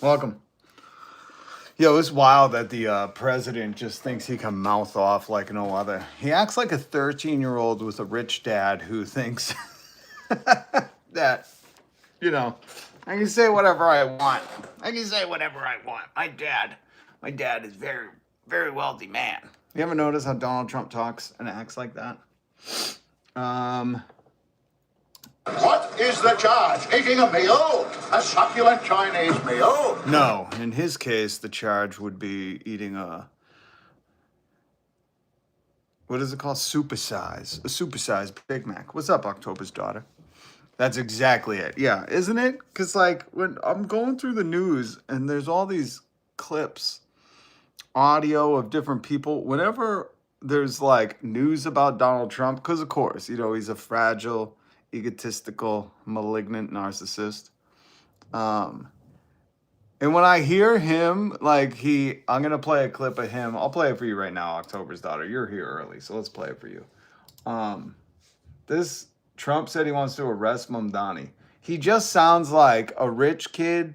Welcome. Yo, it's wild that the president just thinks he can mouth off like no other. He acts like a 13-year-old with a rich dad who thinks that, you know, I can say whatever I want. I can say whatever I want. My dad is very, very wealthy man. You ever notice how Donald Trump talks and acts like that? What is the charge? Eating a meal? A succulent Chinese meal? No, in his case, the charge would be eating what is it called? A supersized Big Mac. What's up, October's daughter? That's exactly it. Yeah, isn't it? Because, like, when I'm going through the news and there's all these clips, audio of different people, whenever there's, like, news about Donald Trump, because, of course, he's a fragile, egotistical, malignant narcissist. And when I hear him, like, I'm going to play a clip of him. I'll play it for you right now, October's daughter. You're here early, so let's play it for you. This Trump said he wants to arrest Mamdani. He just sounds like a rich kid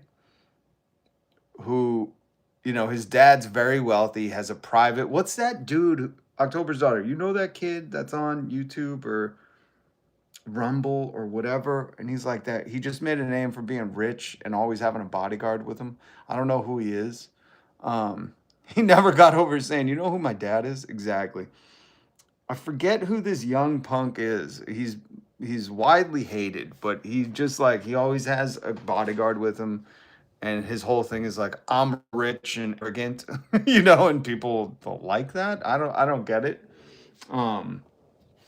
who, his dad's very wealthy, has a private... What's that dude, October's daughter? You know that kid that's on YouTube or Rumble or whatever, and he's like that. He just made a name for being rich and always having a bodyguard with him. I don't know who he is. He never got over saying, you know who my dad is? Exactly. I forget who this young punk is. He's widely hated, but he always has a bodyguard with him, and his whole thing is like, I'm rich and arrogant, and people don't like that. I don't get it.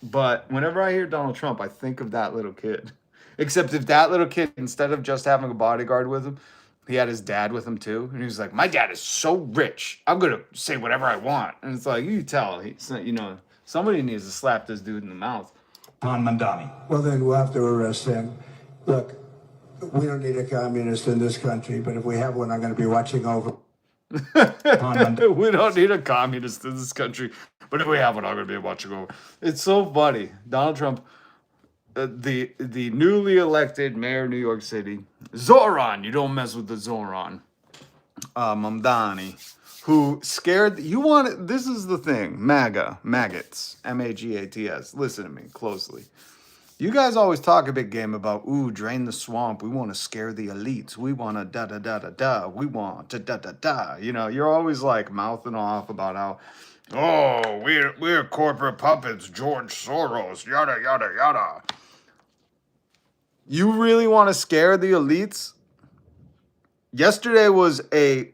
But whenever I hear Donald Trump, I think of that little kid. Except if that little kid, instead of just having a bodyguard with him, he had his dad with him too. And he was like, my dad is so rich, I'm going to say whatever I want. And it's like, you tell, somebody needs to slap this dude in the mouth. On Mamdani. Well, then we'll have to arrest him. Look, we don't need a communist in this country, but if we have one, I'm going to be watching over. We don't need a communist in this country, but if we have one, I'm going to be watching over. It's so funny. Donald Trump, the newly elected mayor of New York City, Zohran, you don't mess with the Zohran, Mamdani, who scared, this is the thing, maggots, M-A-G-A-T-S, listen to me closely. You guys always talk a big game about, drain the swamp. We want to scare the elites. We want to da-da-da-da-da. We want to da-da-da. You're always like mouthing off about how, we're corporate puppets, George Soros, yada, yada, yada. You really want to scare the elites? Yesterday was the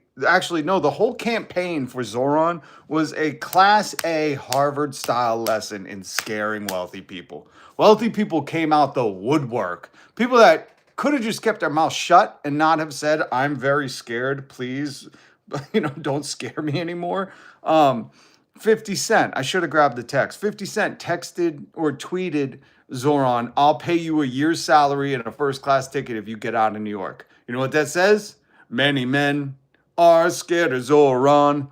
whole campaign for Zohran was a Class A Harvard-style lesson in scaring wealthy people. Wealthy people came out the woodwork. People that could have just kept their mouth shut and not have said, I'm very scared, please, don't scare me anymore. 50 Cent, I should have grabbed the text. 50 Cent texted or tweeted Zohran, I'll pay you a year's salary and a first-class ticket if you get out of New York. You know what that says? Many men are scared of Zohran.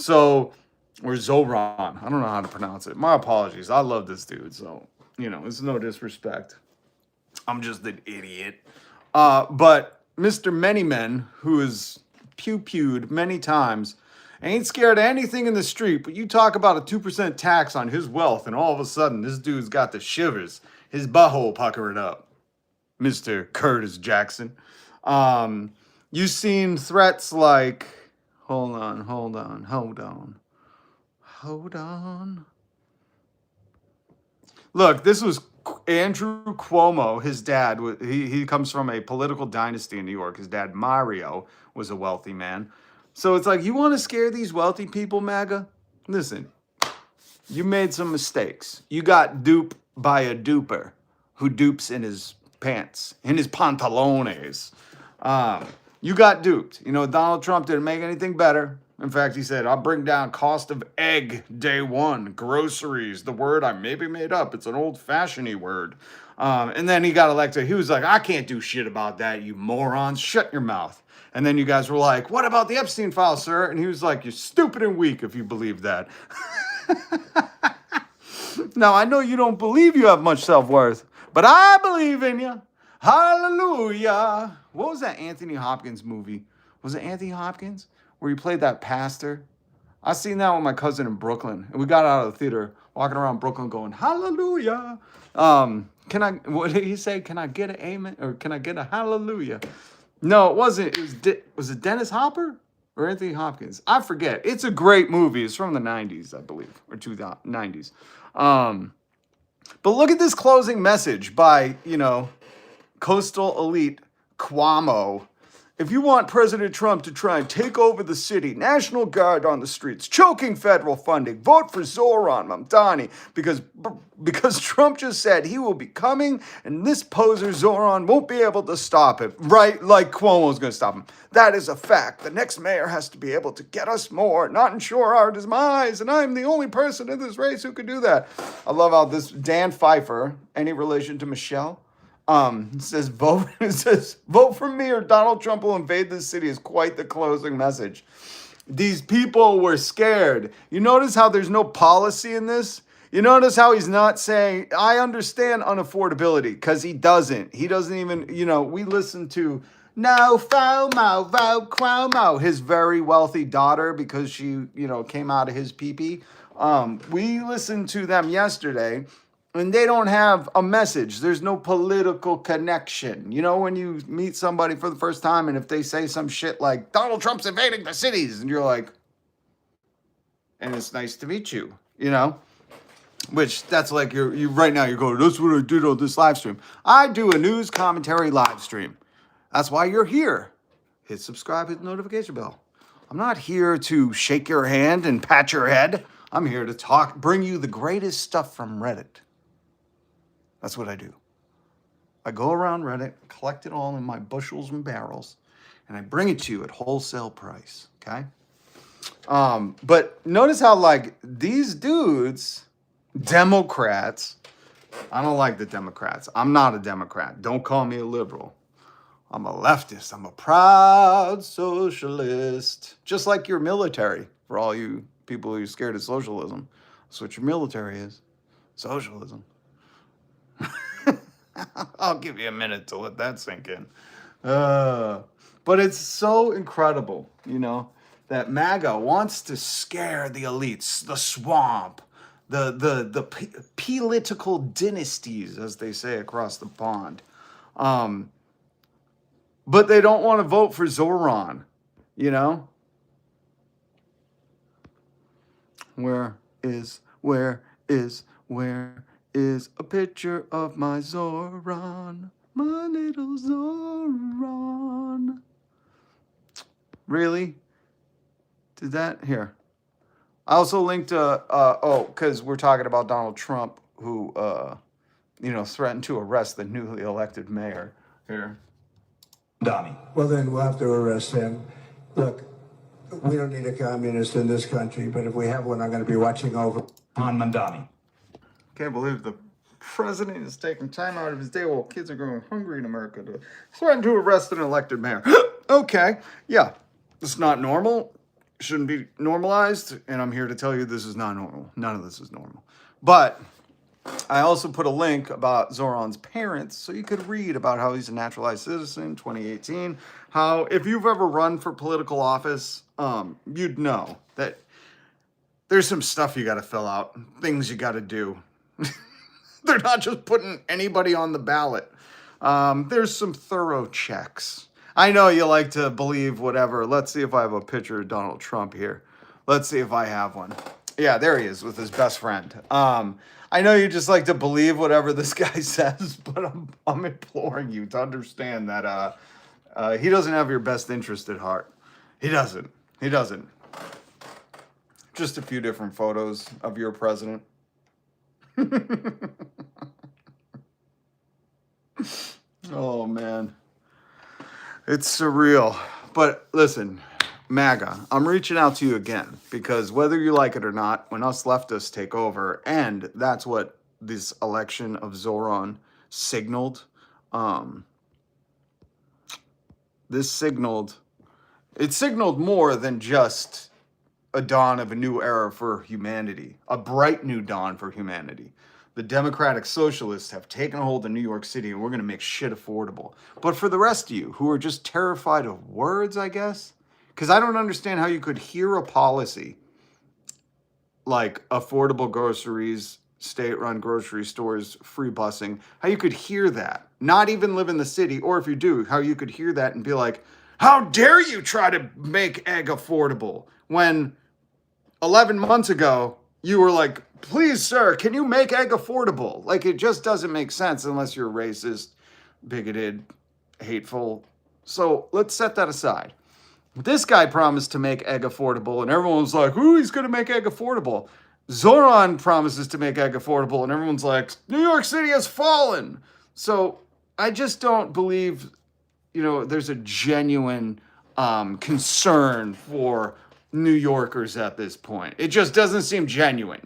Or Zohran. I don't know how to pronounce it. My apologies. I love this dude, so... it's no disrespect. I'm just an idiot. But Mr. Many Men, who is pew-pewed many times, ain't scared of anything in the street, but you talk about a 2% tax on his wealth, and all of a sudden, this dude's got the shivers. His butthole puckering up. Mr. Curtis Jackson. You've seen threats like... Hold on. Look, this was Andrew Cuomo, his dad. He comes from a political dynasty in New York. His dad, Mario, was a wealthy man. So it's like, you want to scare these wealthy people, MAGA? Listen, you made some mistakes. You got duped by a duper who dupes in his pants, in his pantalones. You got duped. Donald Trump didn't make anything better. In fact, he said, I'll bring down cost of egg day one, groceries, the word I maybe made up. It's an old-fashioned-y word. And then he got elected. He was like, I can't do shit about that, you morons. Shut your mouth. And then you guys were like, what about the Epstein file, sir? And he was like, you're stupid and weak if you believe that. Now, I know you don't believe you have much self-worth, but I believe in you. Hallelujah. What was that Anthony Hopkins movie Was it Anthony Hopkins? Where he played that pastor? I seen that with my cousin in Brooklyn. And we got out of the theater, walking around Brooklyn going, hallelujah. What did he say? Can I get an amen? Or can I get a hallelujah? No, it wasn't. Was it Dennis Hopper or Anthony Hopkins? I forget. It's a great movie. It's from the 90s, I believe, or 90s. But look at this closing message by, coastal elite Cuomo. If you want President Trump to try and take over the city, National Guard on the streets, choking federal funding, vote for Zohran Mamdani because Trump just said he will be coming and this poser Zohran won't be able to stop him. Right? Like Cuomo's going to stop him. That is a fact. The next mayor has to be able to get us more, not ensure our demise. And I'm the only person in this race who could do that. I love how this Dan Pfeiffer, any relation to Michelle? Says vote for me or Donald Trump will invade this city is quite the closing message. These people were scared. You notice how there's no policy in this? You notice how he's not saying, I understand unaffordability, because he doesn't. He doesn't even, we listen to no FOMO, vote Cuomo, his very wealthy daughter, because she, came out of his pee-pee. We listened to them yesterday. And they don't have a message. There's no political connection. When you meet somebody for the first time and if they say some shit like, Donald Trump's invading the cities, and you're like, and it's nice to meet you, Which that's like you right now you're going, that's what I did on this live stream. I do a news commentary live stream. That's why you're here. Hit subscribe, hit the notification bell. I'm not here to shake your hand and pat your head. I'm here to bring you the greatest stuff from Reddit. That's what I do. I go around Reddit, collect it all in my bushels and barrels, and I bring it to you at wholesale price, okay? But notice how, these dudes, Democrats, I don't like the Democrats. I'm not a Democrat. Don't call me a liberal. I'm a leftist. I'm a proud socialist. Just like your military, for all you people who are scared of socialism. That's what your military is. Socialism. I'll give you a minute to let that sink in. But it's so incredible, that MAGA wants to scare the elites, the swamp, the political dynasties, as they say across the pond. But they don't want to vote for Zohran, Where is a picture of my Zohran, my little Zohran? Really? Did that? Here. I also linked because we're talking about Donald Trump, who, threatened to arrest the newly elected mayor. Here. Mamdani. Well, then we'll have to arrest him. Look, we don't need a communist in this country, but if we have one, I'm going to be watching over on Mamdani. Can't believe the president is taking time out of his day while kids are going hungry in America to threaten to arrest an elected mayor. Okay, yeah, it's not normal. Shouldn't be normalized, and I'm here to tell you this is not normal. None of this is normal. But I also put a link about Zohran's parents, so you could read about how he's a naturalized citizen, 2018. How, if you've ever run for political office, you'd know that there's some stuff you got to fill out, things you got to do. They're not just putting anybody on the ballot. There's some thorough checks. I know you like to believe whatever. Let's see if I have a picture of Donald Trump here. Let's see if I have one. Yeah, there he is with his best friend. I know you just like to believe whatever this guy says, but I'm imploring you to understand that he doesn't have your best interest at heart. He doesn't. Just a few different photos of your president. Oh, man. It's surreal. But listen, MAGA, I'm reaching out to you again because whether you like it or not, when us leftists take over, and that's what this election of Zohran signaled, it signaled more than just a dawn of a new era for humanity, a bright new dawn for humanity. the Democratic Socialists have taken a hold of New York City and we're going to make shit affordable. But for the rest of you who are just terrified of words, I guess, because I don't understand how you could hear a policy like affordable groceries, state-run grocery stores, free busing, how you could hear that, not even live in the city, or if you do, how you could hear that and be like, how dare you try to make egg affordable, when 11 months ago, you were like, please, sir, can you make egg affordable? Like, it just doesn't make sense unless you're racist, bigoted, hateful. So let's set that aside. This guy promised to make egg affordable, and everyone's like, ooh, he's going to make egg affordable. Zohran promises to make egg affordable, and everyone's like, New York City has fallen. So I just don't believe, there's a genuine concern for New Yorkers at this point. It just doesn't seem genuine,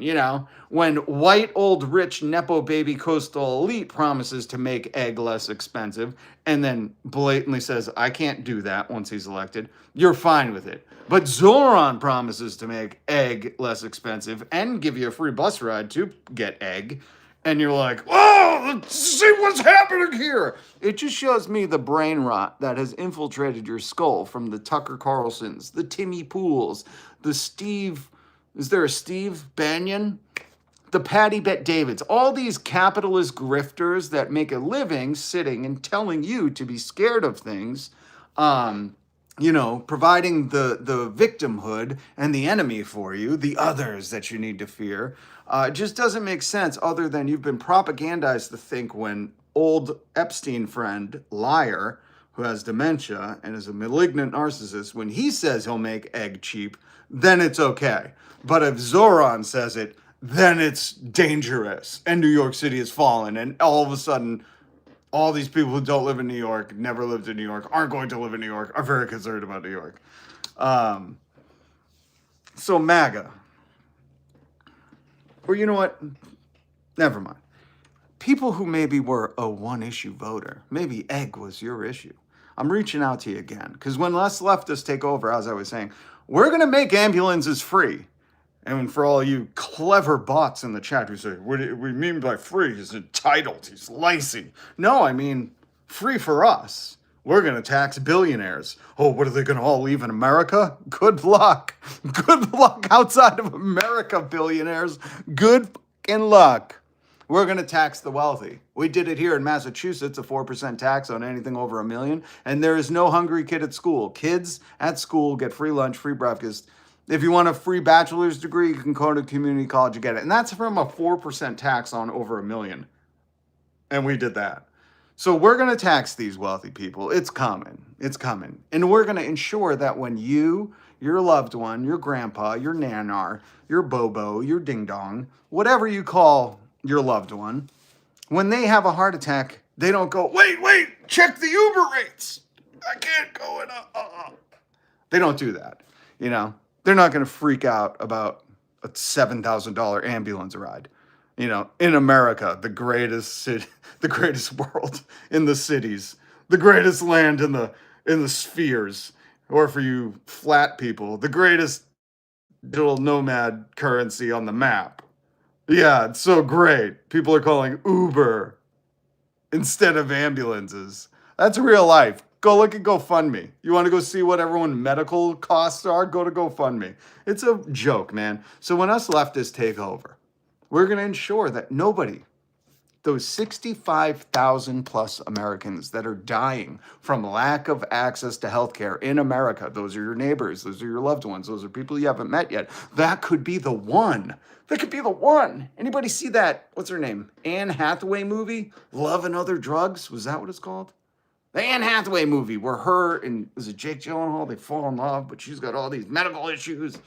when white, old, rich, Nepo baby coastal elite promises to make egg less expensive and then blatantly says, I can't do that once he's elected, you're fine with it. But Zohran promises to make egg less expensive and give you a free bus ride to get egg. And you're like, oh, let's see what's happening here. It just shows me the brain rot that has infiltrated your skull from the Tucker Carlsons, the Timmy Pools, the Steve, is there a Steve Bannon? The Patty Bet Davids, all these capitalist grifters that make a living sitting and telling you to be scared of things, providing the victimhood and the enemy for you, the others that you need to fear. It just doesn't make sense other than you've been propagandized to think when old Epstein friend, liar, who has dementia and is a malignant narcissist, when he says he'll make egg cheap, then it's okay. But if Zohran says it, then it's dangerous and New York City has fallen. And all of a sudden, all these people who don't live in New York, never lived in New York, aren't going to live in New York, are very concerned about New York. So MAGA. Or you know what? Never mind. People who maybe were a one-issue voter, maybe egg was your issue. I'm reaching out to you again. Because when less leftists take over, as I was saying, we're going to make ambulances free. And for all you clever bots in the chat who say, what do we mean by free? He's entitled. He's lazy. No, I mean free for us. We're going to tax billionaires. Oh, what are they going to all leave in America? Good luck. Good luck outside of America, billionaires. Good fucking luck. We're going to tax the wealthy. We did it here in Massachusetts, a 4% tax on anything over $1 million. And there is no hungry kid at school. Kids at school get free lunch, free breakfast. If you want a free bachelor's degree, you can go to community college and get it. And that's from a 4% tax on over $1 million. And we did that. So we're going to tax these wealthy people. It's coming. It's coming. And we're going to ensure that when you, your loved one, your grandpa, your nanar, your bobo, your ding-dong, whatever you call your loved one, when they have a heart attack, they don't go, wait, check the Uber rates. I can't go in. They don't do that, They're not going to freak out about a $7,000 ambulance ride. In America, the greatest city, the greatest world in the cities, the greatest land in the spheres, or for you flat people, the greatest digital nomad currency on the map. Yeah, it's so great. People are calling Uber instead of ambulances. That's real life. Go look at GoFundMe. You want to go see what everyone's medical costs are? Go to GoFundMe. It's a joke, man. So when us leftists take over, we're going to ensure that nobody, those 65,000 plus Americans that are dying from lack of access to healthcare in America, those are your neighbors, those are your loved ones, those are people you haven't met yet. That could be the one. That could be the one. Anybody see that, what's her name, Anne Hathaway movie, Love and Other Drugs? Was that what it's called? The Anne Hathaway movie where her and, was it Jake Gyllenhaal, they fall in love, but she's got all these medical issues.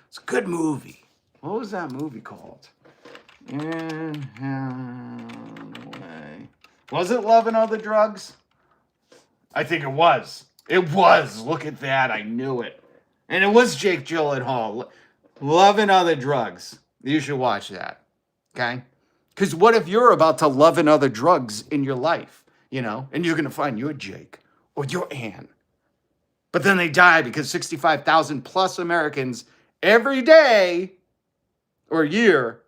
It's a good movie. What was that movie called? Anne Hathaway. Was it Love and Other Drugs? I think it was. It was. Look at that. I knew it. And it was Jake Gyllenhaal. Love and Other Drugs. You should watch that. Okay? Because what if you're about to love and other drugs in your life? And you're going to find you're Jake or you're Ann. But then they die because 65,000 plus Americans every day or year,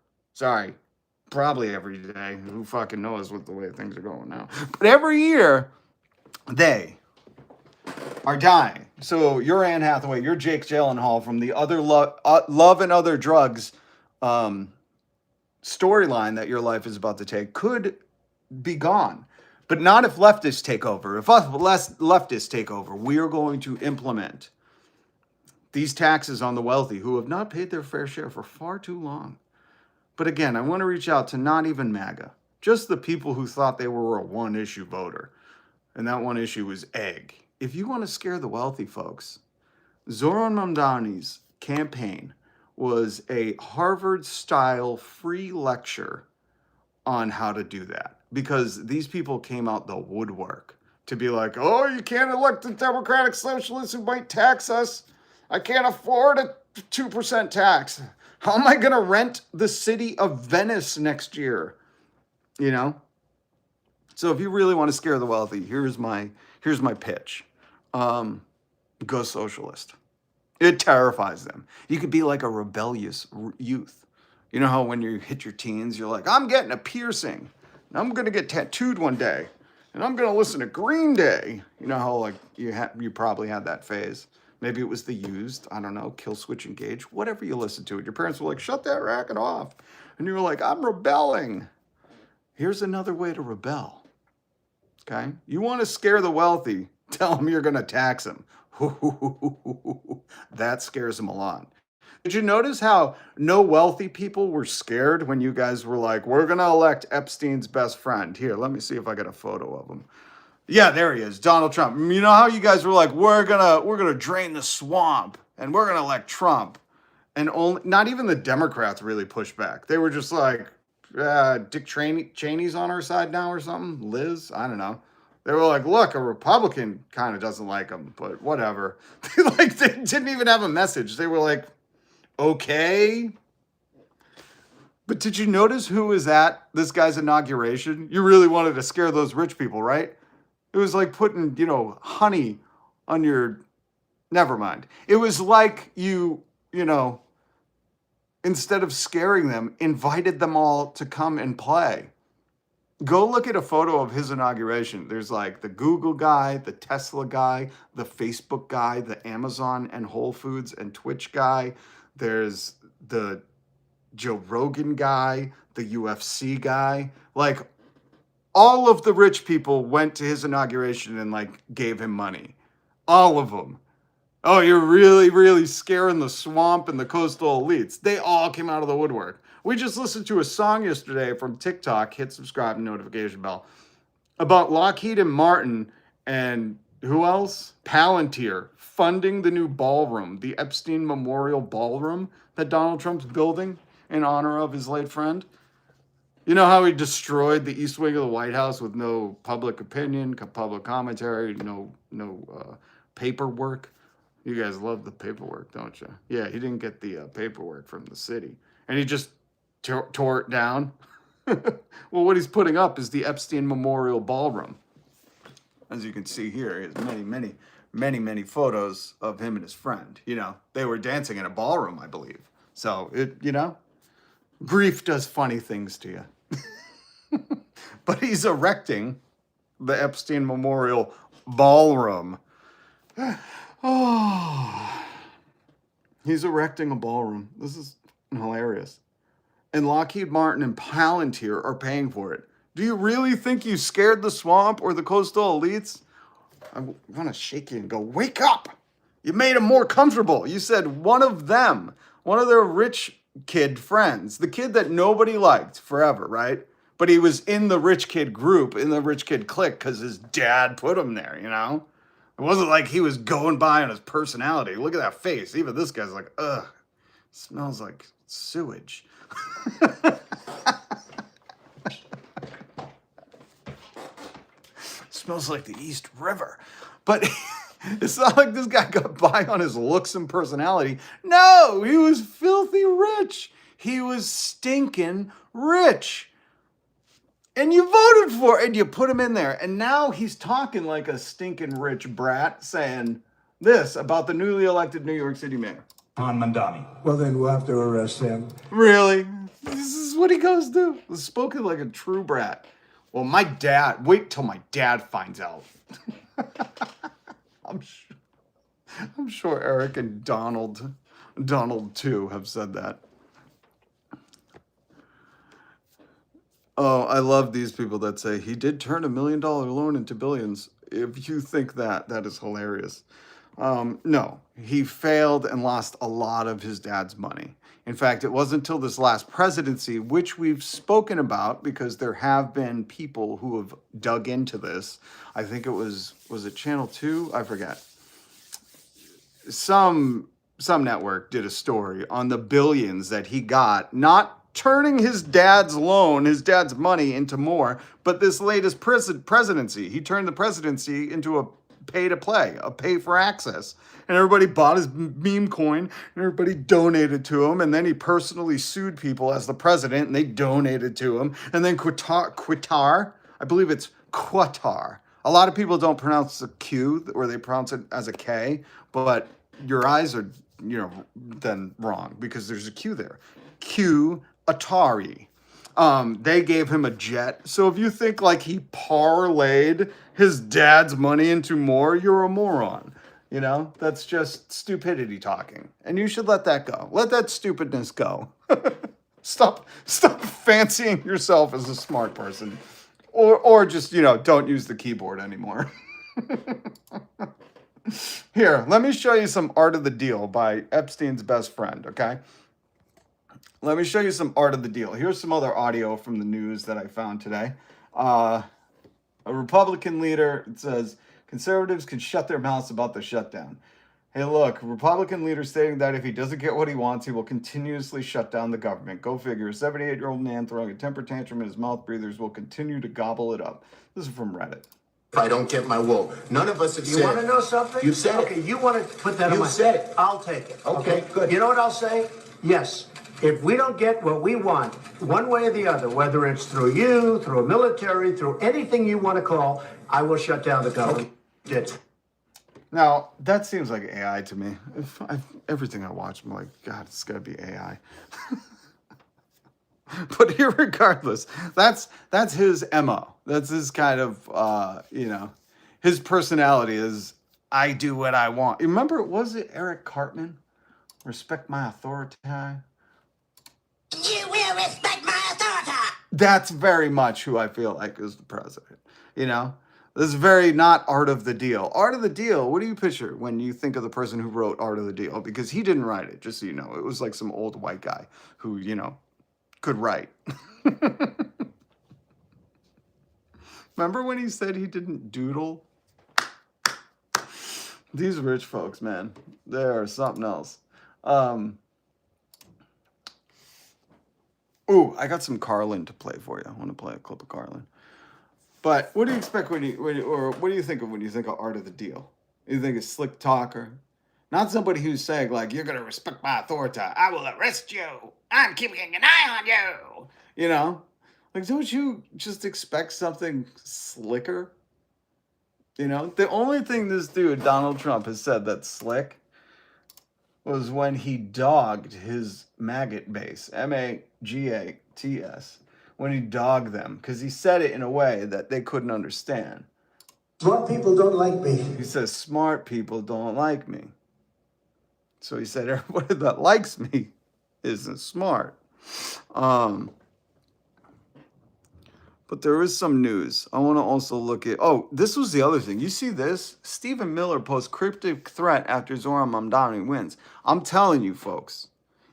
Probably every day. Who fucking knows what the way things are going now? But every year, they are dying. So you're Anne Hathaway, you're Jake Gyllenhaal from the other Love and Other Drugs storyline that your life is about to take could be gone. But not if leftists take over. If us leftists take over, we are going to implement these taxes on the wealthy who have not paid their fair share for far too long. But again, I want to reach out to not even MAGA, just the people who thought they were a one-issue voter. And that one issue was egg. If you want to scare the wealthy folks, Zohran Mamdani's campaign was a Harvard-style free lecture on how to do that. Because these people came out the woodwork to be like, oh, you can't elect a Democratic Socialist who might tax us. I can't afford a 2% tax. How am I going to rent the city of Venice next year? You know? So if you really want to scare the wealthy, here's my pitch. Go socialist. It terrifies them. You could be like a rebellious youth. You know how when you hit your teens, you're like, I'm getting a piercing. And I'm going to get tattooed one day. And I'm going to listen to Green Day. You know how like you probably had that phase. Maybe it was The Used. I don't know. Kill Switch Engage. Whatever you listened to. Your parents were like, shut that racket off. And you were like, I'm rebelling. Here's another way to rebel. Okay? You want to scare the wealthy. Tell them you're going to tax them. That scares them a lot. Did you notice how no wealthy people were scared when you guys were like, we're going to elect Epstein's best friend? Here, let me see if I get a photo of him. Yeah, there he is, Donald Trump. You know how you guys were like, we're gonna drain the swamp and we're gonna elect Trump, and only not even the Democrats really pushed back. They were just like, Dick Cheney's on our side now or something. Liz, I don't know. They were like, look, a Republican kind of doesn't like him, but whatever. They didn't even have a message. They were like, okay. But did you notice who was at this guy's inauguration? You really wanted to scare those rich people, right? It was like putting, honey on your... Never mind. It was like you instead of scaring them, invited them all to come and play. Go look at a photo of his inauguration. There's like the Google guy, the Tesla guy, the Facebook guy, the Amazon and Whole Foods and Twitch guy. There's the Joe Rogan guy, the UFC guy. Like, all of the rich people went to his inauguration and like gave him money. All of them. Oh, you're really, really scaring the swamp and the coastal elites. They all came out of the woodwork. We just listened to a song yesterday from TikTok, hit subscribe and notification bell, about Lockheed and Martin and who else? Palantir funding the new ballroom, the Epstein Memorial Ballroom that Donald Trump's building in honor of his late friend. You know how he destroyed the East Wing of the White House with no public opinion, public commentary, no paperwork? You guys love the paperwork, don't you? Yeah, he didn't get the paperwork from the city. And he just tore it down. Well, what he's putting up is the Epstein Memorial Ballroom. As you can see here, he has many photos of him and his friend. They were dancing in a ballroom, I believe. So, grief does funny things to you. But he's erecting the Epstein Memorial Ballroom. Oh, he's erecting a ballroom. This is hilarious. And Lockheed Martin and Palantir are paying for it. Do you really think you scared the swamp or the coastal elites? I want to shake you and go, wake up! You made them more comfortable. You said one of their rich kid friends, the kid that nobody liked forever, right? But he was in the rich kid group, in the rich kid clique, because his dad put him there, It wasn't like he was going by on his personality. Look at that face. Even this guy's like, ugh, smells like sewage. Smells like the East River. But it's not like this guy got by on his looks and personality. No, he was filthy rich. He was stinking rich. And you voted for it, and you put him in there. And now he's talking like a stinking rich brat, saying this about the newly elected New York City mayor. on Mamdani. Well, then we'll have to arrest him. Really? This is what he goes to. Spoken like a true brat. Well, my dad, wait till my dad finds out. I'm sure Eric and Donald too, have said that. Oh, I love these people that say he did turn $1 million loan into billions. If you think that, that is hilarious. No, he failed and lost a lot of his dad's money. In fact, it wasn't until this last presidency, which we've spoken about because there have been people who have dug into this. I think it was it Channel 2? I forget. Some network did a story on the billions that he got, not turning his dad's loan, his dad's money into more, but this latest presidency. He turned the presidency into a pay to play, a pay for access. And everybody bought his meme coin and everybody donated to him. And then he personally sued people as the president and they donated to him. And then Qatar, I believe it's Qatar. A lot of people don't pronounce the Q or they pronounce it as a K, but your eyes are, then wrong because there's a Q there. Q Atari. They gave him a jet. So if you think like he parlayed his dad's money into more, you're a moron. That's just stupidity talking. And you should let that go. Let that stupidness go. Stop fancying yourself as a smart person. Or just, don't use the keyboard anymore. Here, let me show you some Art of the Deal by Epstein's best friend, okay? Let me show you some Art of the Deal. Here's some other audio from the news that I found today. A Republican leader, it says, conservatives can shut their mouths about the shutdown. Hey, look, Republican leader stating that if he doesn't get what he wants, he will continuously shut down the government. Go figure. A 78-year-old man throwing a temper tantrum in his mouth breathers will continue to gobble it up. This is from Reddit. If I don't get my wool, none of us have said. You want to know something? You said okay, it. you want to put that on my... You said it. I'll take it. Okay, good. You know what I'll say? Yes. If we don't get what we want, one way or the other, whether it's through you, through a military, through anything you want to call, I will shut down the government. Okay. Now, that seems like AI to me. Everything I watch, I'm like, God, it's got to be AI. But irregardless, that's his MO. That's his kind of, his personality is, I do what I want. Remember, was it Eric Cartman? Respect my authority. You will respect my authority. That's very much who I feel like is the president. This is very not Art of the Deal. Art of the Deal, what do you picture when you think of the person who wrote Art of the Deal? Because he didn't write it, just so you know. It was like some old white guy who, could write. Remember when he said he didn't doodle? These rich folks, man, they are something else. Ooh, I got some Carlin to play for you. I want to play a clip of Carlin. But what do you expect what do you think of when you think of Art of the Deal? You think a slick talker? Not somebody who's saying, like, you're going to respect my authority. I will arrest you. I'm keeping an eye on you. Like, don't you just expect something slicker? The only thing this dude, Donald Trump, has said that's slick was when he dogged his maggot base, MAGATS, when he dogged them, because he said it in a way that they couldn't understand. Smart people don't like me. He says, smart people don't like me. So he said, everybody that likes me isn't smart. But there is some news. I want to also look at... Oh, this was the other thing. You see this? Stephen Miller posts cryptic threat after Zohran Mamdani wins. I'm telling you, folks,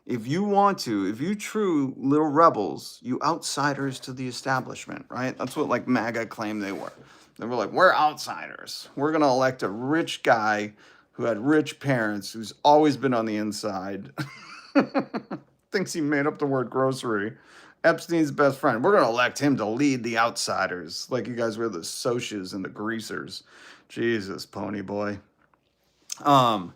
if you true little rebels, you outsiders to the establishment, right? That's what, like, MAGA claimed they were. They were like, we're outsiders. We're going to elect a rich guy who had rich parents, who's always been on the inside. Thinks he made up the word grocery. Epstein's best friend. We're going to elect him to lead the outsiders. Like you guys were the Socs and the greasers. Jesus, pony boy. But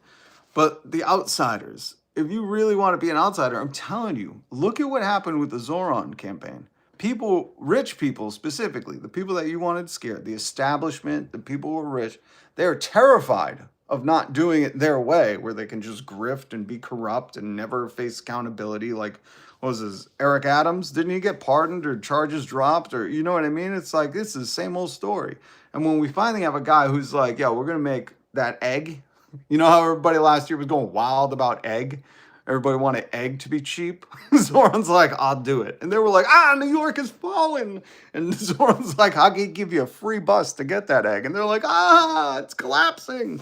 the outsiders, if you really want to be an outsider, I'm telling you, look at what happened with the Zohran campaign. People, rich people specifically, the people that you wanted scared, the establishment, the people who were rich, they're terrified of not doing it their way, where they can just grift and be corrupt and never face accountability. Like, what was this, Eric Adams? Didn't he get pardoned or charges dropped? Or, you know what I mean? It's like, this is the same old story. And when we finally have a guy who's like, yeah, we're going to make that egg. You know how everybody last year was going wild about egg? Everybody wanted egg to be cheap. Zoran's like, I'll do it. And they were like, New York is falling. And Zoran's like, I'll give you a free bus to get that egg. And they're like, it's collapsing.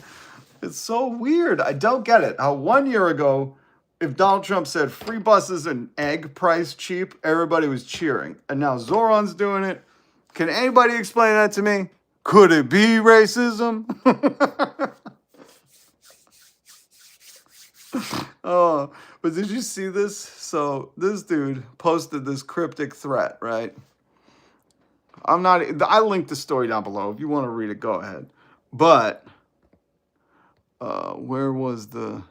It's so weird. I don't get it. How 1 year ago, if Donald Trump said free buses and egg price cheap, everybody was cheering. And now Zoran's doing it. Can anybody explain that to me? Could it be racism? Oh, but did you see this? So this dude posted this cryptic threat, right? I linked the story down below. If you want to read it, go ahead. But where was the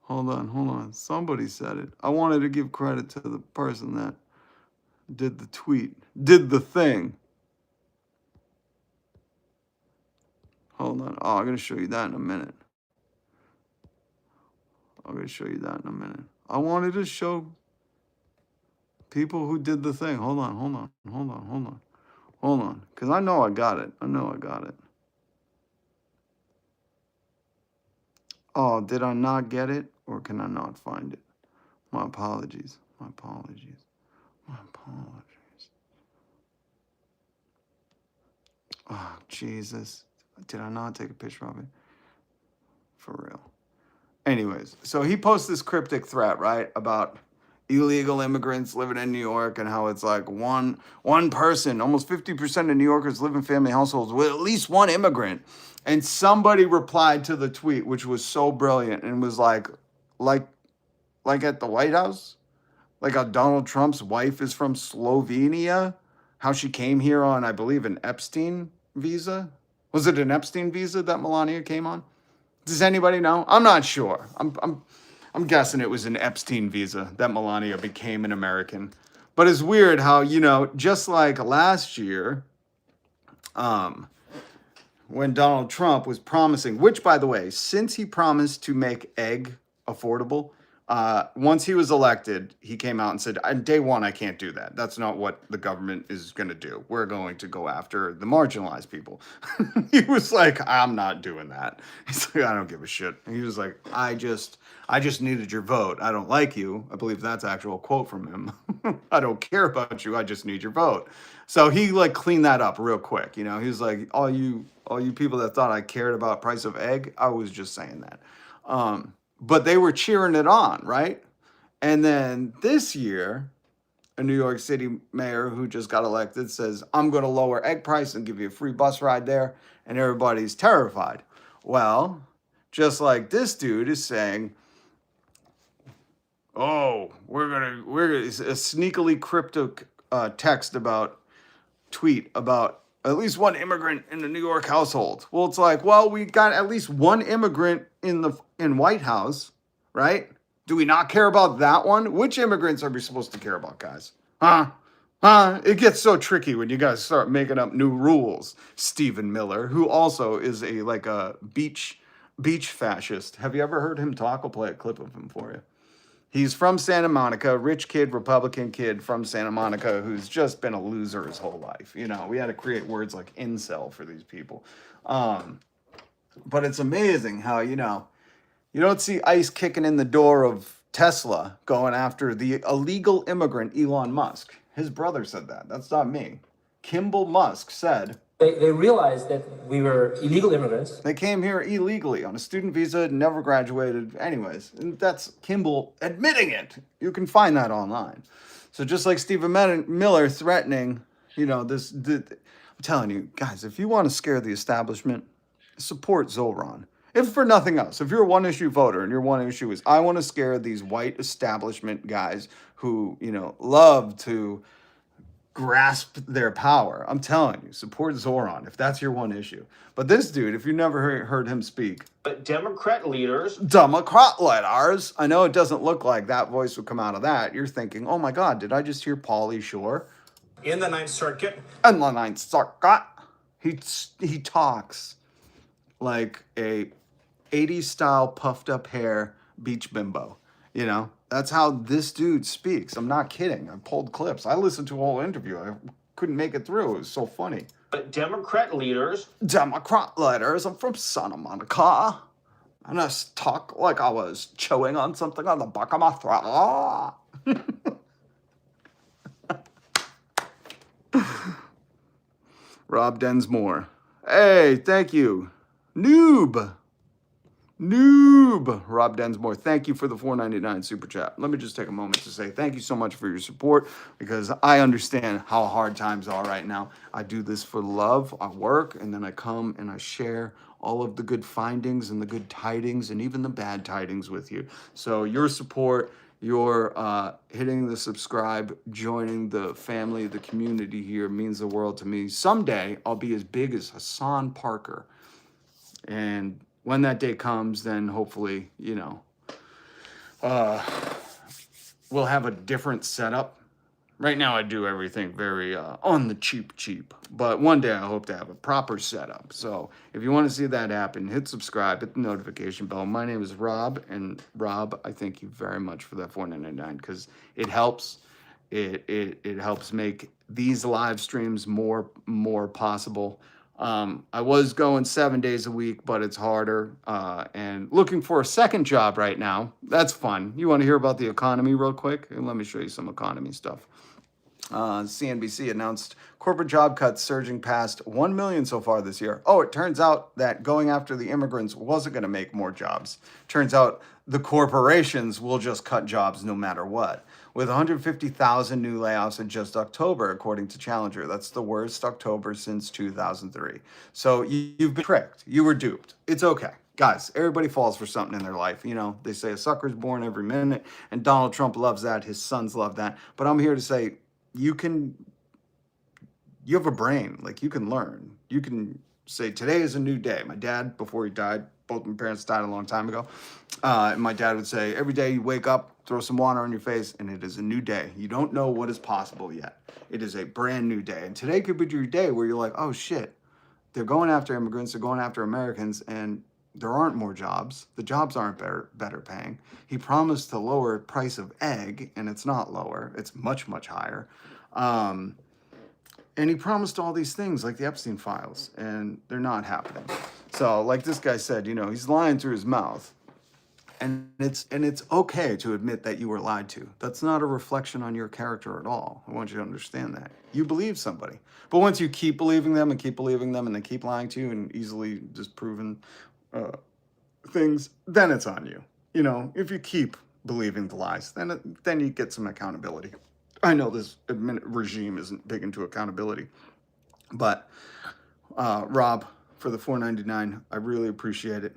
hold on. Somebody said it. I wanted to give credit to the person that did the tweet, did the thing. Hold on. Oh, I'm going to show you that in a minute. I wanted to show people who did the thing. Hold on. Because I know I got it. Oh, did I not get it? Or can I not find it? My apologies. Oh, Jesus. Did I not take a picture of it? For real. Anyways, so he posts this cryptic threat, right, about illegal immigrants living in New York and how it's like one person, almost 50% of New Yorkers live in family households with at least one immigrant. And somebody replied to the tweet, which was so brilliant, and was like at the White House, like how Donald Trump's wife is from Slovenia, how she came here on, I believe, an Epstein visa. Was it an Epstein visa that Melania came on? Does anybody know? I'm not sure. I'm guessing it was an Epstein visa that Melania became an American. But it's weird how, just like last year, when Donald Trump was promising, which, by the way, since he promised to make egg affordable, once he was elected, he came out and said, on day one, I can't do that. That's not what the government is going to do. We're going to go after the marginalized people. He was like, I'm not doing that. He's like, I don't give a shit. And he was like, I just needed your vote. I don't like you. I believe that's an actual quote from him. I don't care about you. I just need your vote. So he cleaned that up real quick. He was like, all you people that thought I cared about price of egg, I was just saying that. But they were cheering it on, right? And then this year, a New York City mayor who just got elected says, I'm going to lower egg price and give you a free bus ride there. And everybody's terrified. Well, just like this dude is saying, we're gonna a sneakily cryptic tweet about at least one immigrant in the New York household. Well, it's like, well, we got at least one immigrant in White House, right? Do we not care about that one? Which immigrants are we supposed to care about, guys? It gets so tricky when you guys start making up new rules. Stephen Miller, who also is a beach fascist. Have you ever heard him talk? I'll play a clip of him for you. He's from Santa Monica, rich kid, Republican kid from Santa Monica who's just been a loser his whole life. We had to create words like incel for these people. But it's amazing how, you don't see ICE kicking in the door of Tesla going after the illegal immigrant Elon Musk. His brother said that. That's not me. Kimball Musk said, They realized that we were illegal immigrants. They came here illegally on a student visa, never graduated. Anyways, and that's Kimball admitting it. You can find that online. So just like Stephen Miller threatening, I'm telling you, guys, if you want to scare the establishment, support Zohran. If for nothing else, if you're a one-issue voter and your one issue is, I want to scare these white establishment guys who, love to grasp their power. I'm telling you, support Zohran if that's your one issue. But this dude, if you never heard him speak, Democrat leaders, I know it doesn't look like that voice would come out of that. You're thinking, oh my God, did I just hear Pauly Shore? in the Ninth Circuit. And the Ninth Circuit. He talks like a 80s style puffed up hair beach bimbo. You know, that's how this dude speaks. I'm not kidding. I pulled clips. I listened to a whole interview. I couldn't make it through. It was so funny. But Democrat leaders. Democrat leaders. I'm from Santa Monica. And I talk like I was chewing on something on the back of my throat. Rob Densmore. Hey, thank you. Noob. Rob Densmore, thank you for the $4.99 super chat. Let me just take a moment to say thank you so much for your support, because I understand how hard times are right now. I do this for love. I work, and then I come and I share all of the good findings and the good tidings and even the bad tidings with you. So your support, your hitting the subscribe, joining the family, the community here means the world to me. Someday I'll be as big as Hassan Parker. And when that day comes, then hopefully, you know, we'll have a different setup. Right now I do everything very on the cheap. But one day I hope to have a proper setup. So if you want to see that happen, hit subscribe, hit the notification bell. My name is Rob. And Rob, I thank you very much for that $4.99, because it helps. It helps make these live streams more possible. I was going 7 days a week, but it's harder, and looking for a second job right now. That's fun. You want to hear about the economy real quick? And let me show you some economy stuff. CNBC announced corporate job cuts surging past 1 million so far this year. Oh, it turns out that going after the immigrants wasn't going to make more jobs. Turns out the corporations will just cut jobs no matter what. With 150,000 new layoffs in just October, according to Challenger. That's the worst October since 2003. So you've been tricked. You were duped. It's okay. Guys, everybody falls for something in their life. You know, they say a sucker's born every minute, and Donald Trump loves that. His sons love that. But I'm here to say, you have a brain. Like, you can learn. You can say, today is a new day. My dad, before he died, both my parents died a long time ago. And my dad would say, every day you wake up, throw some water on your face, and it is a new day. You don't know what is possible yet. It is a brand new day. And today could be your day where you're like, oh shit, they're going after immigrants, they're going after Americans, and there aren't more jobs. The jobs aren't better paying. He promised to lower the price of egg, and it's not lower. It's much higher. And he promised all these things like the Epstein files, and they're not happening. So like this guy said, you know, he's lying through his mouth. And it's okay to admit that you were lied to. That's not a reflection on your character at all. I want you to understand that. You believe somebody. But once you keep believing them and they keep lying to you and easily disproving things, then it's on you. You know, if you keep believing the lies, then you get some accountability. I know this regime isn't big into accountability, but Rob, for the $4.99, I really appreciate it.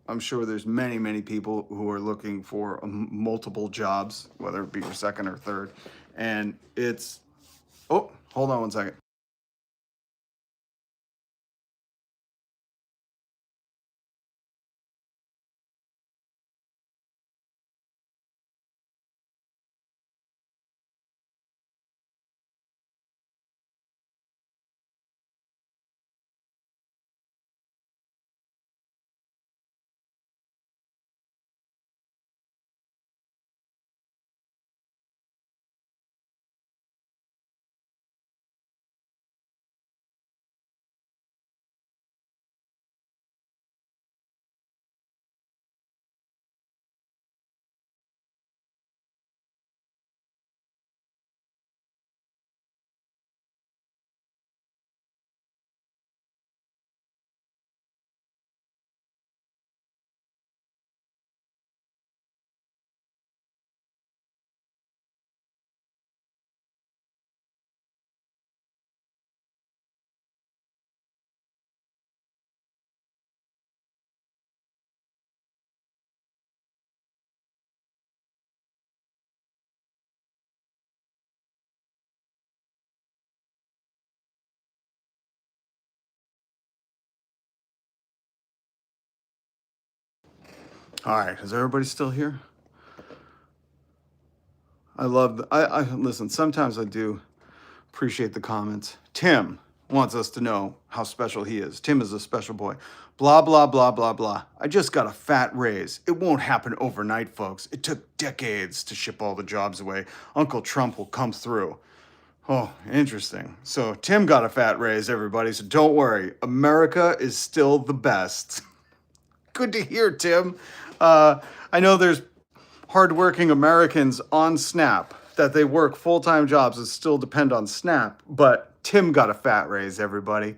I'm sure there's many people who are looking for multiple jobs, whether it be your second or third. And it's, oh, hold on one second. All right, is everybody still here? I love, I listen, sometimes I do Appreciate the comments. Tim wants us to know how special he is. Tim is a special boy. Blah, blah, blah, blah, blah. I just got a fat raise. It won't happen overnight, folks. It took decades to ship all the jobs away. Uncle Trump will come through. Oh, interesting. So Tim got a fat raise, everybody. So don't worry. America is still the best. Good to hear, Tim. I know there's hardworking Americans on Snap that they work full-time jobs that still depend on Snap, but Tim got a fat raise, everybody.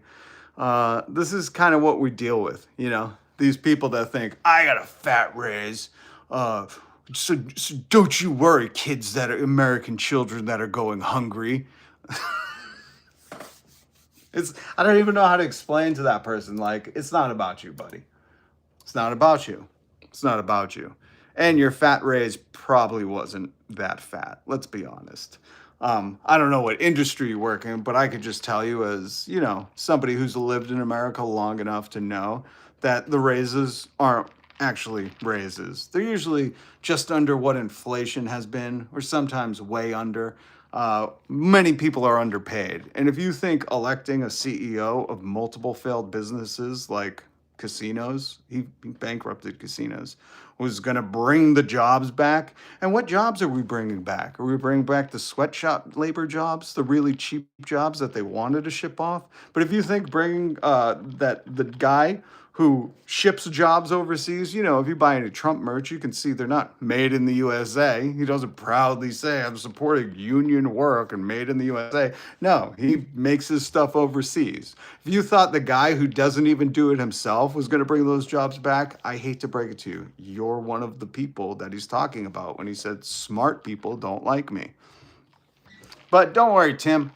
This is kind of what we deal with, you know, these people that think, I got a fat raise. So don't you worry, kids that are American children that are going hungry. I don't even know how to explain to that person, like, it's not about you, buddy. It's not about you. It's not about you. And your fat raise probably wasn't that fat. Let's be honest. I don't know what industry you work in, but I could just tell you as, you know, somebody who's lived in America long enough to know that the raises aren't actually raises. They're usually just under what inflation has been, or sometimes way under. Many people are underpaid. And if you think electing a CEO of multiple failed businesses like casinos, he bankrupted casinos, was going to bring the jobs back. And what jobs are we bringing back? Are we bringing back the sweatshop labor jobs, the really cheap jobs that they wanted to ship off? But if you think bringing that the guy who ships jobs overseas, you know, if you buy any Trump merch, you can see they're not made in the USA. He doesn't proudly say, I'm supporting union work and made in the USA. No, he makes his stuff overseas. If you thought the guy who doesn't even do it himself was going to bring those jobs back, I hate to break it to you. You're one of the people that he's talking about when he said smart people don't like me. But don't worry, Tim.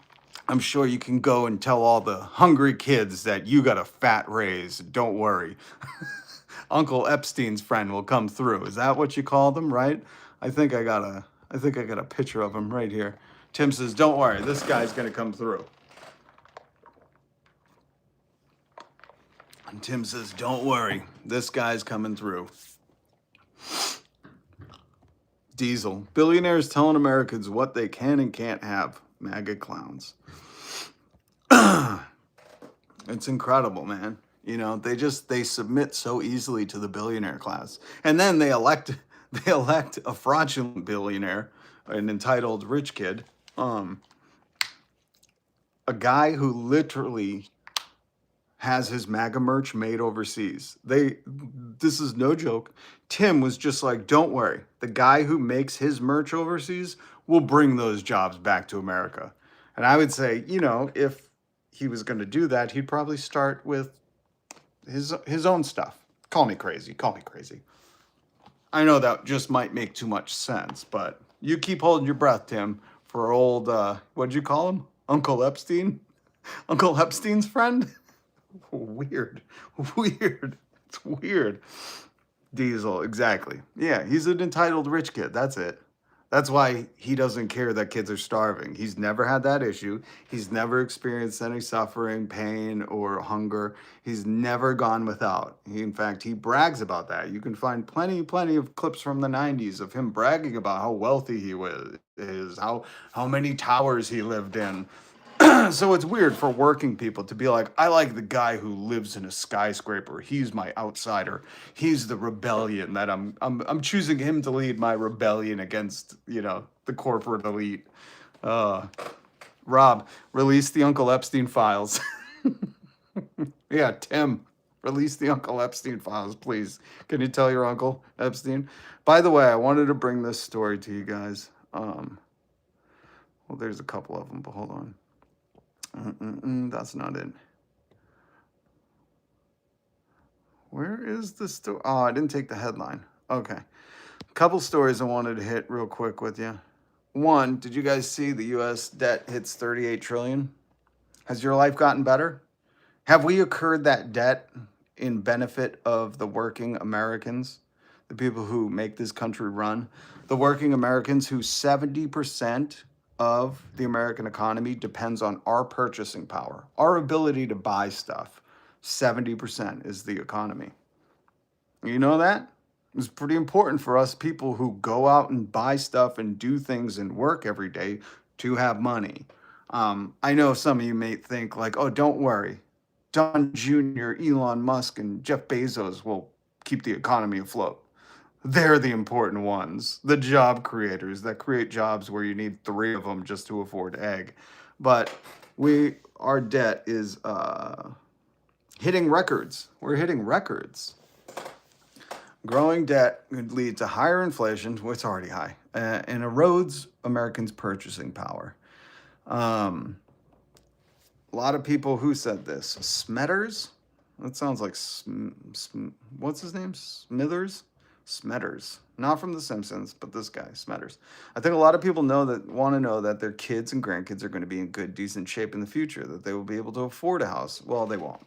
I'm sure you can go and tell all the hungry kids that you got a fat raise. Don't worry. Uncle Epstein's friend will come through. Is that what you call them, right? I think I got a picture of him right here. Tim says, don't worry, this guy's gonna come through. And Tim says, don't worry, this guy's coming through. Diesel. Billionaires telling Americans what they can and can't have. MAGA clowns. It's incredible, man. You know, they submit so easily to the billionaire class. And then they elect a fraudulent billionaire, an entitled rich kid, a guy who literally has his MAGA merch made overseas. This is no joke. Tim was just like, don't worry. The guy who makes his merch overseas will bring those jobs back to America. And I would say, you know, if he was going to do that, he'd probably start with his own stuff. Call me crazy. Call me crazy. I know that just might make too much sense, but you keep holding your breath, Tim, for old, what'd you call him? Uncle Epstein? Uncle Epstein's friend? Weird. It's weird. Diesel, exactly. Yeah, he's an entitled rich kid. That's it. That's why he doesn't care that kids are starving. He's never had that issue. He's never experienced any suffering, pain, or hunger. He's never gone without. In fact, he brags about that. You can find plenty of clips from the 90s of him bragging about how wealthy he is, how many towers he lived in. So it's weird for working people to be like, I like the guy who lives in a skyscraper. He's my outsider. He's the rebellion that I'm choosing him to lead my rebellion against, you know, the corporate elite. Rob, release the Uncle Epstein files. Yeah, Tim, release the Uncle Epstein files, please. Can you tell your Uncle Epstein? By the way, I wanted to bring this story to you guys. Well, there's a couple of them, but hold on. That's not it. Where is the story? Oh, I didn't take the headline. Okay. A couple stories I wanted to hit real quick with you. One, did you guys see the U.S. debt hits 38 trillion? Has your life gotten better? Have we incurred that debt in benefit of the working Americans, the people who make this country run? The working Americans who 70% of the American economy depends on our purchasing power, our ability to buy stuff. 70% is the economy. You know that? It's pretty important for us people who go out and buy stuff and do things and work every day to have money. I know some of you may think like, oh, don't worry. Don Jr., Elon Musk, and Jeff Bezos will keep the economy afloat. They're the important ones, the job creators that create jobs where you need three of them just to afford egg. But our debt is hitting records. We're hitting records. Growing debt could lead to higher inflation, well, it's already high, and erodes Americans' purchasing power. A lot of people who said this. Smetters? That sounds like, what's his name? Smithers? Smetters. Not from The Simpsons, but this guy, Smetters. I think a lot of people want to know that their kids and grandkids are going to be in good, decent shape in the future, that they will be able to afford a house. Well, they won't.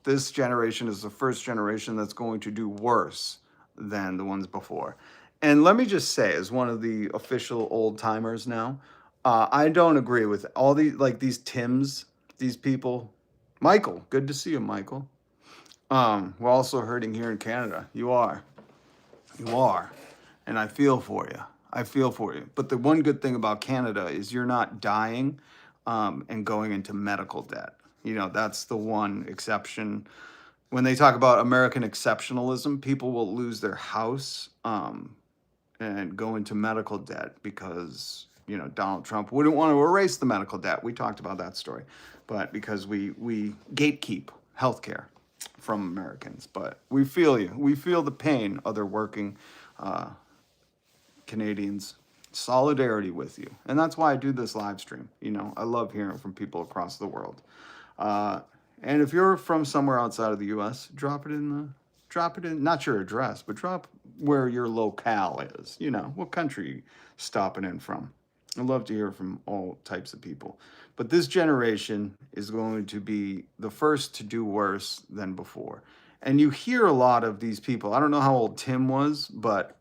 This generation is the first generation that's going to do worse than the ones before. And let me just say, as one of the official old timers now, I don't agree with all these Tims, these people. Michael, good to see you, Michael. We're also hurting here in Canada. You are. And I feel for you. But the one good thing about Canada is you're not dying and going into medical debt. You know, that's the one exception. When they talk about American exceptionalism, people will lose their house and go into medical debt because, you know, Donald Trump wouldn't want to erase the medical debt. We talked about that story. But because we gatekeep healthcare from Americans. But we feel you. We feel the pain, other working Canadians. Solidarity with you. And that's why I do this live stream. You know, I love hearing from people across the world. And if you're from somewhere outside of the U.S., drop it in, not your address, but drop where your locale is. You know, what country you're stopping in from. I'd love to hear from all types of people. But this generation is going to be the first to do worse than before. And you hear a lot of these people. I don't know how old Tim was, but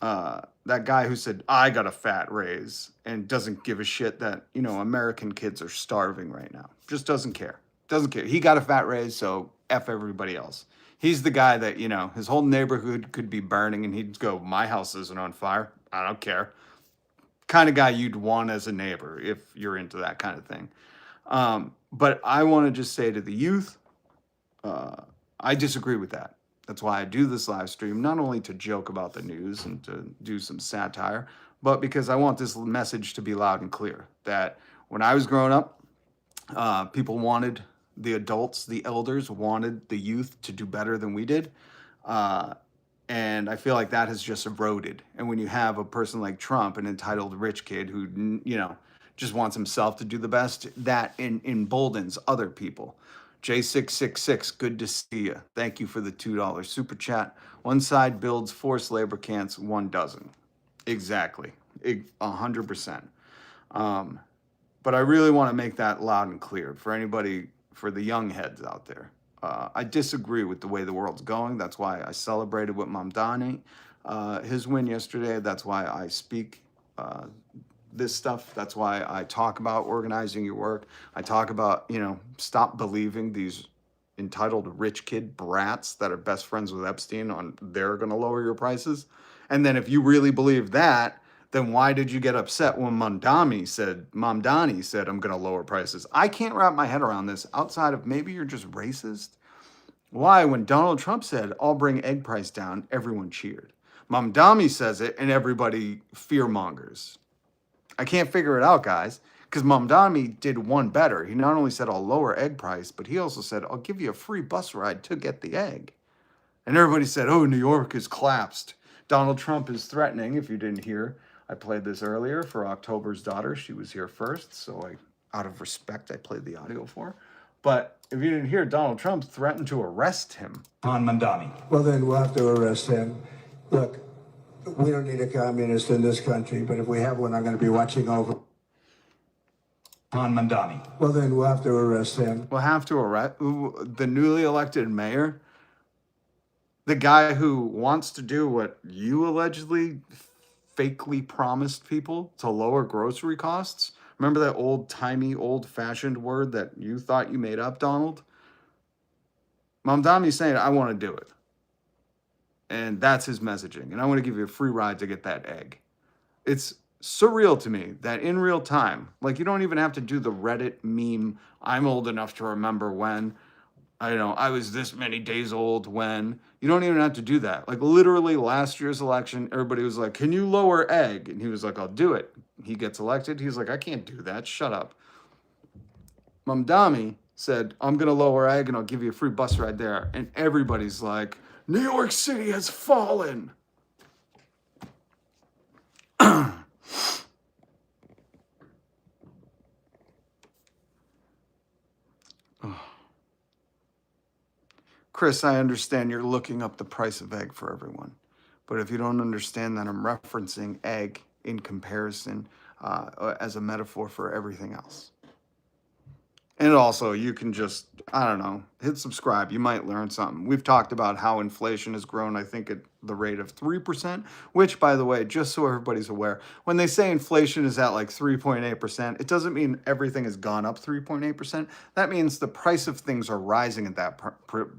that guy who said, I got a fat raise and doesn't give a shit that, you know, American kids are starving right now. Just doesn't care. He got a fat raise, so F everybody else. He's the guy that, you know, his whole neighborhood could be burning and he'd go, my house isn't on fire. I don't care. Kind of guy you'd want as a neighbor if you're into that kind of thing. But I want to just say to the youth, I disagree with that. That's why I do this live stream, not only to joke about the news and to do some satire, but because I want this message to be loud and clear that when I was growing up, people wanted the adults, the elders wanted the youth to do better than we did. And I feel like that has just eroded. And when you have a person like Trump, an entitled rich kid who, you know, just wants himself to do the best, that emboldens other people. J666, good to see you. Thank you for the $2 super chat. One side builds forced labor camps, one doesn't. Exactly. 100%. But I really want to make that loud and clear for anybody, for the young heads out there. I disagree with the way the world's going. That's why I celebrated with Mamdani, his win yesterday. That's why I speak this stuff. That's why I talk about organizing your work. I talk about, you know, stop believing these entitled rich kid brats that are best friends with Epstein on they're going to lower your prices. And then if you really believe that, then why did you get upset when Mamdani said, I'm going to lower prices? I can't wrap my head around this outside of maybe you're just racist. Why, when Donald Trump said, I'll bring egg price down, everyone cheered. Mamdani says it and everybody fear-mongers. I can't figure it out, guys, because Mamdani did one better. He not only said, I'll lower egg price, but he also said, I'll give you a free bus ride to get the egg. And everybody said, oh, New York has collapsed. Donald Trump is threatening, if you didn't hear. I played this earlier for October's daughter. She was here first, so out of respect, I played the audio for her. But if you didn't hear, Donald Trump threatened to arrest him. On Mamdani. Well, then we'll have to arrest him. Look, we don't need a communist in this country, but if we have one, I'm going to be watching over. On Mamdani. Well, then we'll have to arrest him. We'll have to arrest the newly elected mayor, the guy who wants to do what you allegedly fakely promised people to lower grocery costs. Remember that old-timey, old-fashioned word that you thought you made up, Donald? Mamdani's saying, I want to do it. And that's his messaging. And I want to give you a free ride to get that egg. It's surreal to me that in real time, like you don't even have to do the Reddit meme, I'm old enough to remember when, I was this many days old when. You don't even have to do that. Like literally last year's election, everybody was like, can you lower egg? And he was like, I'll do it. He gets elected. He's like, I can't do that. Shut up. Mamdani said, I'm going to lower egg and I'll give you a free bus ride there. And everybody's like, New York City has fallen. Chris, I understand you're looking up the price of egg for everyone. But if you don't understand that I'm referencing egg in comparison as a metaphor for everything else. And also, you can just, I don't know, hit subscribe. You might learn something. We've talked about how inflation has grown, I think, at the rate of 3%, which, by the way, just so everybody's aware, when they say inflation is at like 3.8%, it doesn't mean everything has gone up 3.8%. That means the price of things are rising at that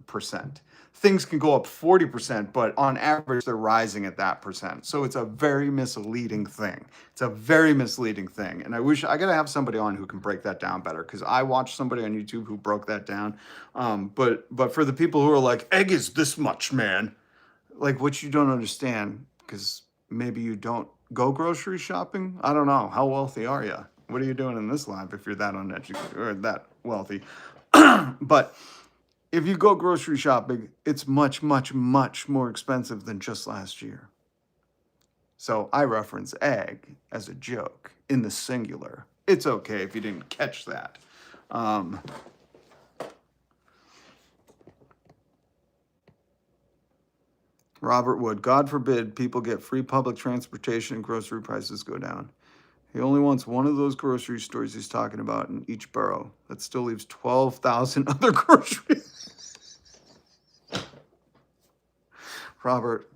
percent. Things can go up 40%, but on average, they're rising at that percent. So it's a very misleading thing. It's a very misleading thing. And I gotta have somebody on who can break that down better, because I watched somebody on YouTube who broke that down. But for the people who are like, egg is this much, man, like what you don't understand, because maybe you don't go grocery shopping. I don't know. How wealthy are you? What are you doing in this life if you're that uneducated or that wealthy? But if you go grocery shopping, it's much, much, much more expensive than just last year. So I reference egg as a joke in the singular. It's okay if you didn't catch that. Robert Wood, God forbid people get free public transportation and grocery prices go down. He only wants one of those grocery stores he's talking about in each borough. That still leaves 12,000 other groceries. Robert,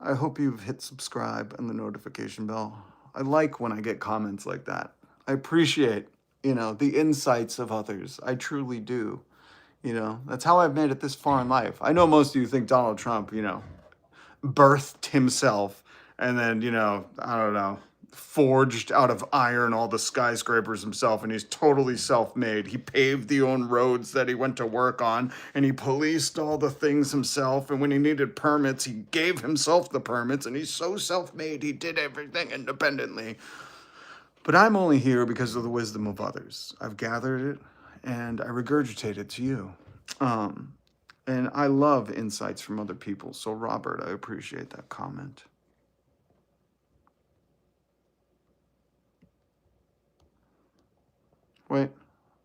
I hope you've hit subscribe and the notification bell. I like when I get comments like that. I appreciate, the insights of others. I truly do. That's how I've made it this far in life. I know most of you think Donald Trump, birthed himself and then, I don't know, forged out of iron all the skyscrapers himself, and he's totally self-made. He paved the own roads that he went to work on, and he policed all the things himself, and when he needed permits, he gave himself the permits, and he's so self-made, he did everything independently. But I'm only here because of the wisdom of others. I've gathered it, and I regurgitate it to you. And I love insights from other people. So, Robert, I appreciate that comment. Wait,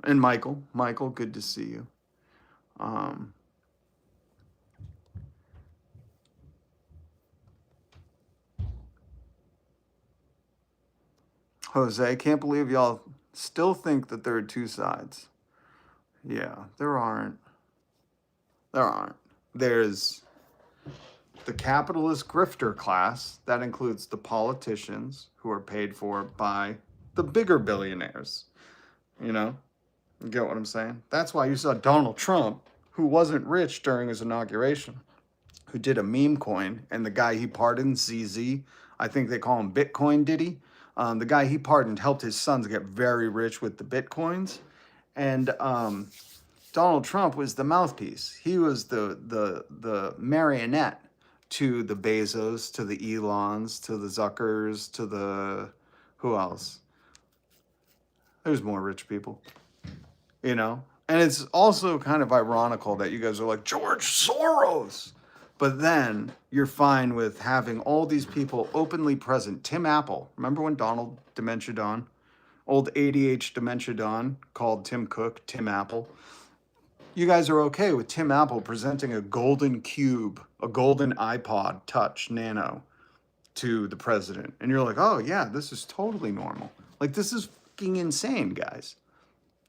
and Michael, good to see you. Jose, can't believe y'all still think that there are two sides. Yeah, there aren't. There's the capitalist grifter class. That includes the politicians who are paid for by the bigger billionaires. You get what I'm saying? That's why you saw Donald Trump, who wasn't rich during his inauguration, who did a meme coin, and the guy he pardoned, ZZ, I think they call him Bitcoin Diddy. The guy he pardoned helped his sons get very rich with the Bitcoins. And Donald Trump was the mouthpiece. He was the marionette to the Bezos, to the Elons, to the Zuckers, to the, who else? There's more rich people, And it's also kind of ironical that you guys are like, George Soros. But then you're fine with having all these people openly present. Tim Apple, remember when Donald Dementia Don, old ADH Dementia Don, called Tim Cook Tim Apple? You guys are okay with Tim Apple presenting a golden cube, a golden iPod Touch Nano to the president. And you're like, oh yeah, this is totally normal. Like, this is fucking insane, guys.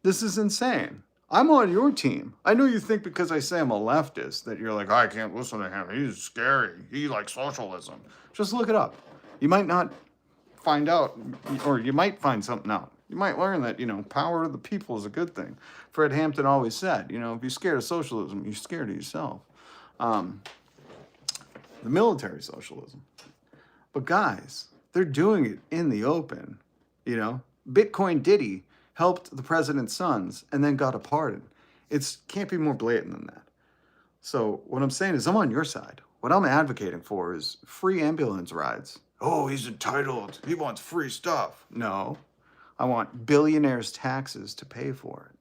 This is insane. I'm on your team. I know you think because I say I'm a leftist that you're like, I can't listen to him. He's scary. He likes socialism. Just look it up. You might not find out, or you might find something out. You might learn that, power of the people is a good thing. Fred Hampton always said, if you're scared of socialism, you're scared of yourself. The military socialism. But guys, They're doing it in the open, Bitcoin Diddy helped the president's sons and then got a pardon. It can't be more blatant than that. So what I'm saying is I'm on your side. What I'm advocating for is free ambulance rides. Oh, he's entitled. He wants free stuff. No, I want billionaires' taxes to pay for it.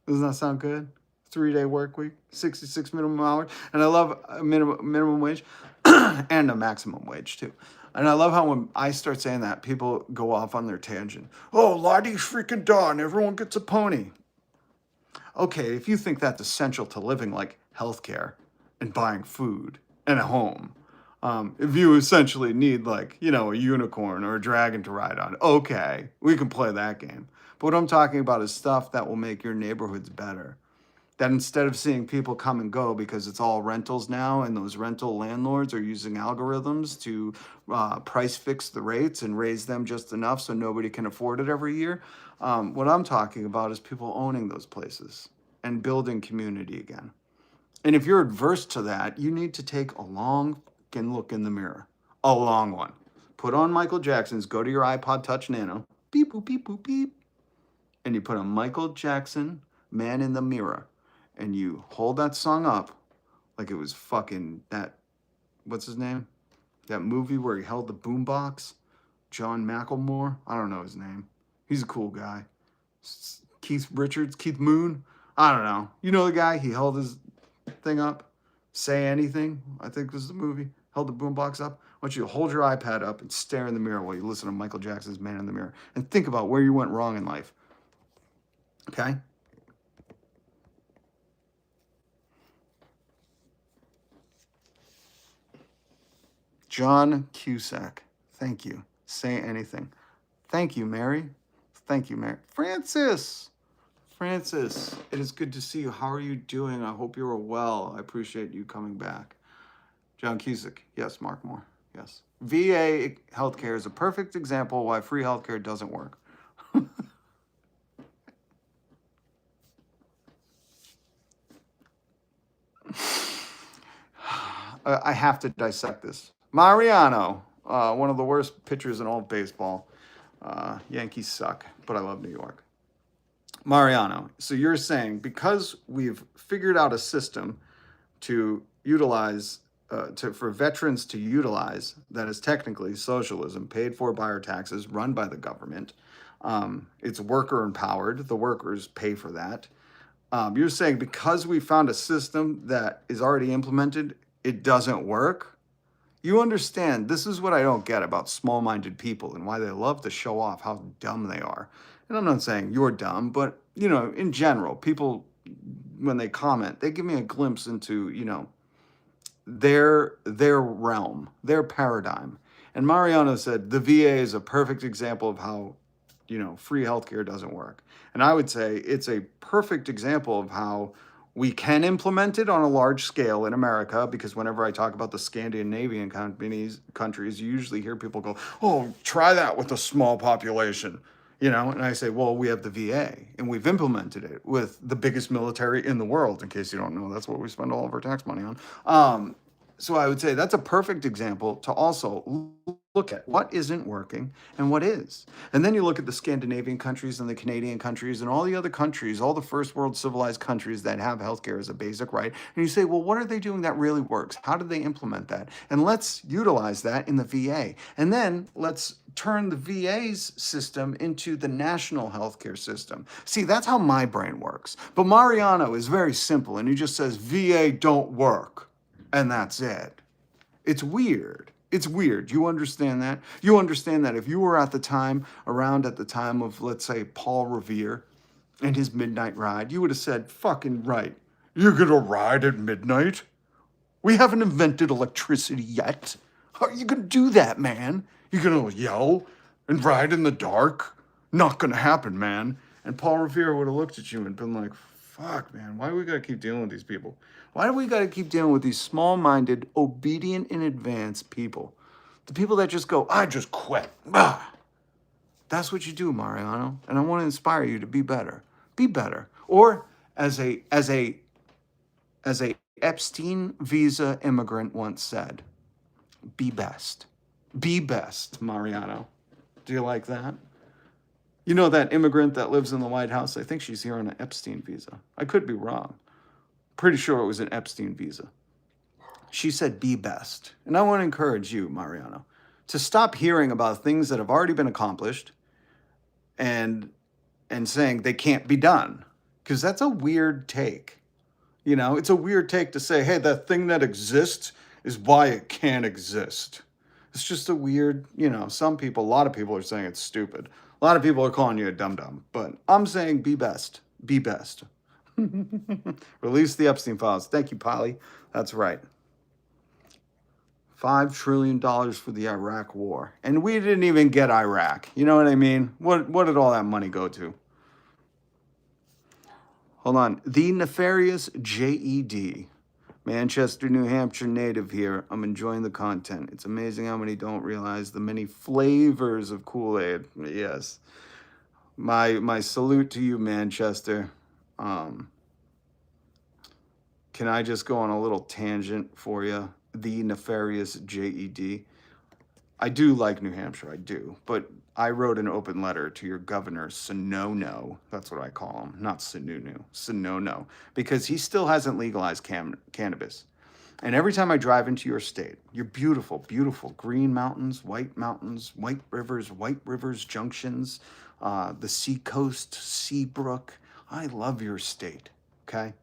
Doesn't that sound good? 3-day work week, 66 minimum hours. And I love a minimum wage and a maximum wage too. And I love how when I start saying that, people go off on their tangent. Oh, Lottie's freaking done. Everyone gets a pony. Okay, if you think that's essential to living, like healthcare and buying food and a home, if you essentially need like, a unicorn or a dragon to ride on, okay, we can play that game. But what I'm talking about is stuff that will make your neighborhoods better. That instead of seeing people come and go because it's all rentals now, and those rental landlords are using algorithms to price fix the rates and raise them just enough so nobody can afford it every year. What I'm talking about is people owning those places and building community again. And if you're adverse to that, you need to take a long fucking look in the mirror. A long one. Put on Michael Jackson's Go to Your iPod Touch Nano. Beep, boop, beep, boop, beep. And you put a Michael Jackson Man in the Mirror. And you hold that song up like it was fucking that, what's his name? That movie where he held the boombox? John McElmore? I don't know his name. He's a cool guy. Keith Moon? I don't know. You know the guy? He held his thing up. Say Anything, I think was the movie. Held the boombox up. I want you to hold your iPad up and stare in the mirror while you listen to Michael Jackson's Man in the Mirror. And think about where you went wrong in life. Okay? John Cusack, thank you. Say Anything. Thank you, Mary. Thank you, Mary. Francis, it is good to see you. How are you doing? I hope you're well. I appreciate you coming back. John Cusack, yes. Mark Moore, yes. VA healthcare is a perfect example why free healthcare doesn't work. I have to dissect this. Mariano, one of the worst pitchers in all of baseball. Yankees suck, but I love New York. Mariano, so you're saying because we've figured out a system to utilize, for veterans to utilize, that is technically socialism, paid for by our taxes, run by the government. It's worker empowered. The workers pay for that. You're saying because we found a system that is already implemented, it doesn't work? You understand, this is what I don't get about small-minded people and why they love to show off how dumb they are. And I'm not saying you're dumb, but, in general, people, when they comment, they give me a glimpse into, their realm, their paradigm. And Mariano said the VA is a perfect example of how, free healthcare doesn't work. And I would say it's a perfect example of how we can implement it on a large scale in America, because whenever I talk about the Scandinavian countries, you usually hear people go, oh, try that with a small population, and I say, well, we have the VA and we've implemented it with the biggest military in the world. In case you don't know, that's what we spend all of our tax money on. So I would say that's a perfect example to also look at what isn't working and what is. And then you look at the Scandinavian countries and the Canadian countries and all the other countries, all the first world civilized countries that have healthcare as a basic right. And you say, well, what are they doing that really works? How do they implement that? And let's utilize that in the VA. And then let's turn the VA's system into the national healthcare system. See, that's how my brain works. But Mariano is very simple, and he just says, VA don't work. And that's it. It's weird. It's weird. You understand that? You understand that if you were around at the time of, let's say, Paul Revere and his midnight ride, you would have said, fucking right. You're gonna ride at midnight? We haven't invented electricity yet. How are you gonna do that, man? You're gonna yell and ride in the dark? Not gonna happen, man. And Paul Revere would have looked at you and been like, fuck, man, why do we gotta keep dealing with these people? Why do we gotta keep dealing with these small-minded, obedient in advance people? The people that just go, I just quit. Ah. That's what you do, Mariano. And I want to inspire you to be better. Be better. Or as a Epstein visa immigrant once said, be best. Be best, Mariano. Do you like that? You know that immigrant that lives in the White House? I think she's here on an Epstein visa. I could be wrong. Pretty sure it was an Epstein visa. She said, be best. And I want to encourage you, Mariano, to stop hearing about things that have already been accomplished and saying they can't be done. Because that's a weird take. You know, it's a weird take to say, hey, that thing that exists is why it can't exist. It's just a weird, you know, a lot of people are saying it's stupid. A lot of people are calling you a dum-dum. But I'm saying be best. Be best. Release the Epstein files. Thank you, Polly. That's right. $5 trillion for the Iraq war. And we didn't even get Iraq. You know what I mean? What did all that money go to? Hold on. The nefarious JED. Manchester, New Hampshire native here. I'm enjoying the content. It's amazing how many don't realize the many flavors of Kool-Aid. Yes. My salute to you, Manchester. Can I just go on a little tangent for you? The nefarious JED. I do like New Hampshire, I do. But I wrote an open letter to your governor, Sununu. That's what I call him, not Sununu. Sununu. Because he still hasn't legalized cannabis. And every time I drive into your state, your beautiful, beautiful green mountains, white rivers junctions, the seacoast, Seabrook. I love your state, okay?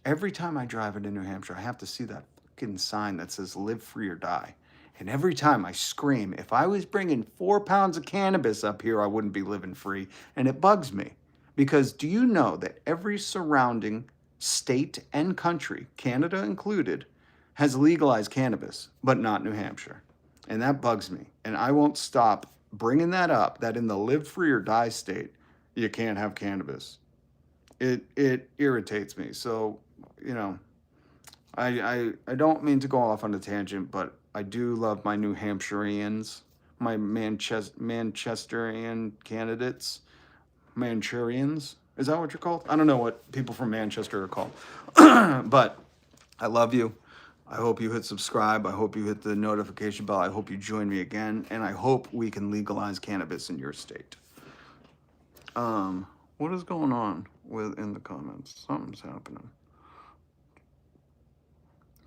Every time I drive into New Hampshire, I have to see that fucking sign that says live free or die. And every time I scream, if I was bringing 4 pounds of cannabis up here, I wouldn't be living free. And it bugs me. Because do you know that every surrounding state and country, Canada included, has legalized cannabis, but not New Hampshire? And that bugs me. And I won't stop bringing that up, that in the live free or die state, you can't have cannabis. It irritates me. So, you know, I don't mean to go off on a tangent, but I do love my New Hampshireans, my Manchesterian candidates, Manchurians. Is that what you're called? I don't know what people from Manchester are called, but I love you. I hope you hit subscribe. I hope you hit the notification bell. I hope you join me again, and I hope we can legalize cannabis in your state. What is going on in the comments? Something's happening.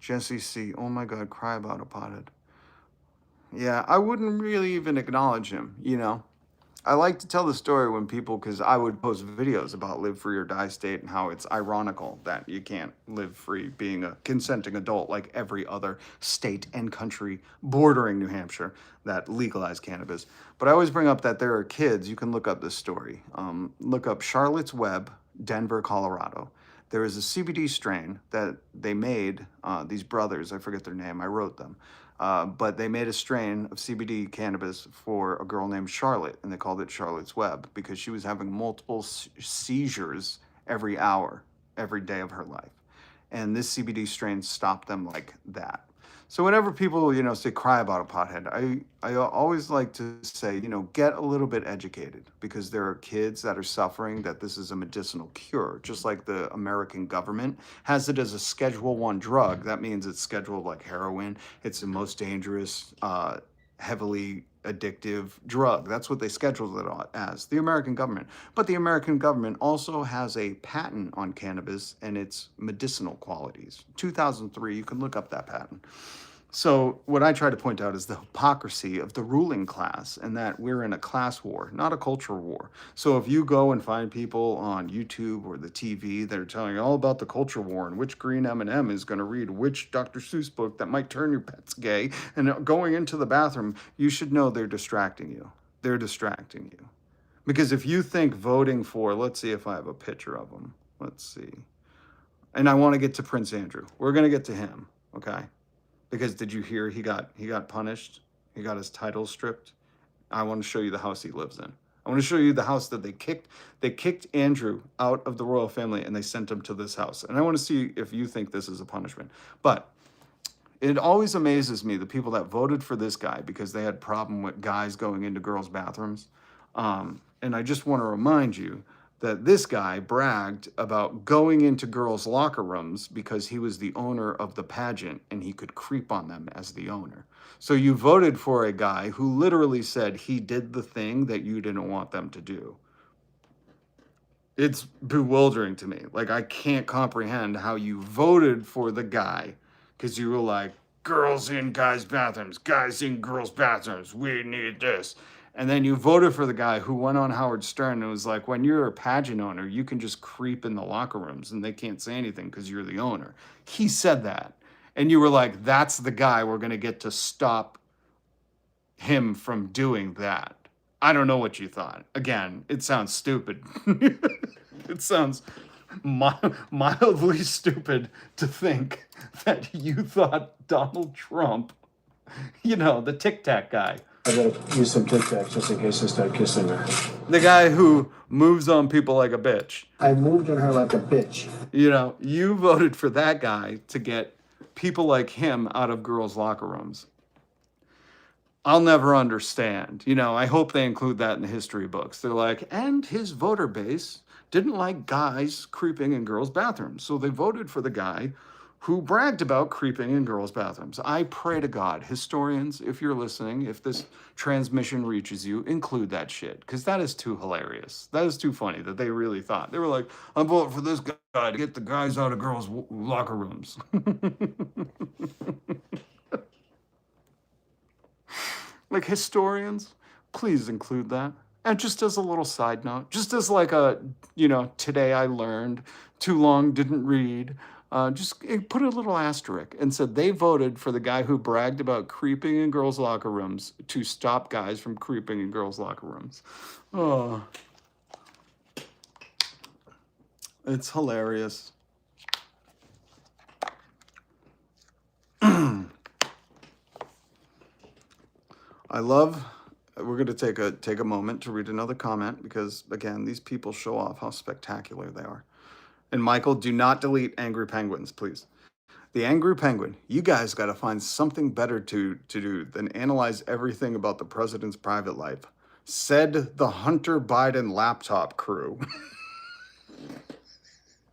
Jesse C. Oh my God, cry about a pothead. Yeah, I wouldn't really even acknowledge him, you know. I like to tell the story when people, because I would post videos about live free or die state and how it's ironical that you can't live free being a consenting adult like every other state and country bordering New Hampshire that legalize cannabis. But I always bring up that there are kids, you can look up this story. Look up Charlotte's Web, Denver, Colorado. There is a CBD strain that they made, these brothers, I forget their name, I wrote them. But they made a strain of CBD cannabis for a girl named Charlotte, and they called it Charlotte's Web because she was having multiple seizures every hour, every day of her life. And this CBD strain stopped them like that. So whenever people, you know, say cry about a pothead, I always like to say, you know, get a little bit educated because there are kids that are suffering that this is a medicinal cure. Just like the American government has it as a Schedule I drug. That means it's scheduled like heroin. It's the most dangerous, heavily addictive drug. That's what they scheduled it as, the American government. But the American government also has a patent on cannabis and its medicinal qualities. 2003, you can look up that patent. So what I try to point out is the hypocrisy of the ruling class and that we're in a class war, not a cultural war. So if you go and find people on YouTube or the TV that are telling you all about the culture war and which green M&M is going to read which Dr. Seuss book that might turn your pets gay and going into the bathroom, you should know they're distracting you. They're distracting you. Because if you think voting for, let's see if I have a picture of him. Let's see. And I want to get to Prince Andrew. We're going to get to him, okay? Because did you hear he got punished? He got his title stripped. I want to show you the house he lives in. I want to show you the house that they kicked Andrew out of the royal family and they sent him to this house. And I want to see if you think this is a punishment. But it always amazes me, the people that voted for this guy because they had problem with guys going into girls' bathrooms. And I just want to remind you that this guy bragged about going into girls' locker rooms because he was the owner of the pageant and he could creep on them as the owner. So you voted for a guy who literally said he did the thing that you didn't want them to do. It's bewildering to me. Like, I can't comprehend how you voted for the guy because you were like, girls in guys' bathrooms, guys in girls' bathrooms, we need this. And then you voted for the guy who went on Howard Stern and was like, when you're a pageant owner, you can just creep in the locker rooms and they can't say anything because you're the owner. He said that. And you were like, that's the guy we're going to get to stop him from doing that. I don't know what you thought. Again, it sounds stupid. It sounds mildly stupid to think that you thought Donald Trump, the Tic Tac guy. I gotta use some Tic Tacs just in case I start kissing her. The guy who moves on people like a bitch. I moved on her like a bitch. You voted for that guy to get people like him out of girls' locker rooms. I'll never understand. I hope they include that in the history books. They're like, and his voter base didn't like guys creeping in girls' bathrooms. So they voted for the guy who bragged about creeping in girls' bathrooms. I pray to God, historians, if you're listening, if this transmission reaches you, include that shit. Because that is too hilarious. That is too funny that they really thought. They were like, I'm voting for this guy to get the guys out of girls' locker rooms. Like, historians, please include that. And just as a little side note, just as like a, today I learned, too long didn't read, just put a little asterisk and said they voted for the guy who bragged about creeping in girls' locker rooms to stop guys from creeping in girls' locker rooms. Oh, it's hilarious. We're going to take a moment to read another comment because, again, these people show off how spectacular they are. And Michael, do not delete Angry Penguins, please. The Angry Penguin, you guys got to find something better to do than analyze everything about the president's private life, said the Hunter Biden laptop crew.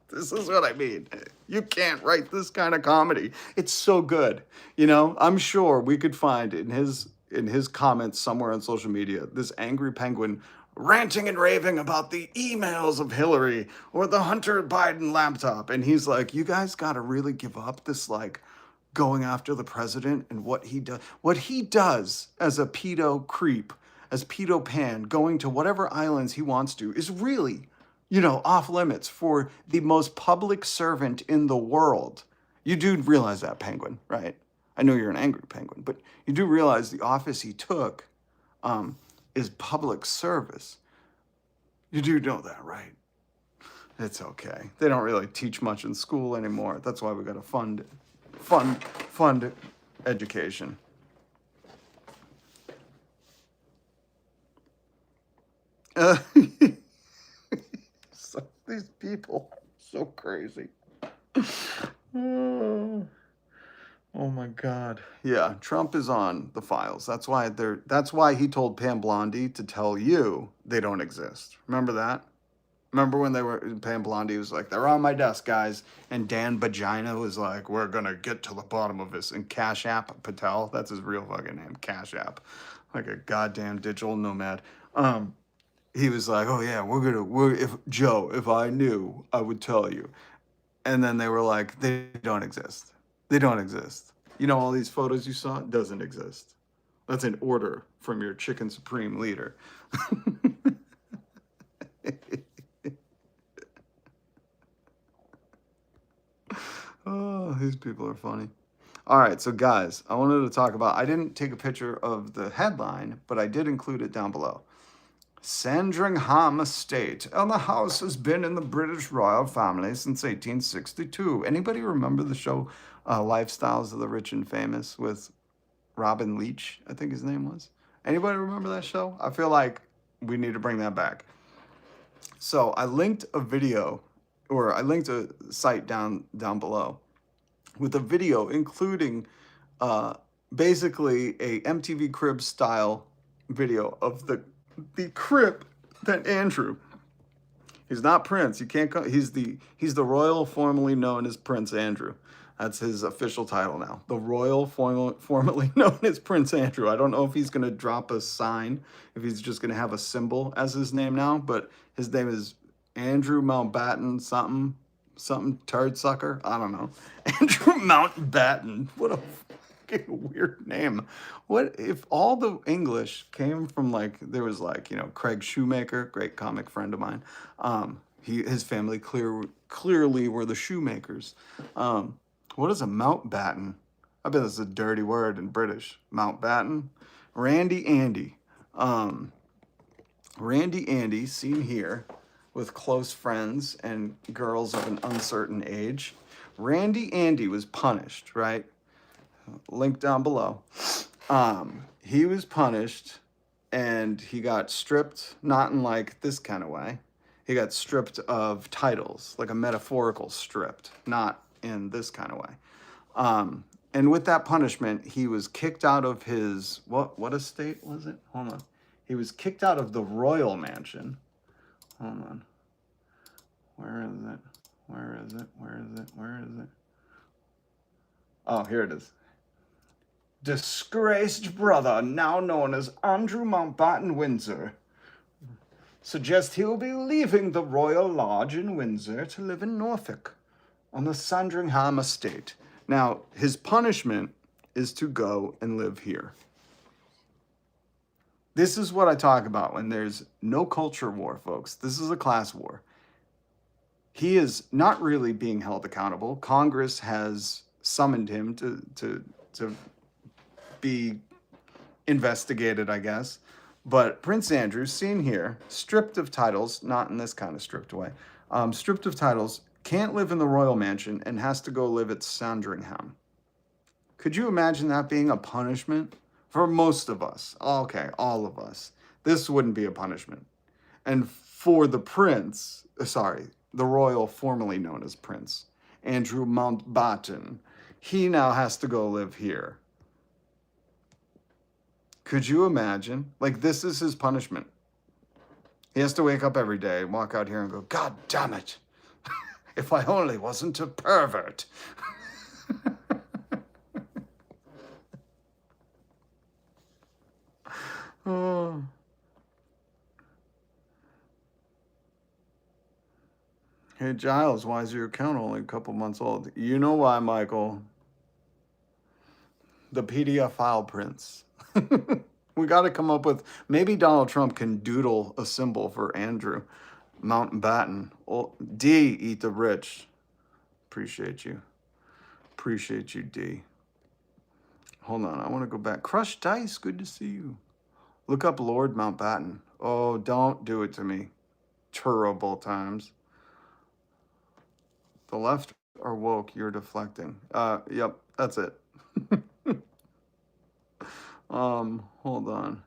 This is what I mean. You can't write this kind of comedy. It's so good. I'm sure we could find in his comments somewhere on social media, this Angry Penguin ranting and raving about the emails of Hillary or the Hunter Biden laptop. And he's like, you guys got to really give up this, like, going after the president and what he does. What he does as a pedo creep, as pedo pan, going to whatever islands he wants to, is really, off limits for the most public servant in the world. You do realize that, Penguin, right? I know you're an angry penguin, but you do realize the office he took is public service. You do know that, right? It's okay. They don't really teach much in school anymore. That's why we got to fund education. These people are so crazy. Oh my God. Yeah, Trump is on the files. That's why he told Pam Blondie to tell you they don't exist. Remember that? Remember when Pam Blondie was like, they're on my desk, guys. And Dan Vagina was like, we're gonna get to the bottom of this. And Cash App Patel, that's his real fucking name, Cash App. Like a goddamn digital nomad. He was like, oh yeah, if I knew, I would tell you. And then they were like, they don't exist. They don't exist. All these photos you saw? It doesn't exist. That's an order from your chicken supreme leader. Oh, these people are funny. All right, so guys, I wanted to talk about, I didn't take a picture of the headline, but I did include it down below. Sandringham Estate, and the house has been in the British royal family since 1862. Anybody remember the show Lifestyles of the Rich and Famous with Robin Leach, I think his name was? Anybody remember that show? I feel like we need to bring that back. So I linked a video, or I linked a site down below with a video including basically a MTV Cribs style video of the crib that Andrew He's not Prince. You can't call, he's the royal formerly known as Prince Andrew. That's his official title now. The royal formerly known as Prince Andrew. I don't know if he's going to drop a sign, if he's just going to have a symbol as his name now, but his name is Andrew Mountbatten something turd sucker. I don't know. Andrew Mountbatten. What a fucking weird name. What if all the English came from like, there was like, Craig Shoemaker, great comic friend of mine. His family clearly were the shoemakers. What is a Mountbatten? I bet that's a dirty word in British. Mountbatten. Randy Andy. Randy Andy, seen here with close friends and girls of an uncertain age. Randy Andy was punished, right? Link down below. He was punished and he got stripped, not in like this kind of way. He got stripped of titles, like a metaphorical stripped, not in this kind of way. And with that punishment, he was kicked out of his, what estate was it? Hold on. He was kicked out of the royal mansion. Hold on. Where is it? Where is it? Where is it? Where is it? Oh, here it is. Disgraced brother, now known as Andrew Mountbatten Windsor, suggests he will be leaving the Royal Lodge in Windsor to live in Norfolk on the Sandringham estate. Now, his punishment is to go and live here. This is what I talk about when there's no culture war, folks. This is a class war. He is not really being held accountable. Congress has summoned him to be investigated, I guess. But Prince Andrew, seen here, stripped of titles, not in this kind of stripped way, stripped of titles, can't live in the royal mansion and has to go live at Sandringham. Could you imagine that being a punishment? For most of us, okay, all of us, this wouldn't be a punishment. And for the prince, the royal formerly known as Prince, Andrew Mountbatten, he now has to go live here. Could you imagine? Like, this is his punishment. He has to wake up every day, walk out here and go, God damn it. If I only wasn't a pervert. Oh. Hey, Giles, why is your account only a couple months old? You know why, Michael. The PDF file prints. We got to come up with, maybe Donald Trump can doodle a symbol for Andrew Mountbatten. Oh, D, eat the rich. Appreciate you. Appreciate you, D. Hold on, I want to go back. Crush Dice, good to see you. Look up Lord Mountbatten. Oh, don't do it to me. Terrible times. The left are woke, you're deflecting. Yep, that's it. Hold on.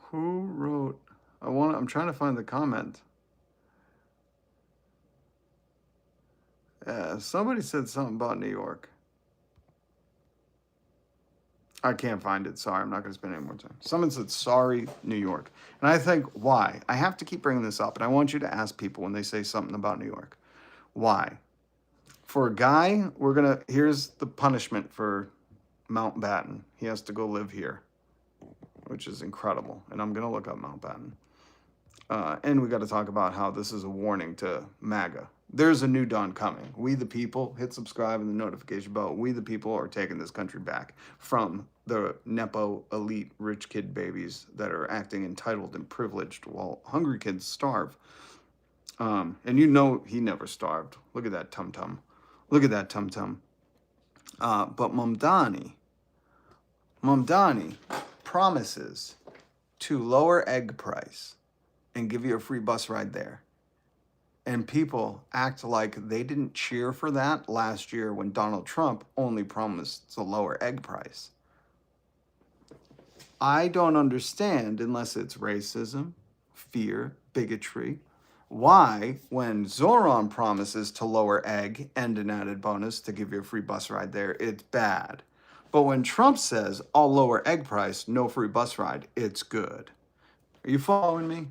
Who wrote? I'm trying to find the comment. Somebody said something about New York. I can't find it. Sorry, I'm not going to spend any more time. Someone said, sorry, New York. And I think, why? I have to keep bringing this up, and I want you to ask people when they say something about New York. Why? For a guy, here's the punishment for Mountbatten. He has to go live here, which is incredible. And I'm going to look up Mountbatten. And we got to talk about how this is a warning to MAGA. There's a new dawn coming. We the people, hit subscribe and the notification bell. We the people are taking this country back from the Nepo elite rich kid babies that are acting entitled and privileged while hungry kids starve. And you know he never starved. Look at that tum-tum. Look at that tum-tum. But Mamdani promises to lower egg price and give you a free bus ride there. And people act like they didn't cheer for that last year when Donald Trump only promised to lower egg price. I don't understand, unless it's racism, fear, bigotry, why, when Zohran promises to lower egg and an added bonus to give you a free bus ride there, it's bad. But when Trump says, I'll lower egg price, no free bus ride, it's good. Are you following me?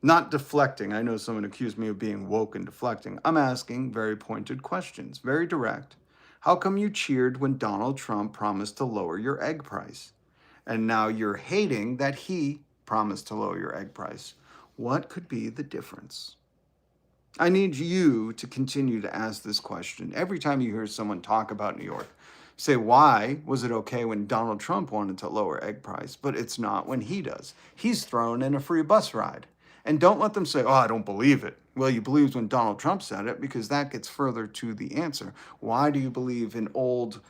Not deflecting. I know someone accused me of being woke and deflecting. I'm asking very pointed questions, very direct. How come you cheered when Donald Trump promised to lower your egg price? And now you're hating that he promised to lower your egg price. What could be the difference? I need you to continue to ask this question every time you hear someone talk about New York. Say, why was it okay when Donald Trump wanted to lower egg price, but it's not when he does? He's thrown in a free bus ride. And don't let them say, oh, I don't believe it. Well, you believed when Donald Trump said it because that gets further to the answer. Why do you believe in old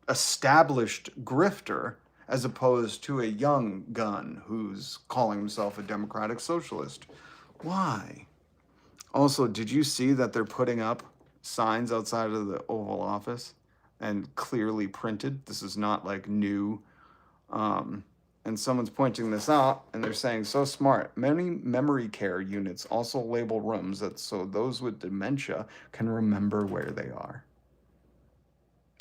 established grifter as opposed to a young gun who's calling himself a democratic socialist? Why? Also, did you see that they're putting up signs outside of the Oval Office and clearly printed? This is not like new. And someone's pointing this out and they're saying, so smart. Many memory care units also label rooms that so those with dementia can remember where they are.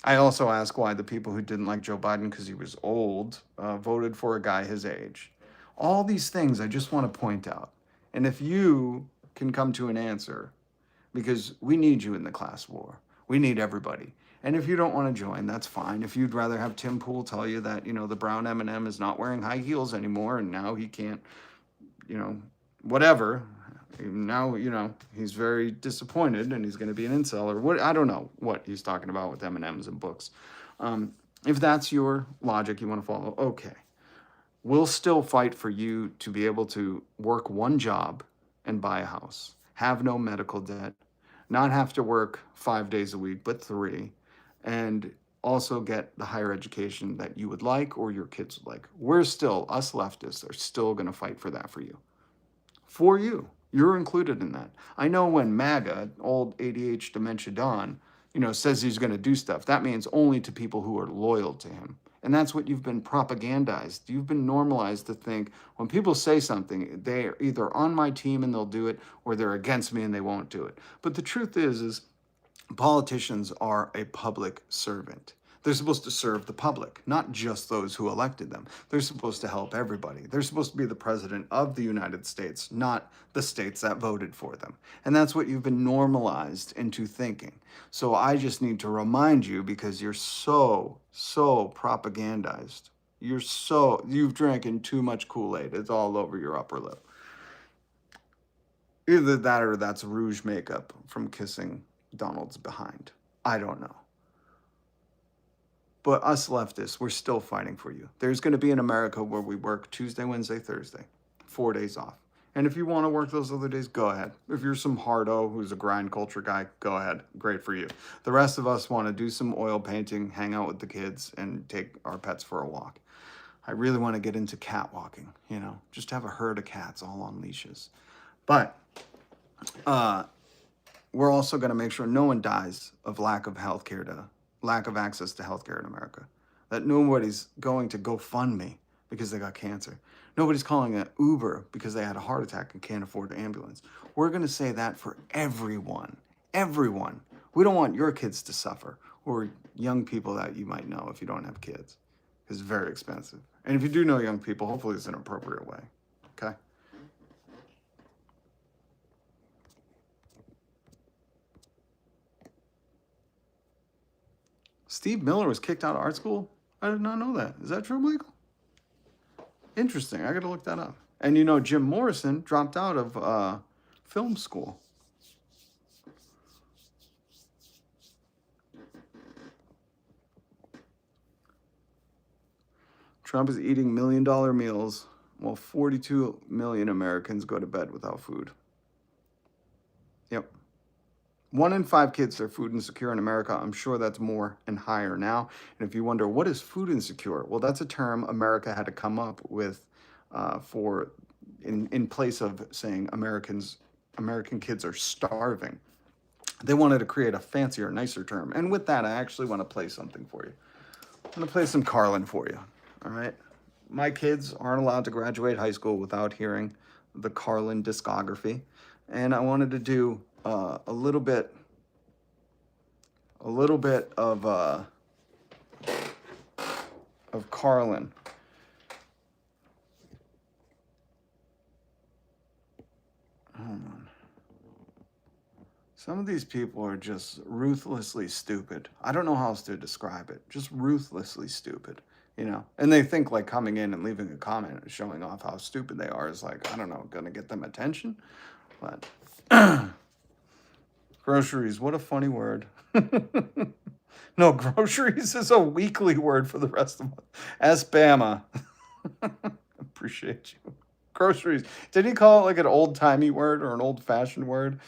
I also ask why the people who didn't like Joe Biden because he was old voted for a guy his age. All these things I just want to point out. And if you can come to an answer, because we need you in the class war. We need everybody. And if you don't want to join, that's fine. If you'd rather have Tim Pool tell you that, the brown M&M is not wearing high heels anymore and now he can't, whatever. Now, he's very disappointed and he's going to be an incel or what. I don't know what he's talking about with M&Ms and books. If that's your logic you want to follow, okay. We'll still fight for you to be able to work one job and buy a house, have no medical debt, not have to work 5 days a week, but 3, and also get the higher education that you would like or your kids would like. Us leftists are still going to fight for that for you. For you. You're included in that. I know when MAGA, old ADH dementia Don, says he's going to do stuff, that means only to people who are loyal to him. And that's what you've been propagandized. You've been normalized to think when people say something, they're either on my team and they'll do it, or they're against me and they won't do it. But the truth is politicians are a public servant. They're supposed to serve the public, not just those who elected them. They're supposed to help everybody. They're supposed to be the president of the United States, not the states that voted for them. And that's what you've been normalized into thinking. So I just need to remind you, because you're so propagandized. You've drinking too much Kool-Aid. It's all over your upper lip. Either that or that's rouge makeup from kissing Donald's behind. I don't know. But us leftists, we're still fighting for you. There's going to be an America where we work Tuesday, Wednesday, Thursday, 4 days off. And if you want to work those other days, go ahead. If you're some hardo who's a grind culture guy, go ahead. Great for you. The rest of us want to do some oil painting, hang out with the kids, and take our pets for a walk. I really want to get into cat walking, just have a herd of cats all on leashes. But we're also going to make sure no one dies of lack of access to healthcare in America. That nobody's going to GoFundMe because they got cancer. Nobody's calling an Uber because they had a heart attack and can't afford an ambulance. We're going to say that for everyone. Everyone. We don't want your kids to suffer, or young people that you might know if you don't have kids. It's very expensive. And if you do know young people, hopefully it's an appropriate way. Okay? Steve Miller was kicked out of art school? I did not know that. Is that true, Michael? Interesting. I got to look that up. And Jim Morrison dropped out of film school. Trump is eating $1 million meals while 42 million Americans go to bed without food. Yep. 1 in 5 kids are food insecure in America. I'm sure that's more and higher now. And if you wonder, what is food insecure? Well, that's a term America had to come up with in place of saying American kids are starving. They wanted to create a fancier, nicer term. And with that, I actually want to play something for you. I'm going to play some Carlin for you. All right? My kids aren't allowed to graduate high school without hearing the Carlin discography. And I wanted to do a little bit of Carlin. hold on. Some of these people are just ruthlessly stupid. I don't know how else to describe it. Just ruthlessly stupid, you know? And they think like coming in and leaving a comment and showing off how stupid they are is like, I don't know, gonna get them attention. But groceries, what a funny word. No, groceries is a weekly word for the rest of us. Ask Bama. Appreciate you. Groceries. Did he call it like an old-timey word or an old-fashioned word?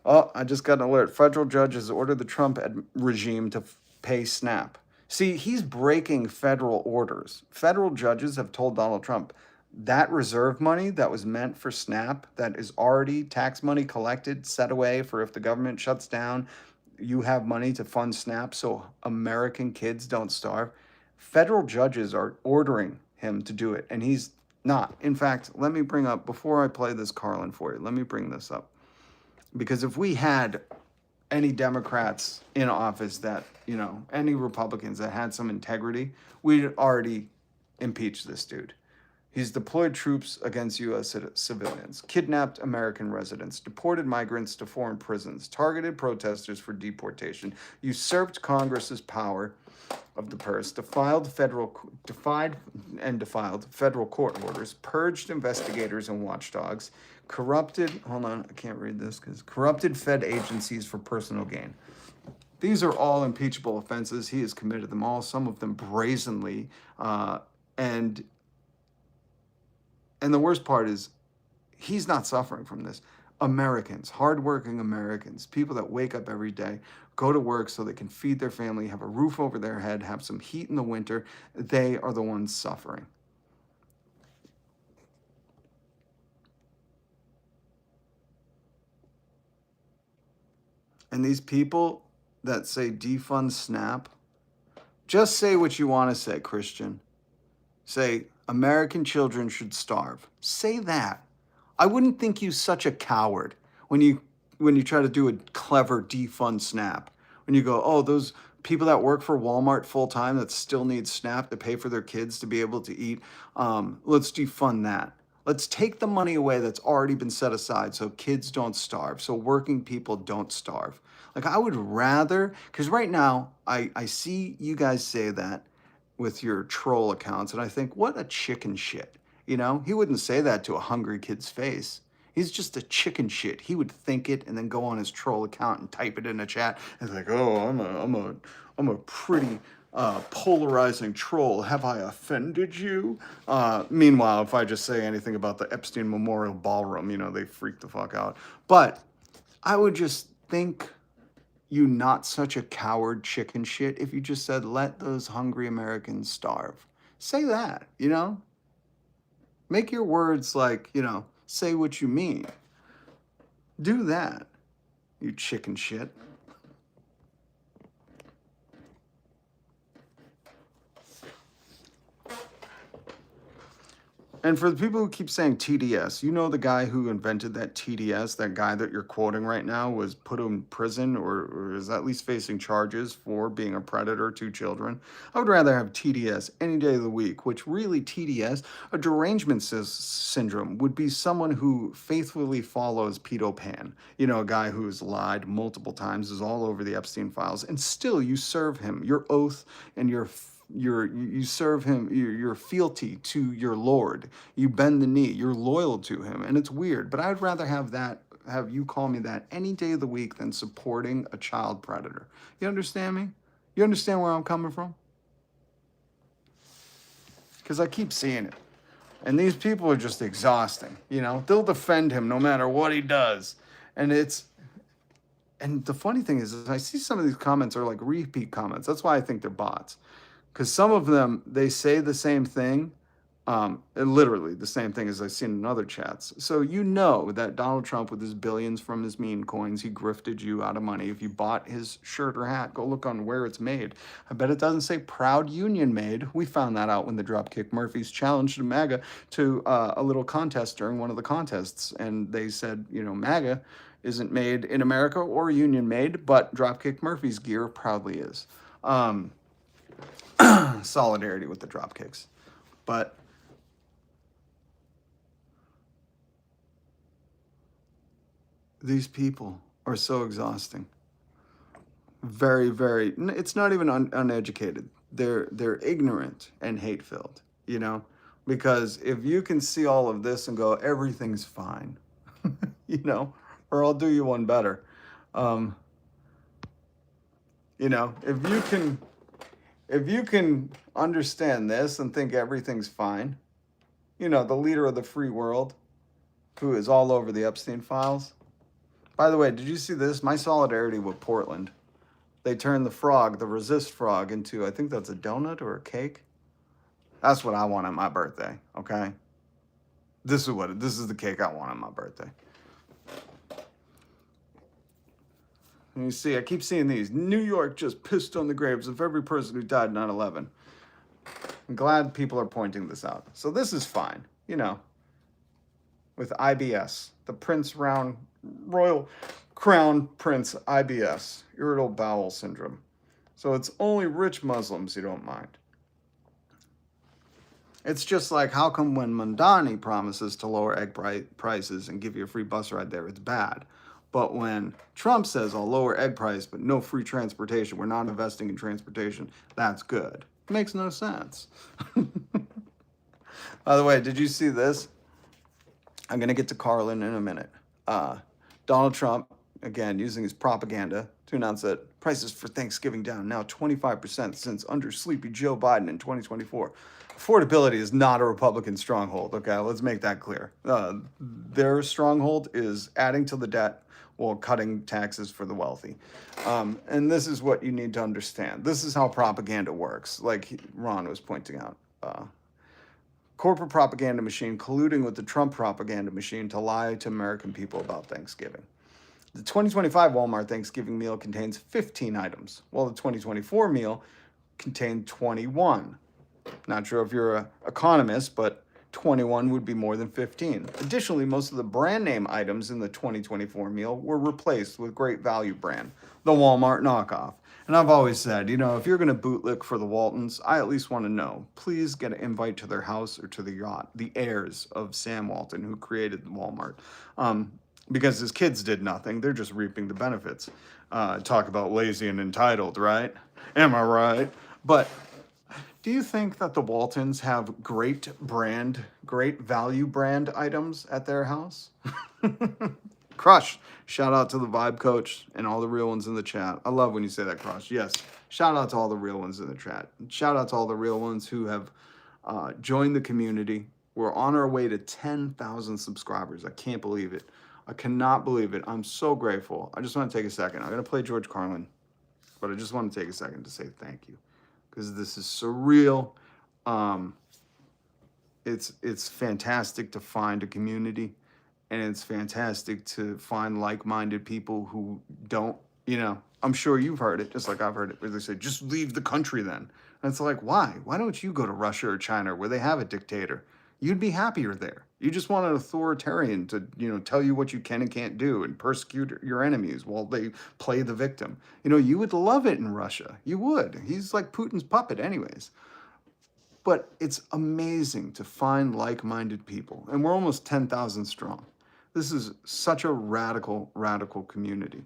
Oh, I just got an alert. Federal judges ordered the Trump regime to pay SNAP. See, he's breaking federal orders. Federal judges have told Donald Trump that reserve money that was meant for SNAP, that is already tax money collected, set away for if the government shuts down, you have money to fund SNAP so American kids don't starve. Federal judges are ordering him to do it, and he's not. In fact, let me bring up, before I play this Carlin for you, let me bring this up. Because if we had any Democrats in office that, you know, any Republicans that had some integrity, we'd already impeach this dude. He's deployed troops against U.S. civilians, kidnapped American residents, deported migrants to foreign prisons, targeted protesters for deportation, usurped Congress's power of the purse, defied federal court orders, purged investigators and watchdogs, corrupted Fed agencies for personal gain. These are all impeachable offenses. He has committed them all, some of them brazenly, and the worst part is he's not suffering from this. Americans, hardworking Americans, people that wake up every day, go to work so they can feed their family, have a roof over their head, have some heat in the winter, they are the ones suffering. And these people that say defund SNAP, just say what you want to say, Christian. Say, American children should starve. Say that. I wouldn't think you such a coward when you try to do a clever defund SNAP. When you go, oh, those people that work for Walmart full time that still need SNAP to pay for their kids to be able to eat, let's defund that. Let's take the money away that's already been set aside so kids don't starve, so working people don't starve. Like, I would rather, because right now I see you guys say that with your troll accounts, and I think, what a chicken shit. You know, he wouldn't say that to a hungry kid's face. He's just a chicken shit. He would think it and then go on his troll account and type it in a chat and think, oh, I'm a pretty polarizing troll. Have I offended you? Meanwhile, if I just say anything about the Epstein Memorial Ballroom, you know, they freak the fuck out. But I would just think you not such a coward chicken shit if you just said, let those hungry Americans starve. Say that, you know? Make your words like, you know, say what you mean. Do that, you chicken shit. And for the people who keep saying TDS, you know the guy who invented that TDS, that guy that you're quoting right now, was put in prison or is at least facing charges for being a predator to children. I would rather have TDS any day of the week, which really TDS, a derangement syndrome, would be someone who faithfully follows Pedo Pan. You know, a guy who's lied multiple times, is all over the Epstein files, and still you serve him your oath and you serve him, your fealty to your Lord. You bend the knee. You're loyal to him. And it's weird, but I'd rather have you call me that any day of the week than supporting a child predator. You understand me? You understand where I'm coming from? Because I keep seeing it. And these people are just exhausting. You know, they'll defend him no matter what he does. And the funny thing is I see some of these comments are like repeat comments. That's why I think they're bots. Because some of them, they say the same thing, literally the same thing as I've seen in other chats. So you know that Donald Trump, with his billions from his meme coins, he grifted you out of money. If you bought his shirt or hat, go look on where it's made. I bet it doesn't say proud union made. We found that out when the Dropkick Murphys challenged MAGA to a little contest during one of the contests. And they said, you know, MAGA isn't made in America or union made, but Dropkick Murphys gear proudly is. Solidarity with the Dropkicks. But These people are so exhausting. Very, very. It's not even uneducated. They're ignorant and hate-filled. You know, because if you can see all of this and go, everything's fine, you know, or I'll do you one better. You know, if you can understand this and think everything's fine, you know, the leader of the free world, who is all over the Epstein files. By the way, did you see this? My solidarity with Portland. They turned the frog, the resist frog, into, I think that's a donut or a cake. That's what I want on my birthday, okay? This is the cake I want on my birthday. And you see, I keep seeing these. New York just pissed on the graves of every person who died in 9/11. I'm glad people are pointing this out. So this is fine, you know, with IBS, the Royal Crown Prince IBS, irritable bowel syndrome. So it's only rich Muslims who don't mind. It's just like, how come when Mamdani promises to lower egg prices and give you a free bus ride there, it's bad? But when Trump says, I'll lower egg price, but no free transportation, we're not investing in transportation, that's good. It makes no sense. By the way, did you see this? I'm going to get to Carlin in a minute. Donald Trump, again, using his propaganda to announce that prices for Thanksgiving down now 25% since under sleepy Joe Biden in 2024. Affordability is not a Republican stronghold, okay? Let's make that clear. Their stronghold is adding to the debt while cutting taxes for the wealthy. And this is what you need to understand. This is how propaganda works, like Ron was pointing out. Corporate propaganda machine colluding with the Trump propaganda machine to lie to American people about Thanksgiving. The 2025 Walmart Thanksgiving meal contains 15 items, while the 2024 meal contained 21. Not sure if you're an economist, but 21 would be more than 15. Additionally, most of the brand name items in the 2024 meal were replaced with great value brand, the Walmart knockoff. And I've always said, you know, if you're going to bootlick for the Waltons, I at least want to know, please get an invite to their house or to the yacht, the heirs of Sam Walton, who created Walmart. Because his kids did nothing. They're just reaping the benefits. Talk about lazy and entitled, right? Am I right? But do you think that the Waltons have great value brand items at their house? Crush. Shout out to the Vibe Coach and all the real ones in the chat. I love when you say that, Crush. Yes. Shout out to all the real ones in the chat. Shout out to all the real ones who have joined the community. We're on our way to 10,000 subscribers. I can't believe it. I cannot believe it. I'm so grateful. I just want to take a second. I'm going to play George Carlin, but I just want to take a second to say thank you, because this is surreal. It's fantastic to find a community, and it's fantastic to find like-minded people who don't, you know, I'm sure you've heard it, just like I've heard it, where they say, just leave the country then. And it's like, why? Why don't you go to Russia or China where they have a dictator? You'd be happier there. You just want an authoritarian to, you know, tell you what you can and can't do and persecute your enemies while they play the victim. You know, you would love it in Russia. You would. He's like Putin's puppet anyways. But it's amazing to find like-minded people. And we're almost 10,000 strong. This is such a radical, radical community.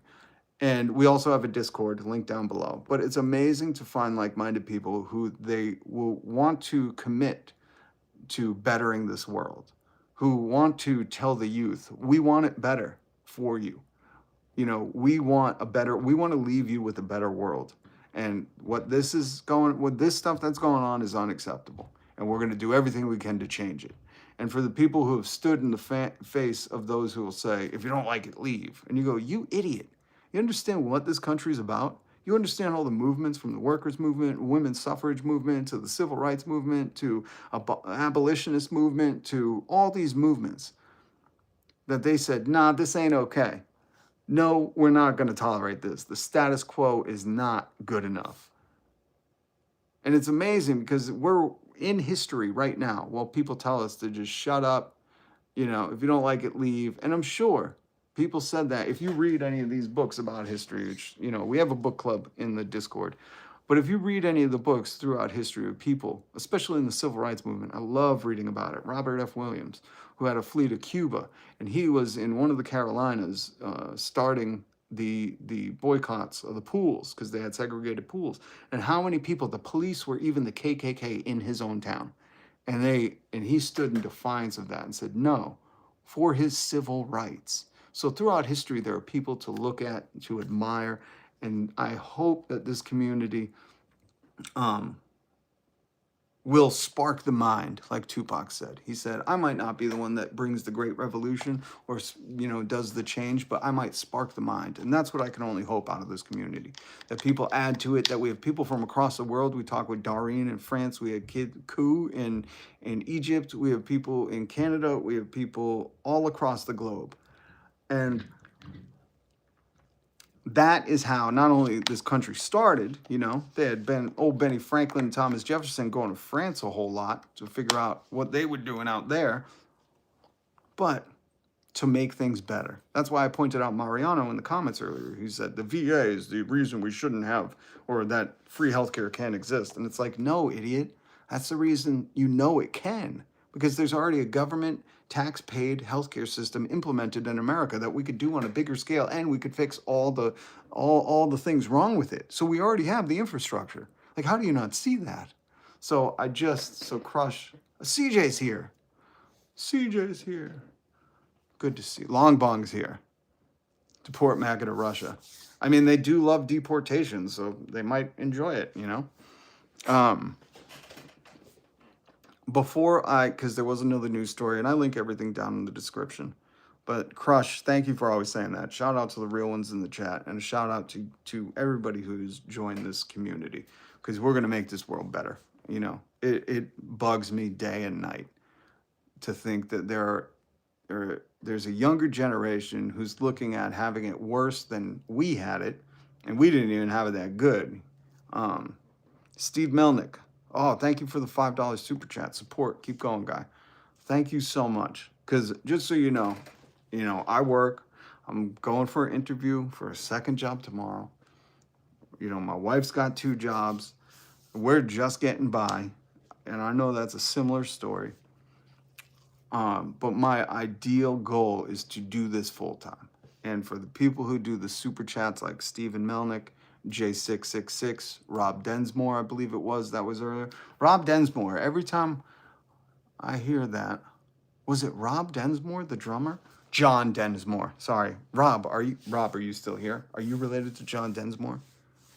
And we also have a Discord, link down below. But it's amazing to find like-minded people who they will want to commit to bettering this world, who want to tell the youth, we want it better for you. You know, we want to leave you with a better world. And what this stuff that's going on is unacceptable. And we're going to do everything we can to change it. And for the people who have stood in the face of those who will say, if you don't like it, leave. And you go, you idiot. You understand what this country is about? You understand all the movements, from the workers' movement, women's suffrage movement, to the civil rights movement, to abolitionist movement, to all these movements that they said, nah, this ain't okay. No, we're not going to tolerate this. The status quo is not good enough. And it's amazing because we're in history right now while people tell us to just shut up. You know, if you don't like it, leave. And I'm sure people said that. If you read any of these books about history, which, you know, we have a book club in the Discord. But if you read any of the books throughout history of people, especially in the civil rights movement, I love reading about it. Robert F. Williams, who had a fleet to Cuba, and he was in one of the Carolinas starting the boycotts of the pools because they had segregated pools. And how many people, the police were even the KKK in his own town. And he stood in defiance of that and said no for his civil rights. So throughout history, there are people to look at, to admire, and I hope that this community will spark the mind, like Tupac said. He said, I might not be the one that brings the great revolution or, does the change, but I might spark the mind. And that's what I can only hope out of this community, that people add to it, that we have people from across the world. We talk with Doreen in France. We had Kid Ku in Egypt. We have people in Canada. We have people all across the globe. And that is how not only this country started, they had been old Benny Franklin and Thomas Jefferson going to France a whole lot to figure out what they were doing out there, but to make things better. That's why I pointed out Mariano in the comments earlier. He said the VA is the reason we shouldn't have, or that free healthcare can't exist. And it's like, no, idiot. That's the reason it can, because there's already a government tax-paid healthcare system implemented in America that we could do on a bigger scale, and we could fix all the things wrong with it. So we already have the infrastructure. Like, how do you not see that? So Crush, CJ's here. CJ's here. Good to see. Long Bong's here. Deport MAGA to Russia. I mean, they do love deportation, so they might enjoy it, because there was another news story, and I link everything down in the description. But Crush, thank you for always saying that. Shout out to the real ones in the chat, and a shout out to everybody who's joined this community, because we're going to make this world better. It bugs me day and night to think that there's a younger generation who's looking at having it worse than we had it, and we didn't even have it that good. Steve Melnick. Oh, thank you for the $5 super chat support. Keep going, guy. Thank you so much. Because just so you know, I work. I'm going for an interview for a second job tomorrow. My wife's got 2 jobs. We're just getting by. And I know that's a similar story. But my ideal goal is to do this full time. And for the people who do the super chats like Stephen Melnick, J666, Rob Densmore, I believe it was, that was earlier. Rob Densmore, every time I hear that, was it Rob Densmore, the drummer? John Densmore, sorry. Rob, are you still here? Are you related to John Densmore?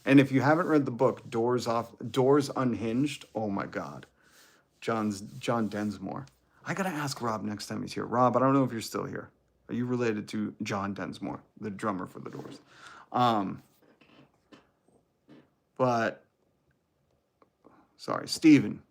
And if you haven't read the book, Doors Unhinged, oh my God. John Densmore. I gotta ask Rob next time he's here. Rob, I don't know if you're still here. Are you related to John Densmore, the drummer for the Doors? But, sorry, Steven,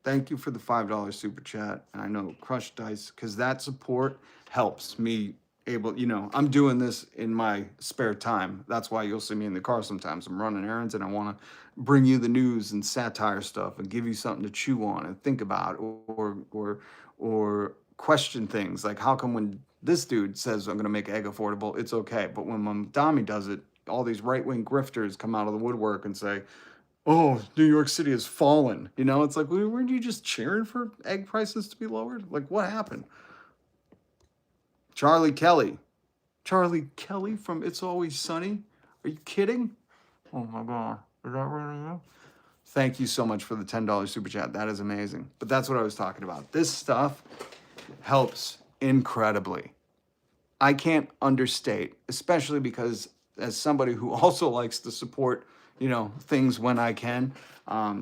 thank you for the $5 super chat. And I know Crush Dice, because that support helps me I'm doing this in my spare time. That's why you'll see me in the car sometimes. I'm running errands and I want to bring you the news and satire stuff and give you something to chew on and think about or question things. Like, how come when this dude says I'm going to make egg affordable, it's okay. But when Mamdani does it, all these right-wing grifters come out of the woodwork and say, oh, New York City has fallen. It's like, weren't you just cheering for egg prices to be lowered? Like, what happened? Charlie Kelly from It's Always Sunny. Are you kidding? Oh my God. Is that right? Thank you so much for the $10 super chat. That is amazing. But that's what I was talking about. This stuff helps incredibly. I can't understate, especially because as somebody who also likes to support, things when I can,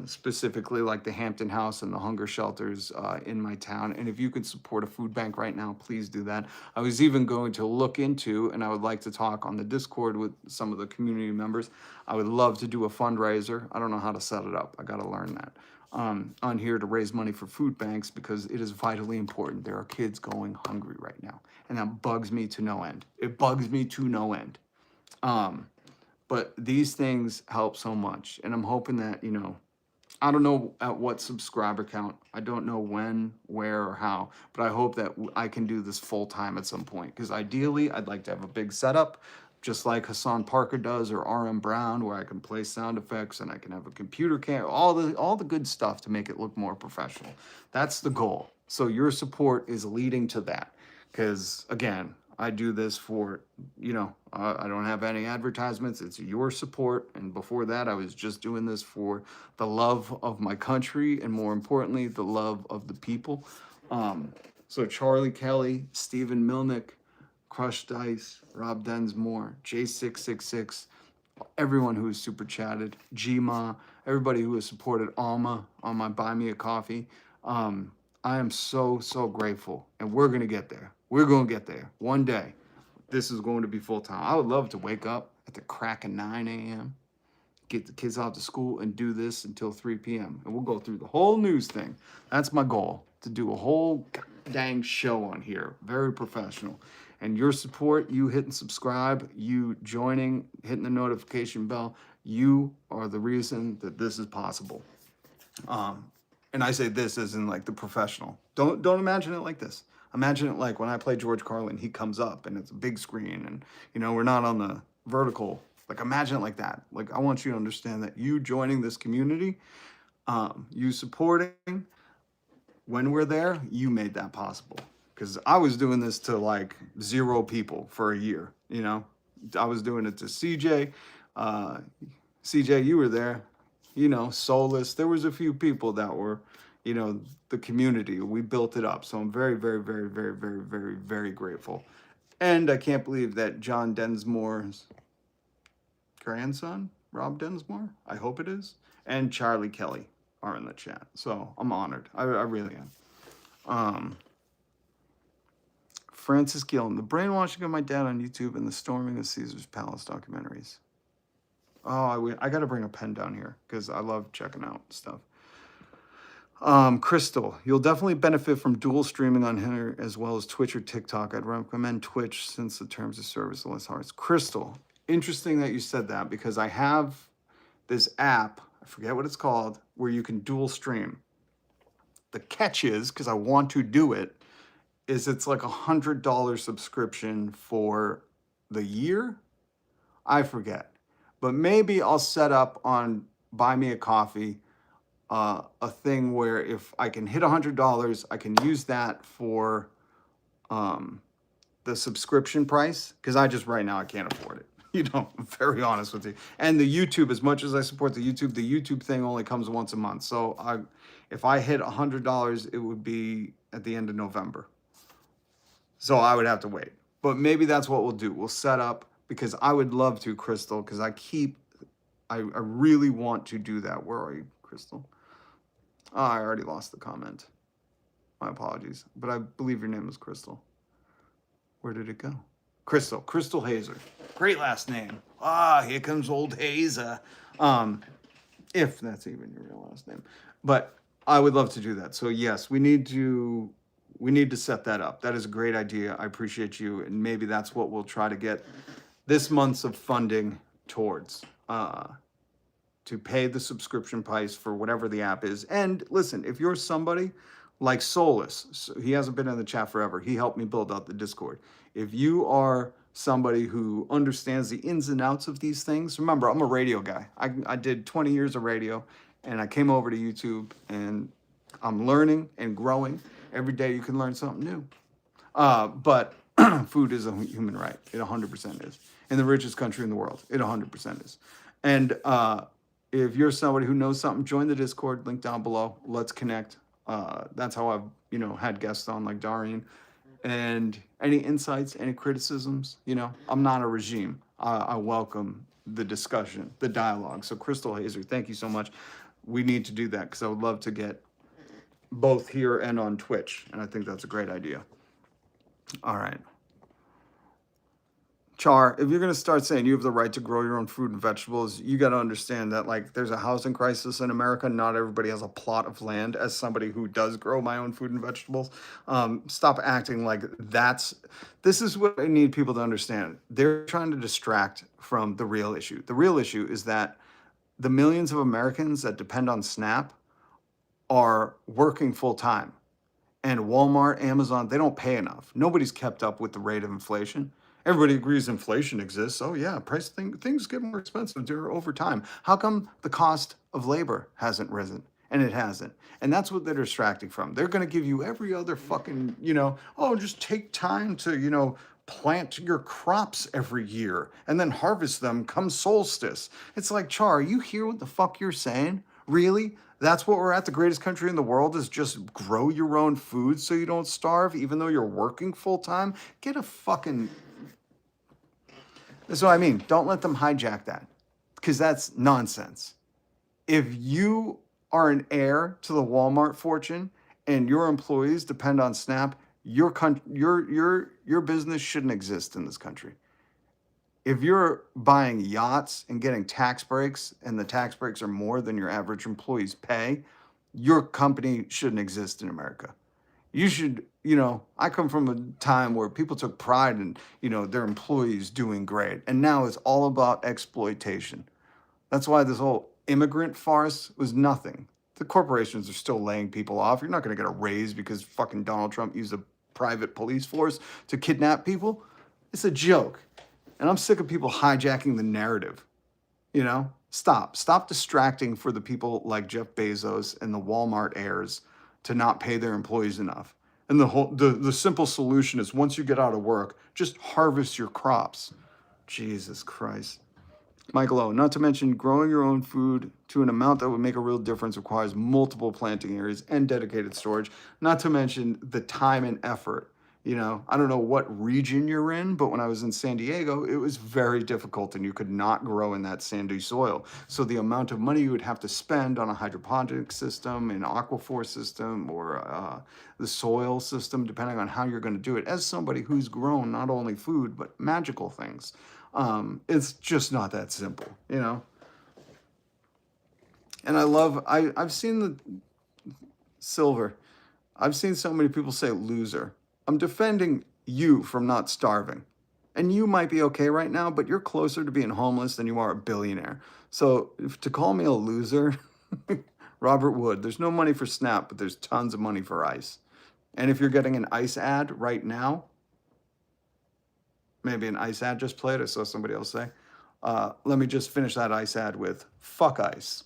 specifically like the Hampton House and the hunger shelters in my town. And if you could support a food bank right now, please do that. I was even going to look into, and I would like to talk on the Discord with some of the community members. I would love to do a fundraiser. I don't know how to set it up. I got to learn that. On here to raise money for food banks, because it is vitally important. There are kids going hungry right now, and that bugs me to no end. It bugs me to no end. But these things help so much, and I'm hoping that, I don't know at what subscriber count. I don't know when, where, or how, but I hope that I can do this full time at some point, because ideally I'd like to have a big setup just like Hassan Parker does or RM Brown, where I can play sound effects and I can have a computer camera, all the good stuff to make it look more professional. That's the goal. So your support is leading to that. Because again, I do this for, I don't have any advertisements. It's your support. And before that, I was just doing this for the love of my country and more importantly, the love of the people. So Charlie Kelly, Stephen Milnick, Crush Dice, Rob Densmore, J666, everyone who has super chatted, Gma, everybody who has supported Alma on my Buy Me a Coffee. I am so, so grateful. And we're going to get there. We're going to get there. One day, this is going to be full time. I would love to wake up at the crack of 9 a.m., get the kids out to school, and do this until 3 p.m. And we'll go through the whole news thing. That's my goal, to do a whole dang show on here. Very professional. And your support, you hitting subscribe, you joining, hitting the notification bell, you are the reason that this is possible. And I say this as in like the professional. Don't imagine it like this. Imagine it like when I play George Carlin, he comes up and it's a big screen and, we're not on the vertical. Like imagine it like that. Like I want you to understand that you joining this community, you supporting, when we're there, you made that possible. Because I was doing this to like 0 people for a year, I was doing it to CJ. CJ, you were there, Soulless. There was a few people that were, the community. We built it up. So I'm very, very, very, very, very, very, very grateful. And I can't believe that John Densmore's grandson, Rob Densmore, I hope it is, and Charlie Kelly are in the chat. So I'm honored. I really am. Francis Gillen, the brainwashing of my dad on YouTube and the storming of Caesar's Palace documentaries. Oh, I got to bring a pen down here because I love checking out stuff. Crystal, you'll definitely benefit from dual streaming on here as well as Twitch or TikTok. I'd recommend Twitch since the terms of service are less hard. Crystal, interesting that you said that because I have this app, I forget what it's called, where you can dual stream. The catch is, because I want to do it, is it's like $100 subscription for the year. I forget. But maybe I'll set up on Buy Me a Coffee a thing where if I can hit $100, I can use that for the subscription price. Because right now I can't afford it. I'm very honest with you. And the YouTube, as much as I support the YouTube thing only comes once a month. So if I hit $100, it would be at the end of November. So I would have to wait. But maybe that's what we'll do. We'll set up, because I would love to, Crystal, because I really want to do that. Where are you, Crystal? Oh, I already lost the comment. My apologies. But I believe your name was Crystal. Where did it go? Crystal Hazer. Great last name. Here comes old Hazer. If that's even your real last name. But I would love to do that. So yes, we need to set that up. That is a great idea. I appreciate you. And maybe that's what we'll try to get this month's of funding towards, to pay the subscription price for whatever the app is. And listen, if you're somebody like Soulless, so he hasn't been in the chat forever. He helped me build out the Discord. If you are somebody who understands the ins and outs of these things, remember, I'm a radio guy. I did 20 years of radio, and I came over to YouTube, and I'm learning and growing. Every day you can learn something new. But food is a human right. It 100% is. In the richest country in the world, it 100% is. And if you're somebody who knows something, join the Discord, link down below. Let's connect. That's how I've, had guests on like Doreen. And any insights, any criticisms, I'm not a regime. I welcome the discussion, the dialogue. So Crystal Hazer, thank you so much. We need to do that because I would love to get both here and on Twitch. And I think that's a great idea. All right. Char, if you're going to start saying you have the right to grow your own fruit and vegetables, you got to understand that like there's a housing crisis in America. Not everybody has a plot of land. As somebody who does grow my own food and vegetables, stop acting like this is what I need people to understand. They're trying to distract from the real issue. The real issue is that the millions of Americans that depend on SNAP are working full time. And Walmart, Amazon, they don't pay enough. Nobody's kept up with the rate of inflation. Everybody agrees inflation exists. Oh yeah, things get more expensive over time. How come the cost of labor hasn't risen? And it hasn't. And that's what they're distracting from. They're going to give you every other fucking, oh, just take time to, plant your crops every year and then harvest them come solstice. It's like, Char, you hear what the fuck you're saying? Really? That's what we're at. The greatest country in the world is just grow your own food so you don't starve, even though you're working full time. Get a fucking. That's what I mean. Don't let them hijack that, because that's nonsense. If you are an heir to the Walmart fortune and your employees depend on SNAP, your business shouldn't exist in this country. If you're buying yachts and getting tax breaks, and the tax breaks are more than your average employee's pay, your company shouldn't exist in America. You should, I come from a time where people took pride in, their employees doing great. And now it's all about exploitation. That's why this whole immigrant farce was nothing. The corporations are still laying people off. You're not going to get a raise because fucking Donald Trump used a private police force to kidnap people. It's a joke. And I'm sick of people hijacking the narrative. Stop distracting for the people like Jeff Bezos and the Walmart heirs to not pay their employees enough. And the simple solution is, once you get out of work, just harvest your crops. Jesus Christ. Michael O, not to mention growing your own food to an amount that would make a real difference requires multiple planting areas and dedicated storage, not to mention the time and effort. I don't know what region you're in, but when I was in San Diego, it was very difficult and you could not grow in that sandy soil. So the amount of money you would have to spend on a hydroponic system, an aquifer system, or the soil system, depending on how you're going to do it, as somebody who's grown not only food, but magical things, it's just not that simple, And I've seen the Silver. I've seen so many people say loser. I'm defending you from not starving. And you might be okay right now, but you're closer to being homeless than you are a billionaire. So to call me a loser, Robert Wood, there's no money for SNAP, but there's tons of money for ICE. And if you're getting an ICE ad right now, maybe an ICE ad just played, I saw somebody else say, let me just finish that ICE ad with, fuck ICE.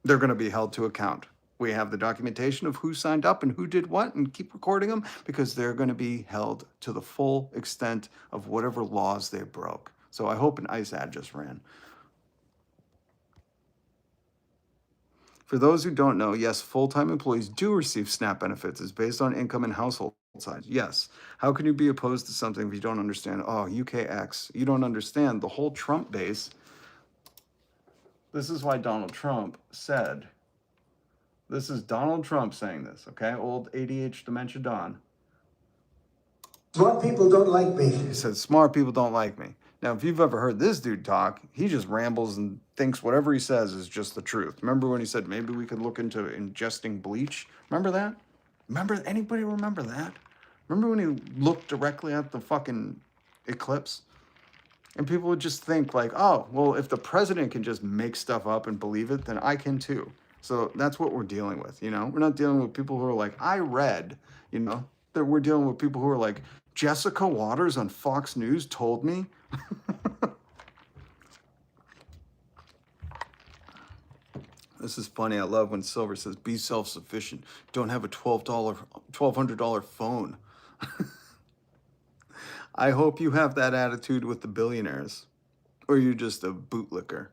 They're going to be held to account. We have the documentation of who signed up and who did what, and keep recording them, because they're going to be held to the full extent of whatever laws they broke. So I hope an ICE ad just ran. For those who don't know, yes, full-time employees do receive SNAP benefits. It's based on income and household size. Yes. How can you be opposed to something if you don't understand? Oh, UKX. You don't understand the whole Trump base. This is why Donald Trump said, this is Donald Trump saying this, okay? Old ADH dementia Don. Smart people don't like me. He said, smart people don't like me. Now, if you've ever heard this dude talk, he just rambles and thinks whatever he says is just the truth. Remember when he said maybe we could look into ingesting bleach? Remember that? Anybody remember that? Remember when he looked directly at the fucking eclipse? And people would just think like, oh, well, if the president can just make stuff up and believe it, then I can too. So that's what we're dealing with, We're not dealing with people who are like, I read, that we're dealing with people who are like, Jessica Waters on Fox News told me. This is funny. I love when Silver says, be self-sufficient. Don't have a $1,200 phone. I hope you have that attitude with the billionaires, or you're just a bootlicker.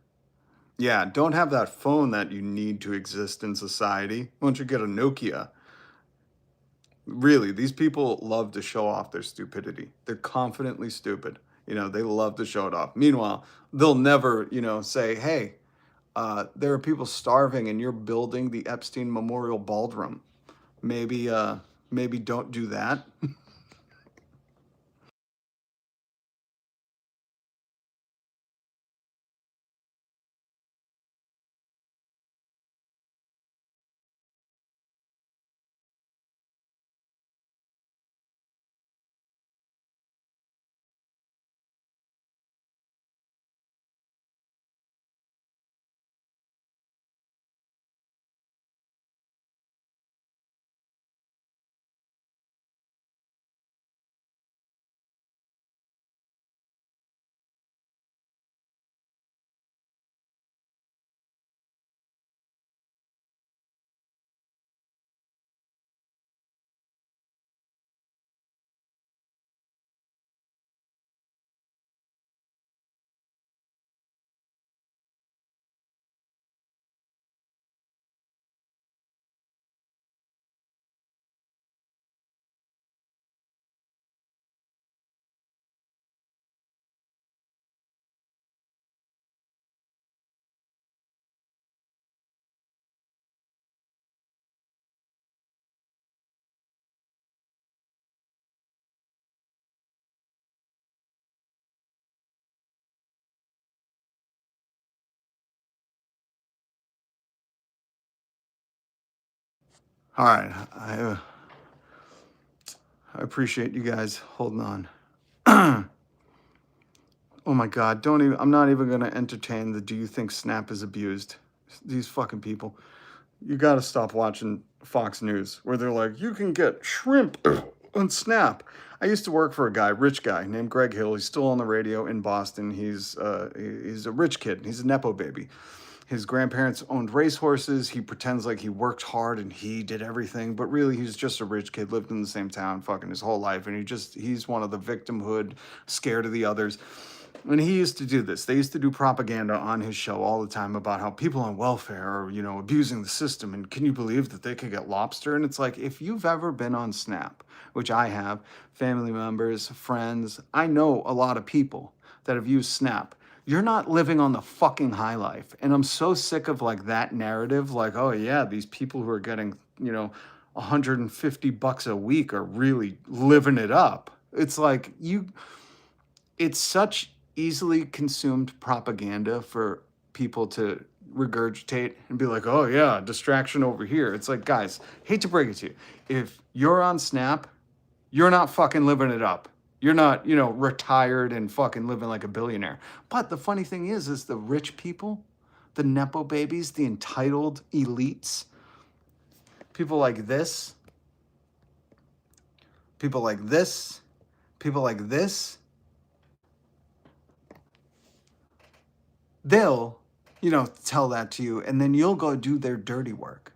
Yeah, don't have that phone that you need to exist in society. Why don't you get a Nokia? Really, these people love to show off their stupidity. They're confidently stupid. They love to show it off. Meanwhile, they'll never, say, hey, there are people starving and you're building the Epstein Memorial Ballroom. Maybe don't do that. All right. I appreciate you guys holding on. Oh my God. I'm not even going to entertain the do you think Snap is abused? These fucking people. You got to stop watching Fox News where they're like, you can get shrimp on Snap. I used to work for a guy, rich guy named Greg Hill. He's still on the radio in Boston. He's a rich kid. He's a Nepo baby. His grandparents owned racehorses. He pretends like he worked hard and he did everything, but really he's just a rich kid, lived in the same town fucking his whole life. And he's one of the victimhood, scared of the others. And he used to do this. They used to do propaganda on his show all the time about how people on welfare are, abusing the system. And can you believe that they could get lobster? And it's like, if you've ever been on Snap, which I have, family members, friends, I know a lot of people that have used Snap. You're not living on the fucking high life. And I'm so sick of like that narrative, like, oh yeah, these people who are getting, $150 a week are really living it up. It's like it's such easily consumed propaganda for people to regurgitate and be like, oh yeah, distraction over here. It's like, guys, hate to break it to you. If you're on Snap, you're not fucking living it up. You're not, retired and fucking living like a billionaire. But the funny thing is the rich people, the Nepo babies, the entitled elites, people like this, people like this, people like this, they'll, tell that to you, and then you'll go do their dirty work.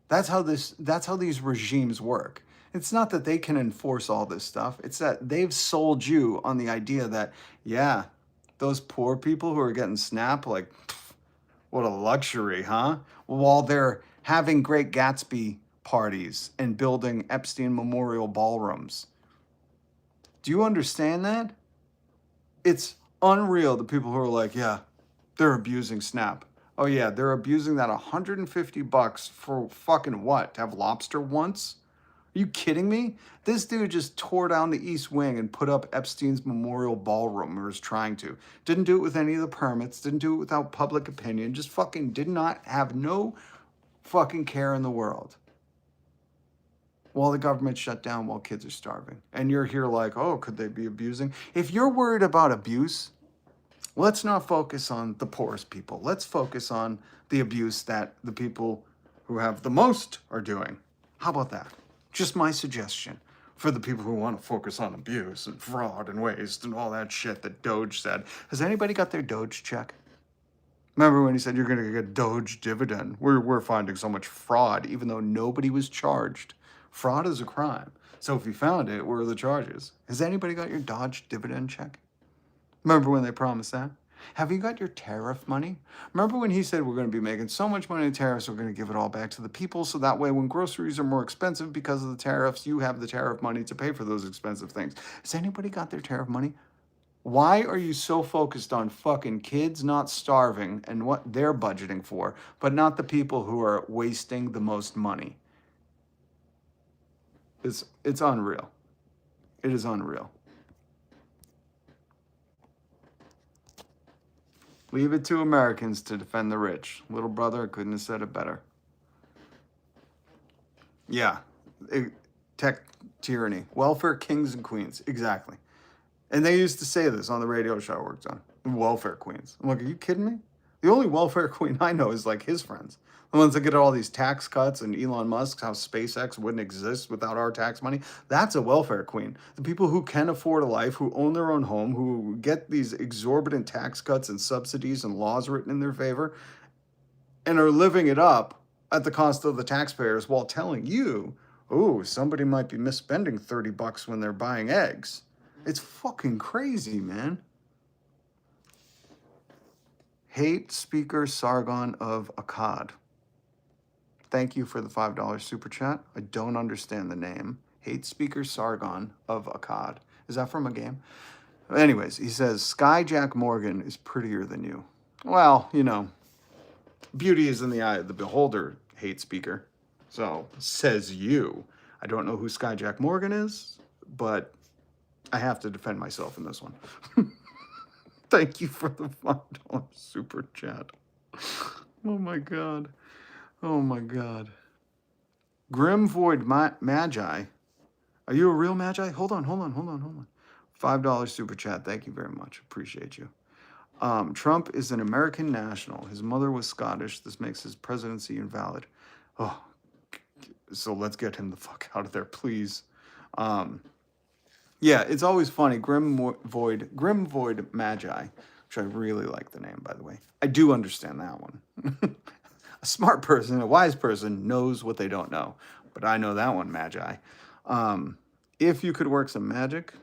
That's how these regimes work. It's not that they can enforce all this stuff. It's that they've sold you on the idea that, yeah, those poor people who are getting Snap, like, pff, what a luxury, huh? While they're having great Gatsby parties and building Epstein memorial ballrooms. Do you understand that? It's unreal, the people who are like, yeah, they're abusing Snap. Oh yeah, they're abusing that $150 for fucking what? To have lobster once? Are you kidding me? This dude just tore down the East Wing and put up Epstein's memorial ballroom, or was trying to. Didn't do it with any of the permits, didn't do it without public opinion, just fucking did not have no fucking care in the world. While the government shut down, while kids are starving. And you're here like, oh, could they be abusing? If you're worried about abuse, let's not focus on the poorest people. Let's focus on the abuse that the people who have the most are doing. How about that? Just my suggestion for the people who want to focus on abuse and fraud and waste and all that shit that Doge said. Has anybody got their Doge check? Remember when he said you're going to get Doge dividend? We're finding so much fraud, even though nobody was charged. Fraud is a crime. So if you found it, where are the charges? Has anybody got your Doge dividend check? Remember when they promised that? Have you got your tariff money? Remember when he said we're going to be making so much money in tariffs, we're going to give it all back to the people, so that way when groceries are more expensive because of the tariffs, you have the tariff money to pay for those expensive things. Has anybody got their tariff money? Why are you so focused on fucking kids not starving and what they're budgeting for, but not the people who are wasting the most money? It's unreal. It is unreal. Leave it to Americans to defend the rich. Little brother couldn't have said it better. Yeah, tech tyranny. Welfare kings and queens. Exactly. And they used to say this on the radio show I worked on. Welfare queens. I'm like, are you kidding me? The only welfare queen I know is like his friends. The ones that get all these tax cuts, and Elon Musk, how SpaceX wouldn't exist without our tax money. That's a welfare queen. The people who can afford a life, who own their own home, who get these exorbitant tax cuts and subsidies and laws written in their favor, and are living it up at the cost of the taxpayers while telling you, oh, somebody might be misspending $30 when they're buying eggs. It's fucking crazy, man. Hate Speaker Sargon of Akkad. Thank you for the $5 super chat. I don't understand the name. Hate Speaker Sargon of Akkad. Is that from a game? Anyways, he says, Sky Jack Morgan is prettier than you. Well, beauty is in the eye of the beholder, hate speaker. So, says you. I don't know who Sky Jack Morgan is, but I have to defend myself in this one. Thank you for the $5 super chat. Oh my God. Oh my God. Grim Void Magi. Are you a real Magi? Hold on. $5 super chat. Thank you very much. Appreciate you. Trump is an American national. His mother was Scottish. This makes his presidency invalid. Oh, so let's get him the fuck out of there, please. Yeah, it's always funny. Grim Void Magi, which I really like the name, by the way. I do understand that one. A smart person, a wise person knows what they don't know. But I know that one, Magi. If you could work some magic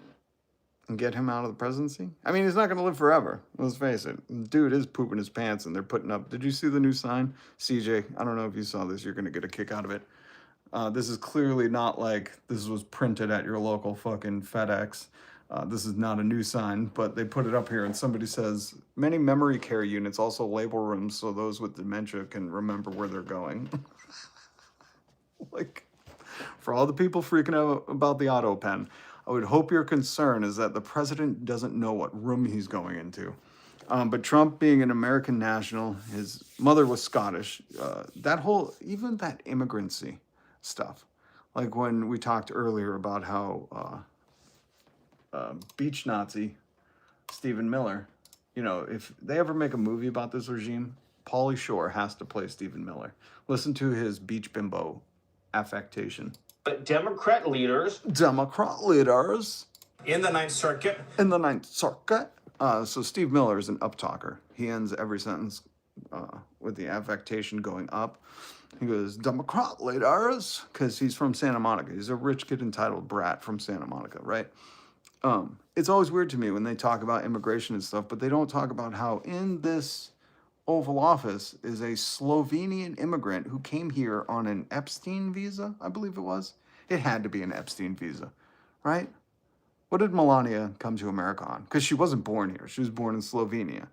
and get him out of the presidency, I mean, he's not going to live forever. Let's face it. Dude is pooping his pants and they're putting up. Did you see the new sign? CJ, I don't know if you saw this. You're going to get a kick out of it. This is clearly not like this was printed at your local fucking FedEx. This is not a new sign, but they put it up here and somebody says, many memory care units also label rooms so those with dementia can remember where they're going. Like, for all the people freaking out about the auto pen, I would hope your concern is that the president doesn't know what room he's going into. But Trump being an American national, his mother was Scottish, even that immigrancy stuff. Like when we talked earlier about how beach Nazi Stephen Miller, if they ever make a movie about this regime, Pauly Shore has to play Stephen Miller. Listen to his beach bimbo affectation. But Democrat leaders in the Ninth Circuit. So Steve Miller is an uptalker. He ends every sentence with the affectation going up. He goes, Democrat leaders, because he's from Santa Monica. He's a rich kid entitled brat from Santa Monica, right? It's always weird to me when they talk about immigration and stuff, but they don't talk about how in this Oval Office is a Slovenian immigrant who came here on an Epstein visa, I believe it was. It had to be an Epstein visa, right? What did Melania come to America on? Because she wasn't born here. She was born in Slovenia.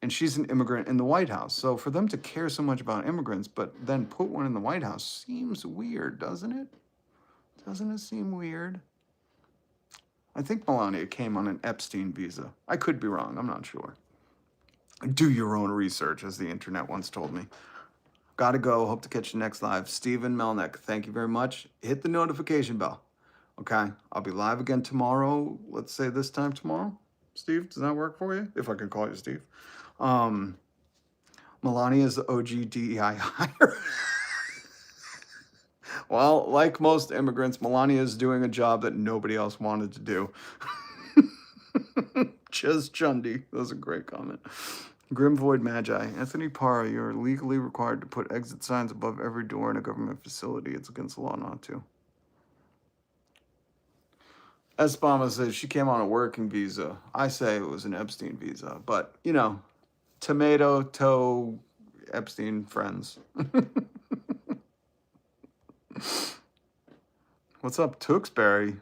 And she's an immigrant in the White House. So for them to care so much about immigrants, but then put one in the White House seems weird, doesn't it? Doesn't it seem weird? I think Melania came on an Epstein visa. I could be wrong. I'm not sure. Do your own research, as the internet once told me. Gotta go. Hope to catch you next live. Stephen Melnick, thank you very much. Hit the notification bell. Okay, I'll be live again tomorrow. Let's say this time tomorrow. Steve, does that work for you? If I can call you Steve. Melania is the OG DEI hire. Well, like most immigrants, Melania is doing a job that nobody else wanted to do. Ches Chundy. That was a great comment. Grim Void Magi. Anthony Parra, you're legally required to put exit signs above every door in a government facility. It's against the law not to. Espama says she came on a working visa. I say it was an Epstein visa. But, tomato, toe, Epstein friends. What's up, Tewksbury?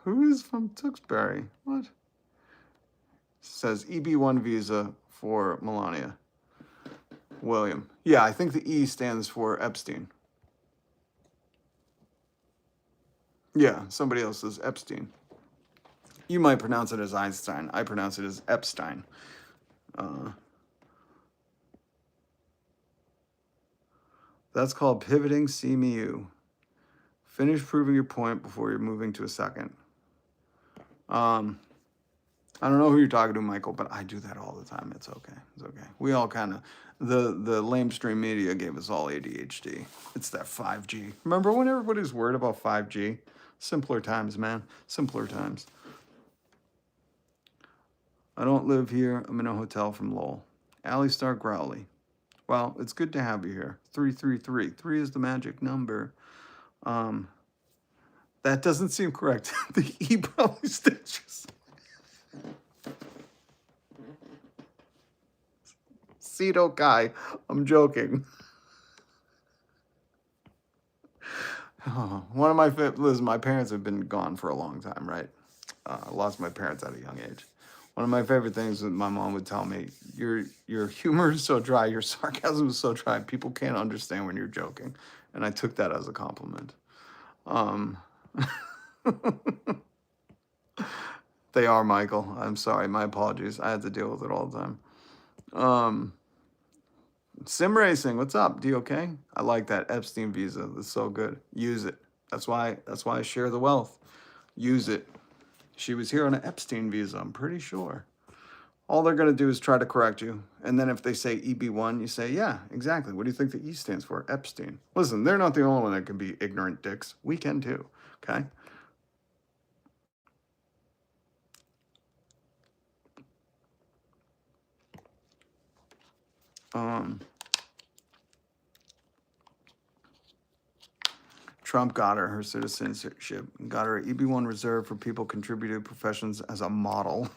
Who is from Tewksbury? What? Says EB1 visa for Melania. William. Yeah, I think the E stands for Epstein. Yeah, somebody else says Epstein. You might pronounce it as Einstein. I pronounce it as Epstein. That's called pivoting CMU. Finish proving your point before you're moving to a second. I don't know who you're talking to, Michael, but I do that all the time. It's okay. It's okay. We all kind of, the lamestream media gave us all ADHD. It's that 5G. Remember when everybody's worried about 5G? Simpler times, man. Simpler times. I don't live here. I'm in a hotel from Lowell. Alley Star Growley. Well, it's good to have you here. 333. 3 is the magic number. That doesn't seem correct. The E probably stitches. Cito Kai. I'm joking. One of my listen, my parents have been gone for a long time, right? I lost my parents at a young age. One of my favorite things that my mom would tell me, your humor is so dry, your sarcasm is so dry, people can't understand when you're joking. And I took that as a compliment. They are, Michael. I'm sorry. My apologies. I had to deal with it all the time. Sim racing, what's up? Do you okay? I like that Epstein visa. That's so good. Use it. That's why I share the wealth. Use it. She was here on an Epstein visa, I'm pretty sure. All they're going to do is try to correct you. And then if they say EB1, you say, yeah, exactly. What do you think the E stands for? Epstein. Listen, they're not the only one that can be ignorant dicks. We can too, okay? Trump got her citizenship, got her EB1 reserved for people contributed professions as a model.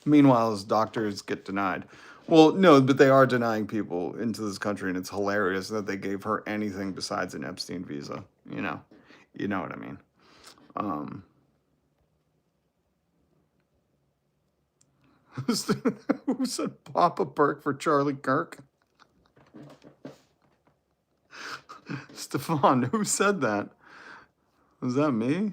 Meanwhile, his doctors get denied. Well, no, but they are denying people into this country, and it's hilarious that they gave her anything besides an Epstein visa. You know what I mean. Who said Papa Burke for Charlie Kirk? Stefan, who said that? Was that me?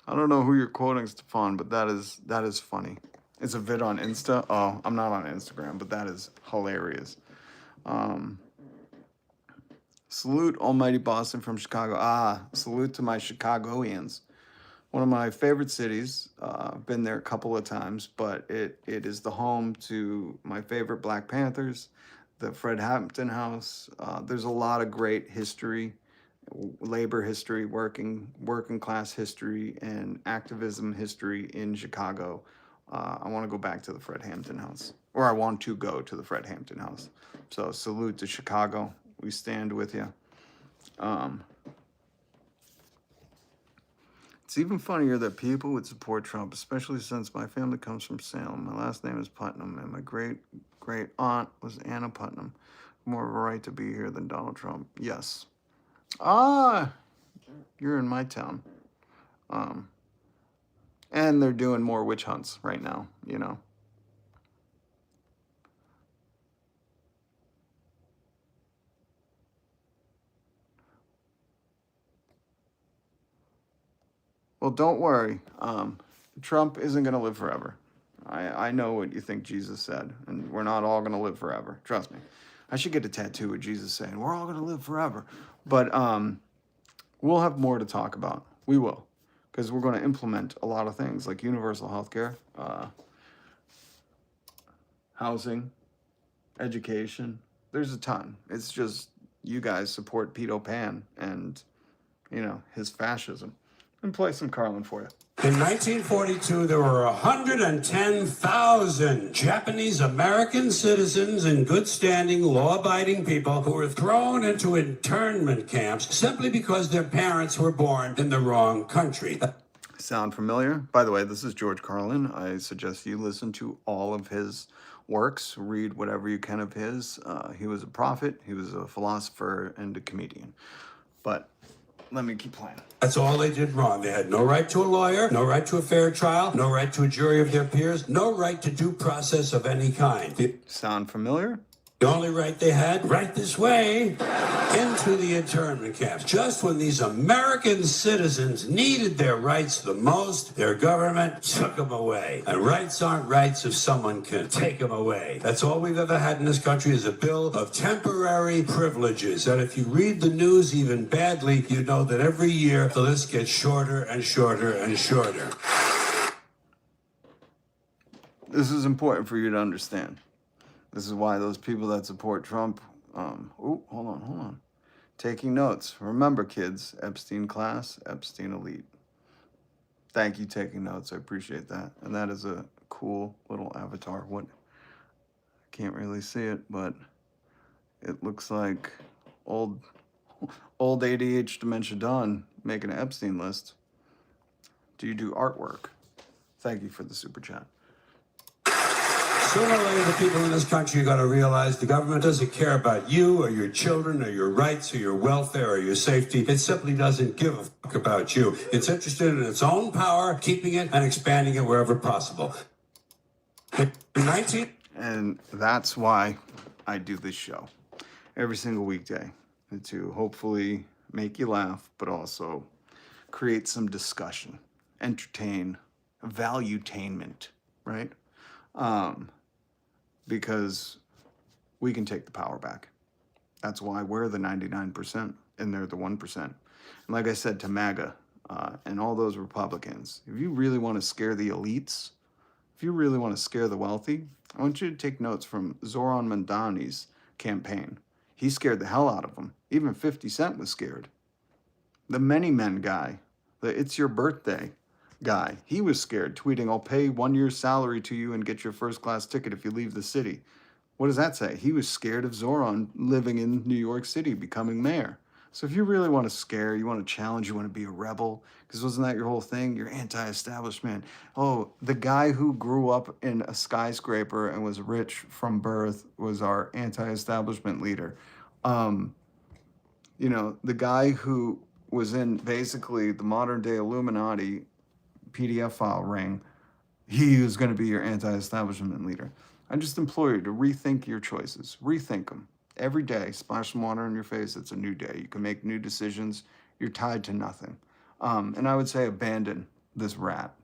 I don't know who you're quoting, Stefan, but that is funny. It's a vid on Insta. Oh, I'm not on Instagram, but that is hilarious. Salute Almighty Boston from Chicago. Salute to my Chicagoians. One of my favorite cities. I've been there a couple of times, but it is the home to my favorite Black Panthers, the Fred Hampton House. There's a lot of great history, labor history, working class history, and activism history in Chicago. I want to go back to the Fred Hampton House, or I want to go to the Fred Hampton House. So salute to Chicago. We stand with you. It's even funnier that people would support Trump, especially since my family comes from Salem. My last name is Putnam, and my great aunt was Anna Putnam. More of a right to be here than Donald Trump. Yes. You're in my town. And they're doing more witch hunts right now, you know. Well, don't worry. Trump isn't going to live forever. I know what you think Jesus said, and we're not all going to live forever. Trust me. I should get a tattoo with Jesus saying, we're all going to live forever. But we'll have more to talk about. We will. Because we're going to implement a lot of things like universal health care, housing, education. There's a ton. It's just you guys support Peter Pan and, his fascism. And play some Carlin for you. In 1942, there were 110,000 Japanese American citizens and good standing, law-abiding people who were thrown into internment camps simply because their parents were born in the wrong country. Sound familiar? By the way, this is George Carlin. I suggest you listen to all of his works. Read whatever you can of his. He was a prophet, he was a philosopher, and a comedian. But let me keep playing. That's all they did wrong. They had no right to a lawyer, no right to a fair trial, no right to a jury of their peers, no right to due process of any kind. Sound familiar? The only right they had, right this way, into the internment camps. Just when these American citizens needed their rights the most, their government took them away. And rights aren't rights if someone can take them away. That's all we've ever had in this country is a bill of temporary privileges. And if you read the news even badly, you know that every year the list gets shorter and shorter and shorter. This is important for you to understand. This is why those people that support Trump, hold on. Taking notes. Remember, kids, Epstein class, Epstein elite. Thank you, taking notes. I appreciate that. And that is a cool little avatar. I can't really see it, but it looks like old ADH Dementia Don making an Epstein list. Do you do artwork? Thank you for the super chat. Sooner or later, the people in this country are going to realize the government doesn't care about you or your children or your rights or your welfare or your safety. It simply doesn't give a fuck about you. It's interested in its own power, keeping it and expanding it wherever possible. And that's why I do this show every single weekday, to hopefully make you laugh, but also create some discussion, entertain, valuetainment, right? because we can take the power back. That's why we're the 99% and they're the 1%. And like I said to MAGA and all those Republicans, if you really want to scare the elites, if you really want to scare the wealthy, I want you to take notes from Zohran Mamdani's campaign. He scared the hell out of them. Even 50 Cent was scared. The Many Men guy, the It's Your Birthday guy, he was scared, tweeting, I'll pay 1 year's salary to you and get your first class ticket if you leave the city. What does that say? He was scared of Zohran living in New York City, becoming mayor. So if you really want to scare, you want to challenge, you want to be a rebel, because wasn't that your whole thing? You're anti-establishment. Oh, the guy who grew up in a skyscraper and was rich from birth was our anti-establishment leader. You know, the guy who was in basically the modern day Illuminati PDF file ring, he was going to be your anti-establishment leader. I just implore you to rethink your choices. Rethink them. Every day, splash some water on your face. It's a new day. You can make new decisions. You're tied to nothing. And I would say abandon this rat.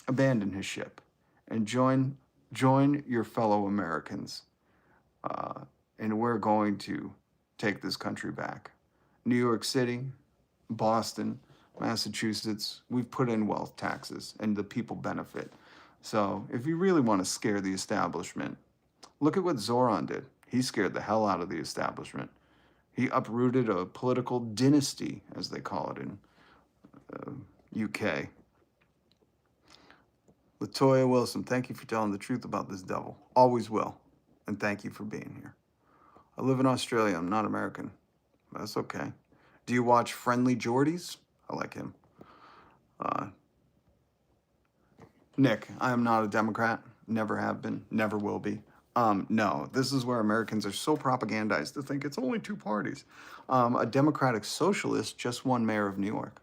Abandon his ship. And join your fellow Americans. And we're going to take this country back. New York City, Boston, Massachusetts, we've put in wealth taxes and the people benefit. So if you really want to scare the establishment, look at what Zohran did. He scared the hell out of the establishment. He uprooted a political dynasty, as they call it in UK. Latoya Wilson, thank you for telling the truth about this devil. Always will. And thank you for being here. I live in Australia. I'm not American. That's okay. Do you watch Friendly Jordies? I like him. Nick, I am not a Democrat. Never have been. Never will be. No, this is where Americans are so propagandized to think it's only two parties. A Democratic Socialist just won mayor of New York.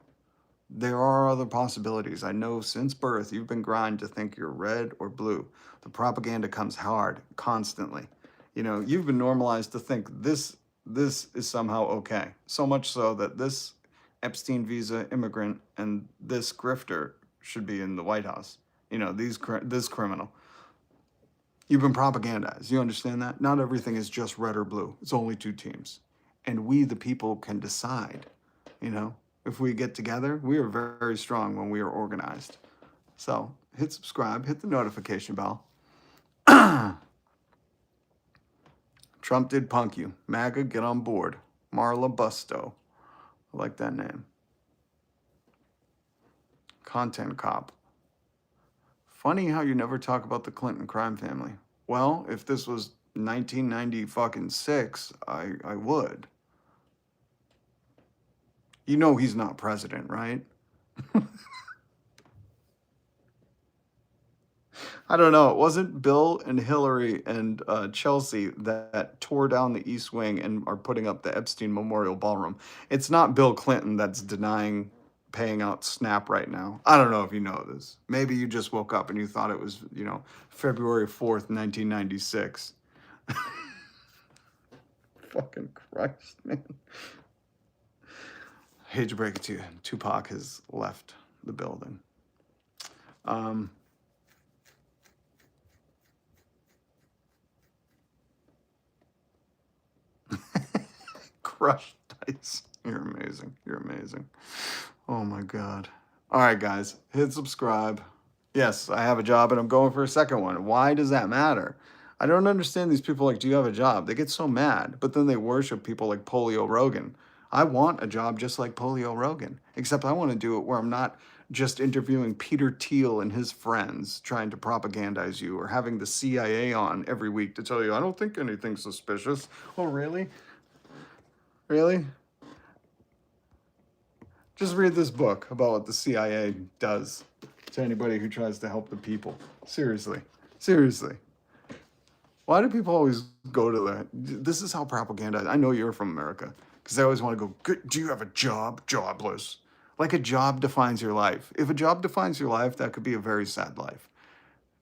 There are other possibilities. I know since birth you've been grinded to think you're red or blue. The propaganda comes hard, constantly. You know, you've been normalized to think this is somehow okay. So much so that this Epstein visa immigrant and this grifter should be in the White House. You know, this criminal. You've been propagandized. You understand that? Not everything is just red or blue. It's only two teams. And we, the people, can decide. You know, if we get together, we are very, very strong when we are organized. So hit subscribe, hit the notification bell. Trump did punk you. MAGA, get on board. Marla Busto. I like that name. Content cop. Funny how you never talk about the Clinton crime family. Well, if this was 1996, I would. You know he's not president, right? I don't know. It wasn't Bill and Hillary and Chelsea that tore down the East Wing and are putting up the Epstein Memorial Ballroom. It's not Bill Clinton that's denying paying out SNAP right now. I don't know if you know this. Maybe you just woke up and you thought it was, you know, February 4th, 1996. Fucking Christ, man. Hate to break it to you. Tupac has left the building. Crushed dice. You're amazing. You're amazing. Oh my God. All right, guys, hit subscribe. Yes, I have a job and I'm going for a second one. Why does that matter? I don't understand these people like, do you have a job? They get so mad, but then they worship people like Polio Rogan. I want a job just like Polio Rogan, except I want to do it where I'm not just interviewing Peter Thiel and his friends trying to propagandize you or having the CIA on every week to tell you, I don't think anything's suspicious. Oh, really? Really? Just read this book about what the CIA does to anybody who tries to help the people. Seriously. Seriously. Why do people always go to that? This is how propaganda, I know you're from America, because they always want to go, do you have a job? Jobless. Like a job defines your life. If a job defines your life, that could be a very sad life.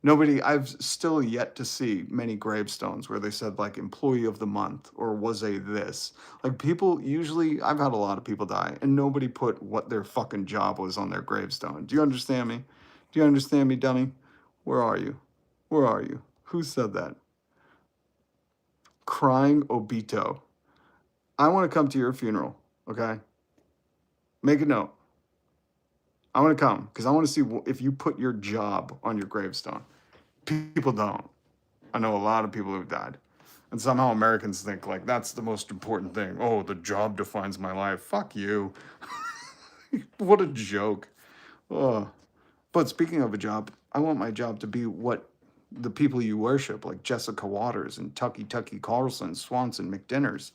I've still yet to see many gravestones where they said like employee of the month or was a this. Like people usually, I've had a lot of people die and nobody put what their fucking job was on their gravestone. Do you understand me? Do you understand me, dummy? Where are you? Where are you? Who said that? Crying Obito. I want to come to your funeral, okay? Make a note. I want to come because I want to see if you put your job on your gravestone. People don't. I know a lot of people who've died. And somehow Americans think like that's the most important thing. Oh, the job defines my life. Fuck you. What a joke. Oh. But speaking of a job, I want my job to be what the people you worship, like Jessica Waters and Tucky Carlson, Swanson McDinners,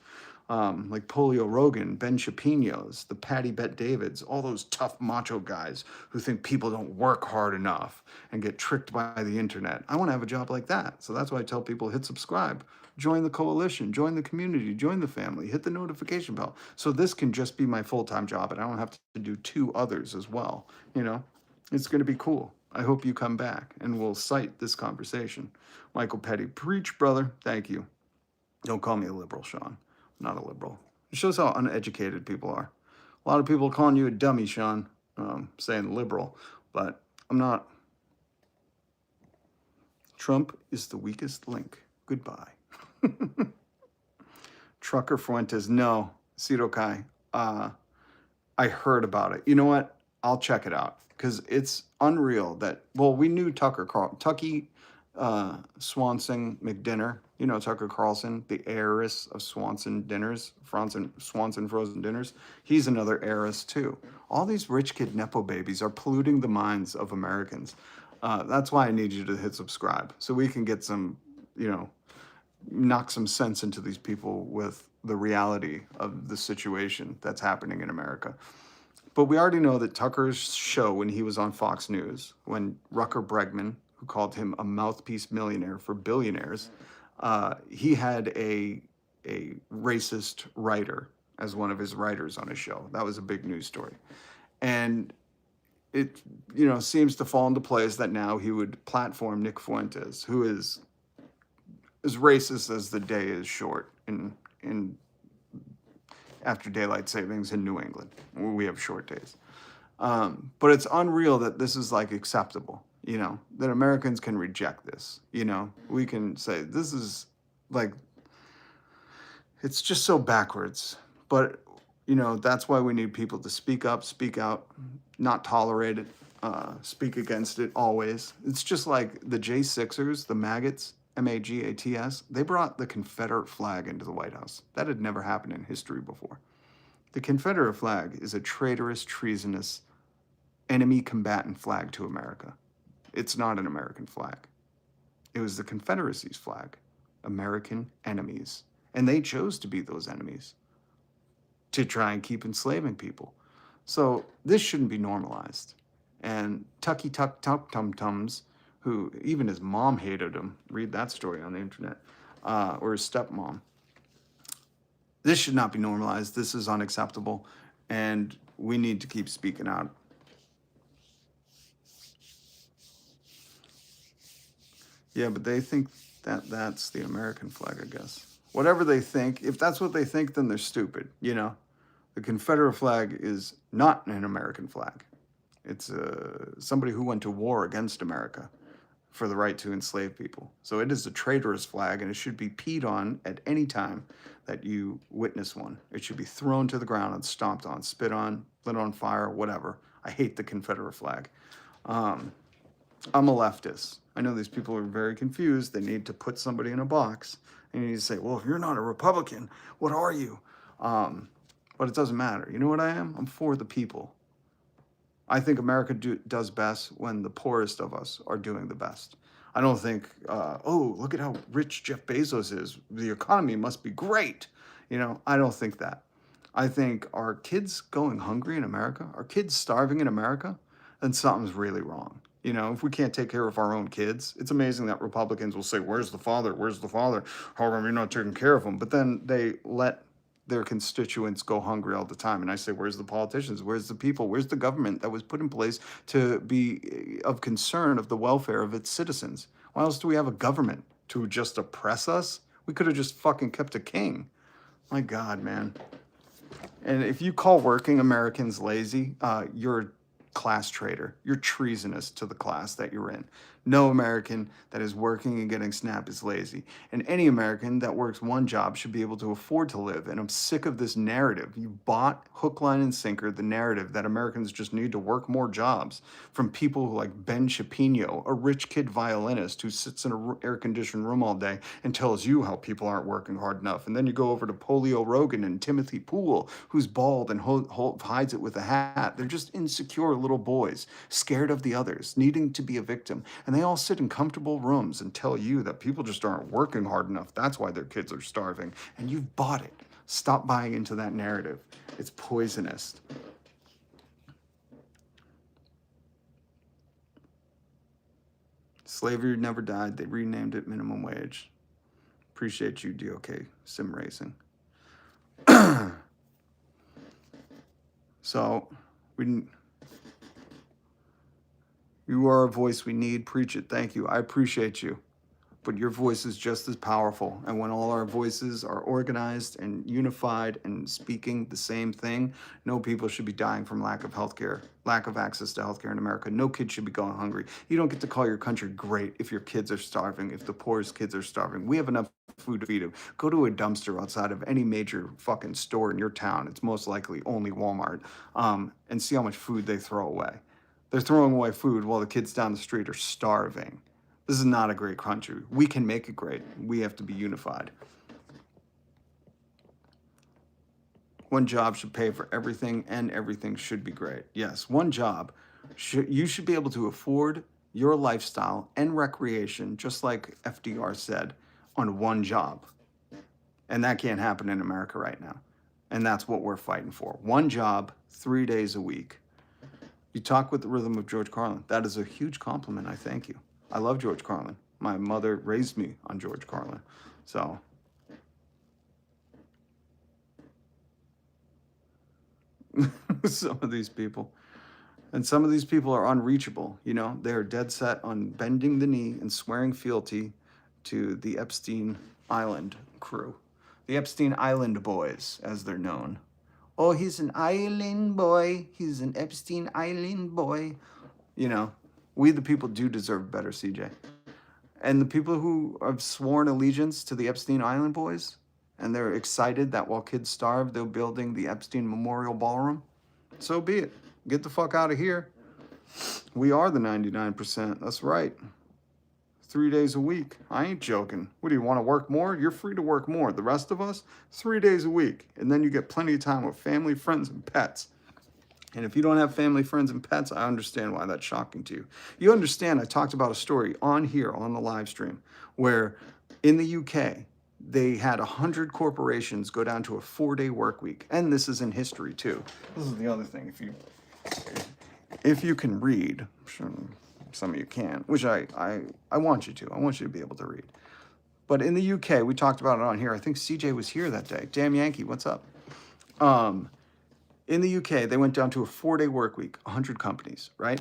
like Polio Rogan, Ben Shapinos, the Patty Bet Davids, all those tough macho guys who think people don't work hard enough and get tricked by the internet. I want to have a job like that. So that's why I tell people hit subscribe, join the coalition, join the community, join the family, hit the notification bell. So this can just be my full-time job and I don't have to do 2 others as well. You know, it's going to be cool. I hope you come back and we'll cite this conversation. Michael Petty, preach, brother. Thank you. Don't call me a liberal, Sean. I'm not a liberal. It shows how uneducated people are. A lot of people calling you a dummy, Sean, saying liberal, but I'm not. Trump is the weakest link. Goodbye. Trucker Fuentes, no. Cito Kai, I heard about it. You know what? I'll check it out because it's unreal that, well, we knew Tucky Swanson McDinner, you know, Tucker Carlson, the heiress of Swanson dinners, Swanson frozen dinners. He's another heiress too. All these rich kid Nepo babies are polluting the minds of Americans. That's why I need you to hit subscribe so we can get some, you know, knock some sense into these people with the reality of the situation that's happening in America. But we already know that Tucker's show when he was on Fox News, when Rucker Bregman, who called him a mouthpiece millionaire for billionaires, he had a racist writer as one of his writers on his show. That was a big news story. And it, you know, seems to fall into place that now he would platform Nick Fuentes, who is as racist as the day is short in after daylight savings in New England, where we have short days. But it's unreal that this is like acceptable, you know, that Americans can reject this. You know, we can say this is like, it's just so backwards. But, you know, that's why we need people to speak up, speak out, not tolerate it, speak against it always. It's just like the J6ers, the maggots, MAGATS, they brought the Confederate flag into the White House. That had never happened in history before. The Confederate flag is a traitorous, treasonous, enemy combatant flag to America. It's not an American flag. It was the Confederacy's flag, American enemies. And they chose to be those enemies to try and keep enslaving people. So this shouldn't be normalized. And Tucky Tum Tums, who even his mom hated him, read that story on the internet, or his stepmom. This should not be normalized. This is unacceptable, and we need to keep speaking out. Yeah, but they think that that's the American flag, I guess. Whatever they think, if that's what they think, then they're stupid, you know? The Confederate flag is not an American flag. It's somebody who went to war against America for the right to enslave people. So it is a traitorous flag, and it should be peed on at any time that you witness one. It should be thrown to the ground and stomped on, spit on, lit on fire, whatever. I hate the Confederate flag. I'm a leftist. I know these people are very confused. They need to put somebody in a box. And you need to say, well, if you're not a Republican, what are you? But it doesn't matter. You know what I am? I'm for the people. I think America does best when the poorest of us are doing the best. I don't think, oh, look at how rich Jeff Bezos is. The economy must be great. You know, I don't think that. I think are kids going hungry in America? Are kids starving in America? Then something's really wrong. You know, if we can't take care of our own kids, it's amazing that Republicans will say, where's the father? Where's the father? How come you're not taking care of them? But then they let their constituents go hungry all the time. And I say, where's the politicians? Where's the people? Where's the government that was put in place to be of concern of the welfare of its citizens? Why else do we have a government? To just oppress us? We could have just fucking kept a king. My God, man. And if you call working Americans lazy, you're a class traitor. You're treasonous to the class that you're in. No American that is working and getting SNAP is lazy. And any American that works one job should be able to afford to live. And I'm sick of this narrative. You bought hook, line, and sinker the narrative that Americans just need to work more jobs from people like Ben Shapiro, a rich kid violinist who sits in an air-conditioned room all day and tells you how people aren't working hard enough. And then you go over to Polio Rogan and Timothy Poole, who's bald and hides it with a hat. They're just insecure little boys, scared of the others, needing to be a victim. And they all sit in comfortable rooms and tell you that people just aren't working hard enough. That's why their kids are starving. And you've bought it. Stop buying into that narrative. It's poisonous. Slavery never died. They renamed it minimum wage. Appreciate you, DOK Sim Racing. So, you are a voice we need. Preach it. Thank you. I appreciate you. But your voice is just as powerful. And when all our voices are organized and unified and speaking the same thing, no people should be dying from lack of healthcare, lack of access to healthcare in America. No kid should be going hungry. You don't get to call your country great if your kids are starving, if the poorest kids are starving. We have enough food to feed them. Go to a dumpster outside of any major fucking store in your town. It's most likely only Walmart. And see how much food they throw away. They're throwing away food while the kids down the street are starving. This is not a great country. We can make it great. We have to be unified. One job should pay for everything, and everything should be great. Yes, one job. You should be able to afford your lifestyle and recreation, just like FDR said, on one job. And that can't happen in America right now. And that's what we're fighting for. One job, 3 days a week. You talk with the rhythm of George Carlin. That is a huge compliment. I thank you. I love George Carlin. My mother raised me on George Carlin. So, some of these people. And some of these people are unreachable. You know, they're dead set on bending the knee and swearing fealty to the Epstein Island crew. The Epstein Island boys, as they're known. Oh, he's an island boy. He's an Epstein Island boy. You know. We, the people, do deserve better, CJ. And the people who have sworn allegiance to the Epstein Island boys, and they're excited that while kids starve, they're building the Epstein Memorial Ballroom, so be it. Get the fuck out of here. We are the 99%. That's right. 3 days a week. I ain't joking. What, do you want to work more? You're free to work more. The rest of us, 3 days a week. And then you get plenty of time with family, friends, and pets. And if you don't have family, friends, and pets, I understand why that's shocking to you. You understand, I talked about a story on here, on the live stream, where in the UK, they had 100 corporations go down to a 4-day work week. And this is in history, too. This is the other thing. If you can read, I'm sure some of you can, which I want you to. I want you to be able to read. But in the UK, we talked about it on here. I think CJ was here that day. Damn Yankee, what's up? In the UK, they went down to a 4-day work week, 100 companies, right?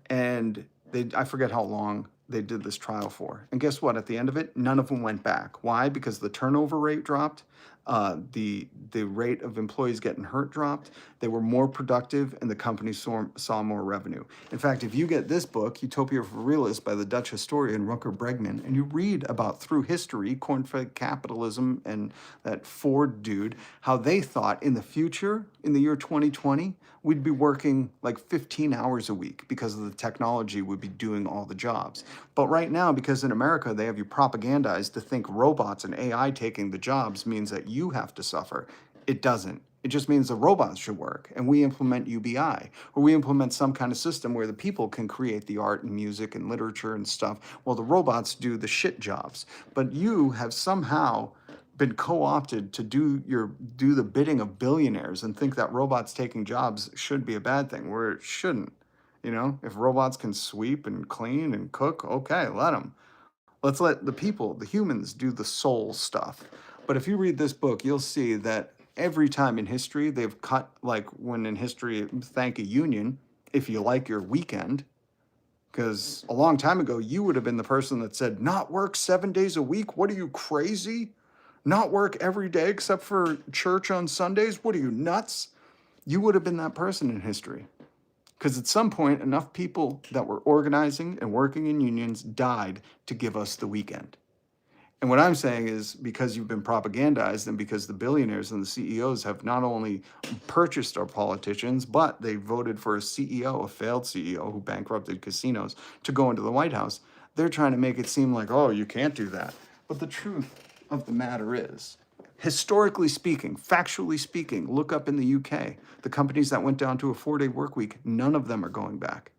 And I forget how long they did this trial for. And guess what? At the end of it, none of them went back. Why? Because the turnover rate dropped. The rate of employees getting hurt dropped. They were more productive, and the company saw more revenue. In fact, if you get this book, Utopia for Realists by the Dutch historian Rutger Bregman, and you read about through history, corn-fed capitalism and that Ford dude, how they thought in the future, in the year 2020, we'd be working like 15 hours a week because of the technology would be doing all the jobs. But right now, because in America, they have you propagandized to think robots and AI taking the jobs means that you have to suffer. It doesn't. It just means the robots should work, and we implement UBI, or we implement some kind of system where the people can create the art and music and literature and stuff, while the robots do the shit jobs. But you have somehow been co-opted to do the bidding of billionaires and think that robots taking jobs should be a bad thing, where it shouldn't. You know, if robots can sweep and clean and cook, okay, let them. Let's let the people, the humans, do the soul stuff. But if you read this book, you'll see that every time in history, they've cut, like when in history, thank a union, if you like your weekend, because a long time ago, you would have been the person that said, not work 7 days a week? What are you, crazy? Not work every day except for church on Sundays? What are you, nuts? You would have been that person in history. Because at some point, enough people that were organizing and working in unions died to give us the weekend. And what I'm saying is because you've been propagandized and because the billionaires and the CEOs have not only purchased our politicians, but they voted for a CEO, a failed CEO who bankrupted casinos to go into the White House, they're trying to make it seem like, oh, you can't do that. But the truth of the matter is, historically speaking, factually speaking, look up in the UK, the companies that went down to a 4-day work week, none of them are going back.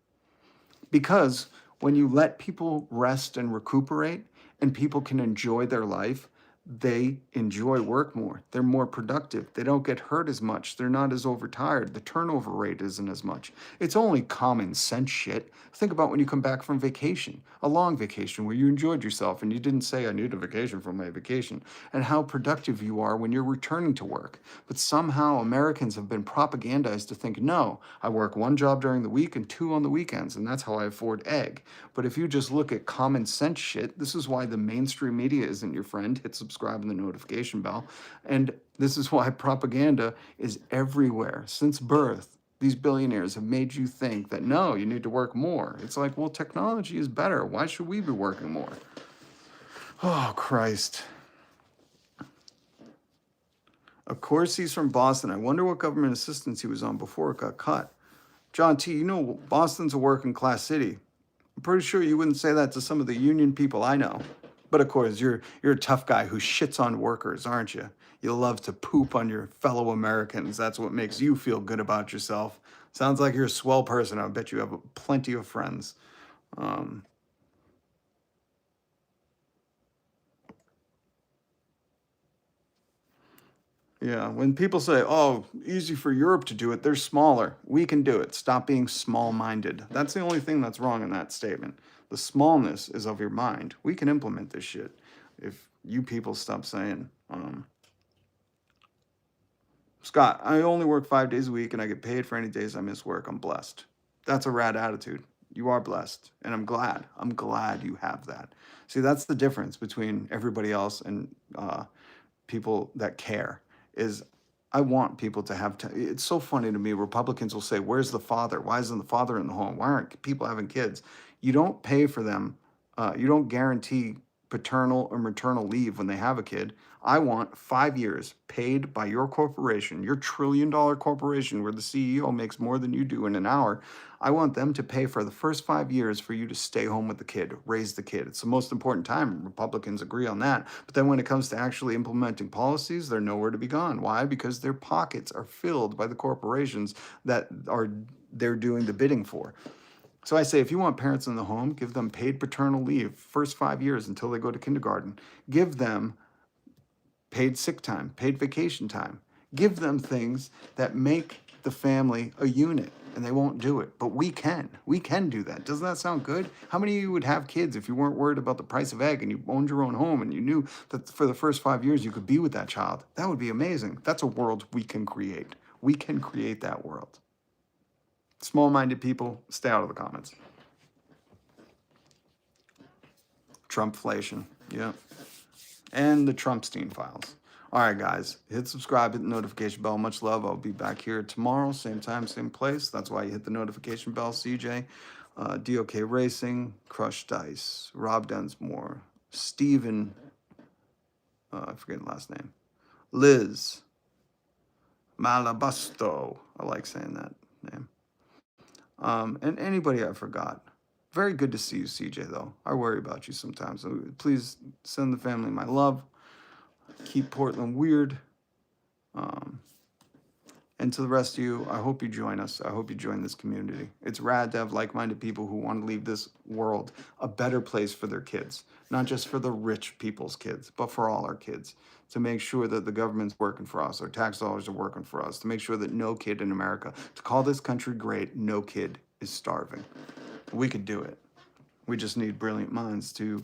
Because when you let people rest and recuperate and people can enjoy their life, they enjoy work more. They're more productive. They don't get hurt as much. They're not as overtired. The turnover rate isn't as much. It's only common sense shit. Think about when you come back from vacation, a long vacation where you enjoyed yourself and you didn't say, I need a vacation from my vacation, and how productive you are when you're returning to work. But somehow Americans have been propagandized to think, no, I work 1 job during the week and 2 on the weekends, and that's how I afford egg. But if you just look at common sense shit, this is why the mainstream media isn't your friend. Hit subscribe and the notification bell. And this is why propaganda is everywhere. Since birth, these billionaires have made you think that, no, you need to work more. It's like, well, technology is better. Why should we be working more? Oh, Christ. Of course, he's from Boston. I wonder what government assistance he was on before it got cut. John T., you know, Boston's a working class city. I'm pretty sure you wouldn't say that to some of the union people I know. But of course, you're a tough guy who shits on workers, aren't you? You love to poop on your fellow Americans. That's what makes you feel good about yourself. Sounds like you're a swell person. I bet you have plenty of friends. Yeah, when people say, oh, easy for Europe to do it, they're smaller. We can do it. Stop being small-minded. That's the only thing that's wrong in that statement. The smallness is of your mind. We can implement this shit if you people stop saying, Scott, I only work 5 days a week and I get paid for any days I miss work. I'm blessed. That's a rad attitude. You are blessed. And I'm glad. I'm glad you have that. See, that's the difference between everybody else and people that care. Is I want people to have it's so funny to me. Republicans will say, where's the father? Why isn't the father in the home? Why aren't people having kids? You don't pay for them. You don't guarantee paternal or maternal leave when they have a kid. I want 5 years paid by your corporation, your $1 trillion corporation where the CEO makes more than you do in an hour. I want them to pay for the first 5 years for you to stay home with the kid, raise the kid. It's the most important time. Republicans agree on that. But then when it comes to actually implementing policies, they're nowhere to be gone. Why? Because their pockets are filled by the corporations that they're doing the bidding for. So I say, if you want parents in the home, give them paid paternal leave, first 5 years until they go to kindergarten. Give them paid sick time, paid vacation time. Give them things that make the family a unit, and they won't do it. But we can. We can do that. Doesn't that sound good? How many of you would have kids if you weren't worried about the price of egg and you owned your own home and you knew that for the first 5 years you could be with that child? That would be amazing. That's a world we can create. We can create that world. Small-minded people, stay out of the comments. Trumpflation, yeah. And the Trumpstein files. All right, guys, hit subscribe, hit the notification bell. Much love. I'll be back here tomorrow, same time, same place. That's why you hit the notification bell. CJ, DOK Racing, Crush Dice, Rob Dunsmore, Steven, I forget the last name, Liz, Malabasto. I like saying that name. And anybody I forgot. Very good to see you, CJ, though. I worry about you sometimes. So please send the family my love. Keep Portland weird. And to the rest of you, I hope you join us. I hope you join this community. It's rad to have like-minded people who want to leave this world a better place for their kids. Not just for the rich people's kids, but for all our kids. To make sure that the government's working for us, our tax dollars are working for us. To make sure that no kid in America, to call this country great, no kid is starving. We could do it. We just need brilliant minds to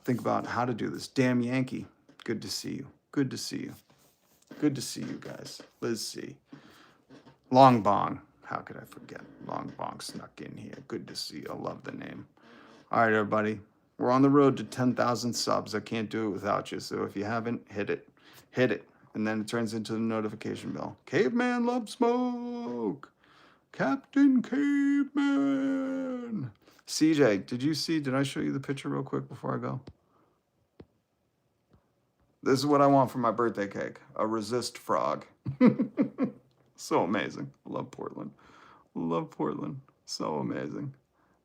think about how to do this. Damn Yankee, good to see you. Good to see you. Good to see you guys. Liz C. Long Bong. How could I forget? Long Bong snuck in here. Good to see you. I love the name. All right, everybody. We're on the road to 10,000 subs. I can't do it without you. So if you haven't, hit it. Hit it. And then it turns into the notification bell. Caveman loves smoke. Captain Caveman. CJ, did I show you the picture real quick before I go? This is what I want for my birthday cake. A resist frog. So amazing. Love Portland. Love Portland. So amazing.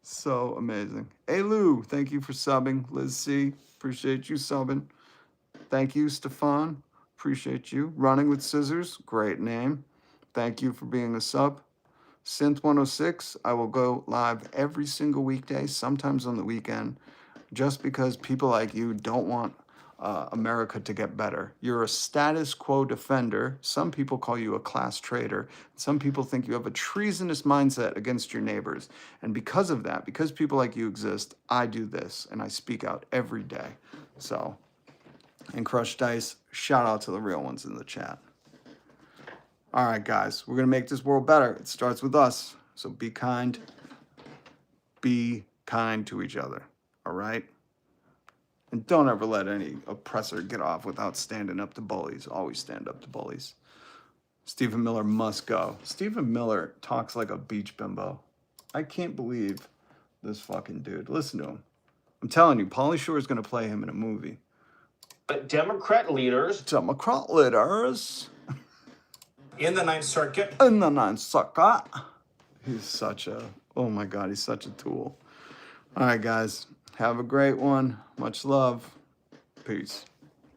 So amazing. Hey Lou, thank you for subbing. Liz C, appreciate you subbing. Thank you, Stefan. Appreciate you. Running with Scissors, great name. Thank you for being a sub. Synth 106, I will go live every single weekday, sometimes on the weekend, just because people like you don't want America to get better. You're a status quo defender. Some people call you a class traitor. Some people think you have a treasonous mindset against your neighbors. And because of that, because people like you exist, I do this and I speak out every day. So, and Crush Dice, shout out to the real ones in the chat. All right, guys, we're going to make this world better. It starts with us. So be kind. Be kind to each other. All right? And don't ever let any oppressor get off without standing up to bullies. Always stand up to bullies. Stephen Miller must go. Stephen Miller talks like a beach bimbo. I can't believe this fucking dude. Listen to him. I'm telling you, Pauly Shore is going to play him in a movie. Democrat leaders. Democrat leaders. In the Ninth Circuit. In the Ninth Circuit. He's such a, oh my God, he's such a tool. All right, guys. Have a great one. Much love. Peace.